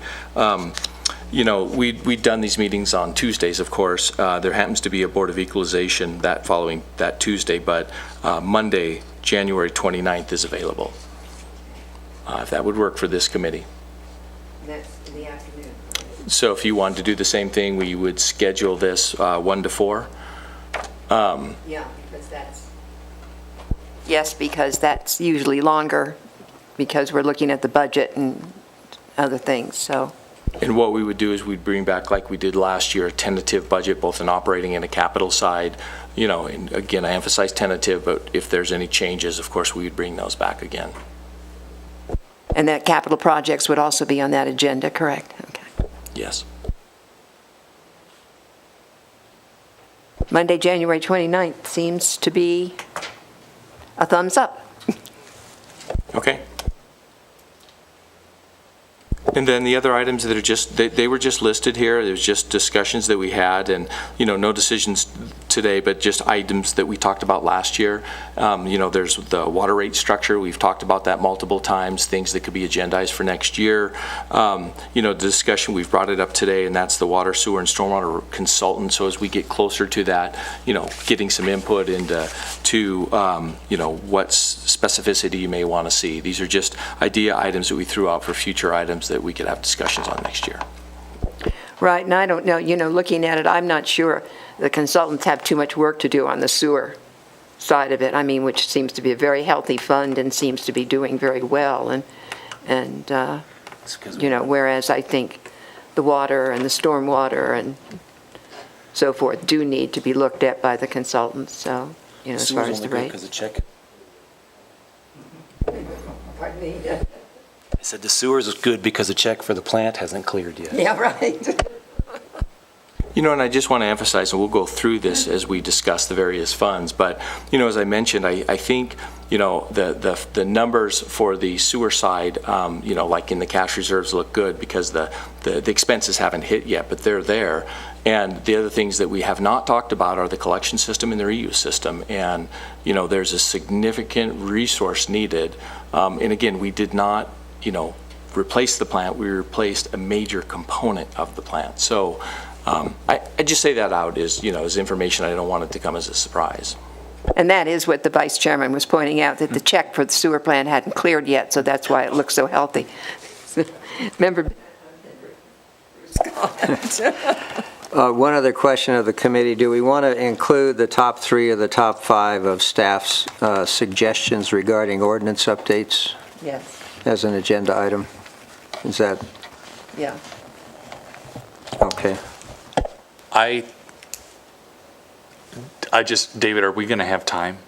S7: we'd done these meetings on Tuesdays, of course. There happens to be a Board of Equalization following that Tuesday, but Monday, January 29th is available, if that would work for this committee.
S1: That's in the afternoon.
S7: So if you wanted to do the same thing, we would schedule this 1 to 4.
S1: Yeah, because that's... Yes, because that's usually longer, because we're looking at the budget and other things, so...
S7: And what we would do is we'd bring back, like we did last year, a tentative budget, both an operating and a capital side. And again, I emphasize tentative, but if there's any changes, of course, we would bring those back again.
S1: And that capital projects would also be on that agenda, correct? Okay.
S7: Yes.
S1: Monday, January 29th seems to be a thumbs up.
S7: Okay. And then the other items that are just, they were just listed here. There's just discussions that we had, and, no decisions today, but just items that we talked about last year. There's the water rate structure. We've talked about that multiple times, things that could be agendized for next year. The discussion, we've brought it up today, and that's the water, sewer, and stormwater consultant. So as we get closer to that, getting some input into what specificity you may want to see. These are just idea items that we threw out for future items that we could have discussions on next year.
S1: Right, and I don't know, looking at it, I'm not sure the consultants have too much work to do on the sewer side of it, I mean, which seems to be a very healthy fund and seems to be doing very well. And whereas I think the water and the stormwater and so forth do need to be looked at by the consultants, so, as far as the rate.
S14: Because of check.
S1: Pardon me?
S14: I said the sewers is good because the check for the plant hasn't cleared yet.
S1: Yeah, right.
S7: And I just want to emphasize, and we'll go through this as we discuss the various funds, but, as I mentioned, I think, the numbers for the sewer side, like in the cash reserves look good because the expenses haven't hit yet, but they're there. And the other things that we have not talked about are the collection system and the reuse system. And, there's a significant resource needed. And again, we did not, replace the plant, we replaced a major component of the plant. So, I just say that out as information. I don't want it to come as a surprise.
S1: And that is what the vice chairman was pointing out, that the check for the sewer plant hadn't cleared yet, so that's why it looks so healthy. Remember?
S6: One other question of the committee. Do we want to include the top 3 or the top 5 of staff's suggestions regarding ordinance updates
S1: Yes.
S6: as an agenda item? Is that
S1: Yeah.
S6: okay?
S17: David, are we going to have time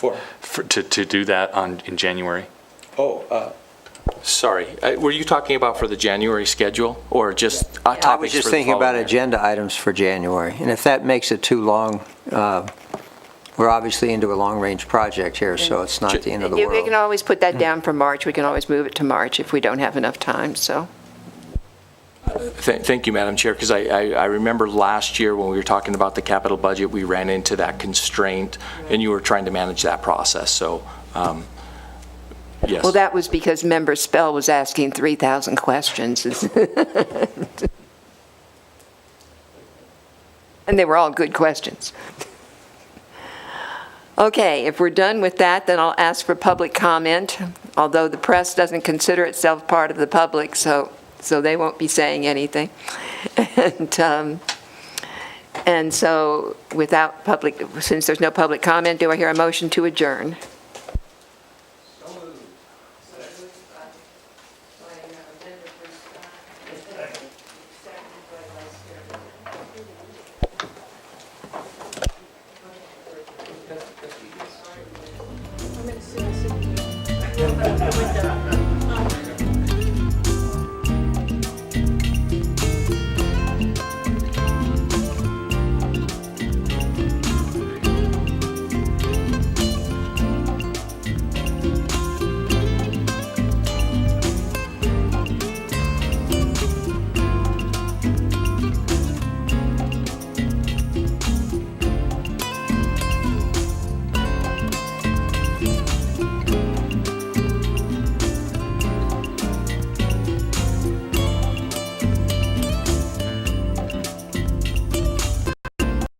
S17: to do that in January?
S7: Sorry, were you talking about for the January schedule or just topics?
S6: I was just
S7: for the
S6: thinking about
S7: following year?
S6: agenda items for January, and if that makes it too long, we're obviously into a long-range project here, so it's not the end of the
S1: We
S6: world.
S1: can always put that down for March. We can always move it to March if we don't have enough time, so.
S7: Thank you, Madam Chair, because I remember last year when we were talking about the capital budget, we ran into that constraint, and you were trying to manage that process, so, yes.
S1: Well, that was because Member Spell was asking 3,000 questions. And they were all good questions. Okay, if we're done with that, then I'll ask for public comment, although the press doesn't consider itself part of the public, so they won't be saying anything. And so without public, since there's no public comment, do I hear a motion to adjourn?
S16: I'm going to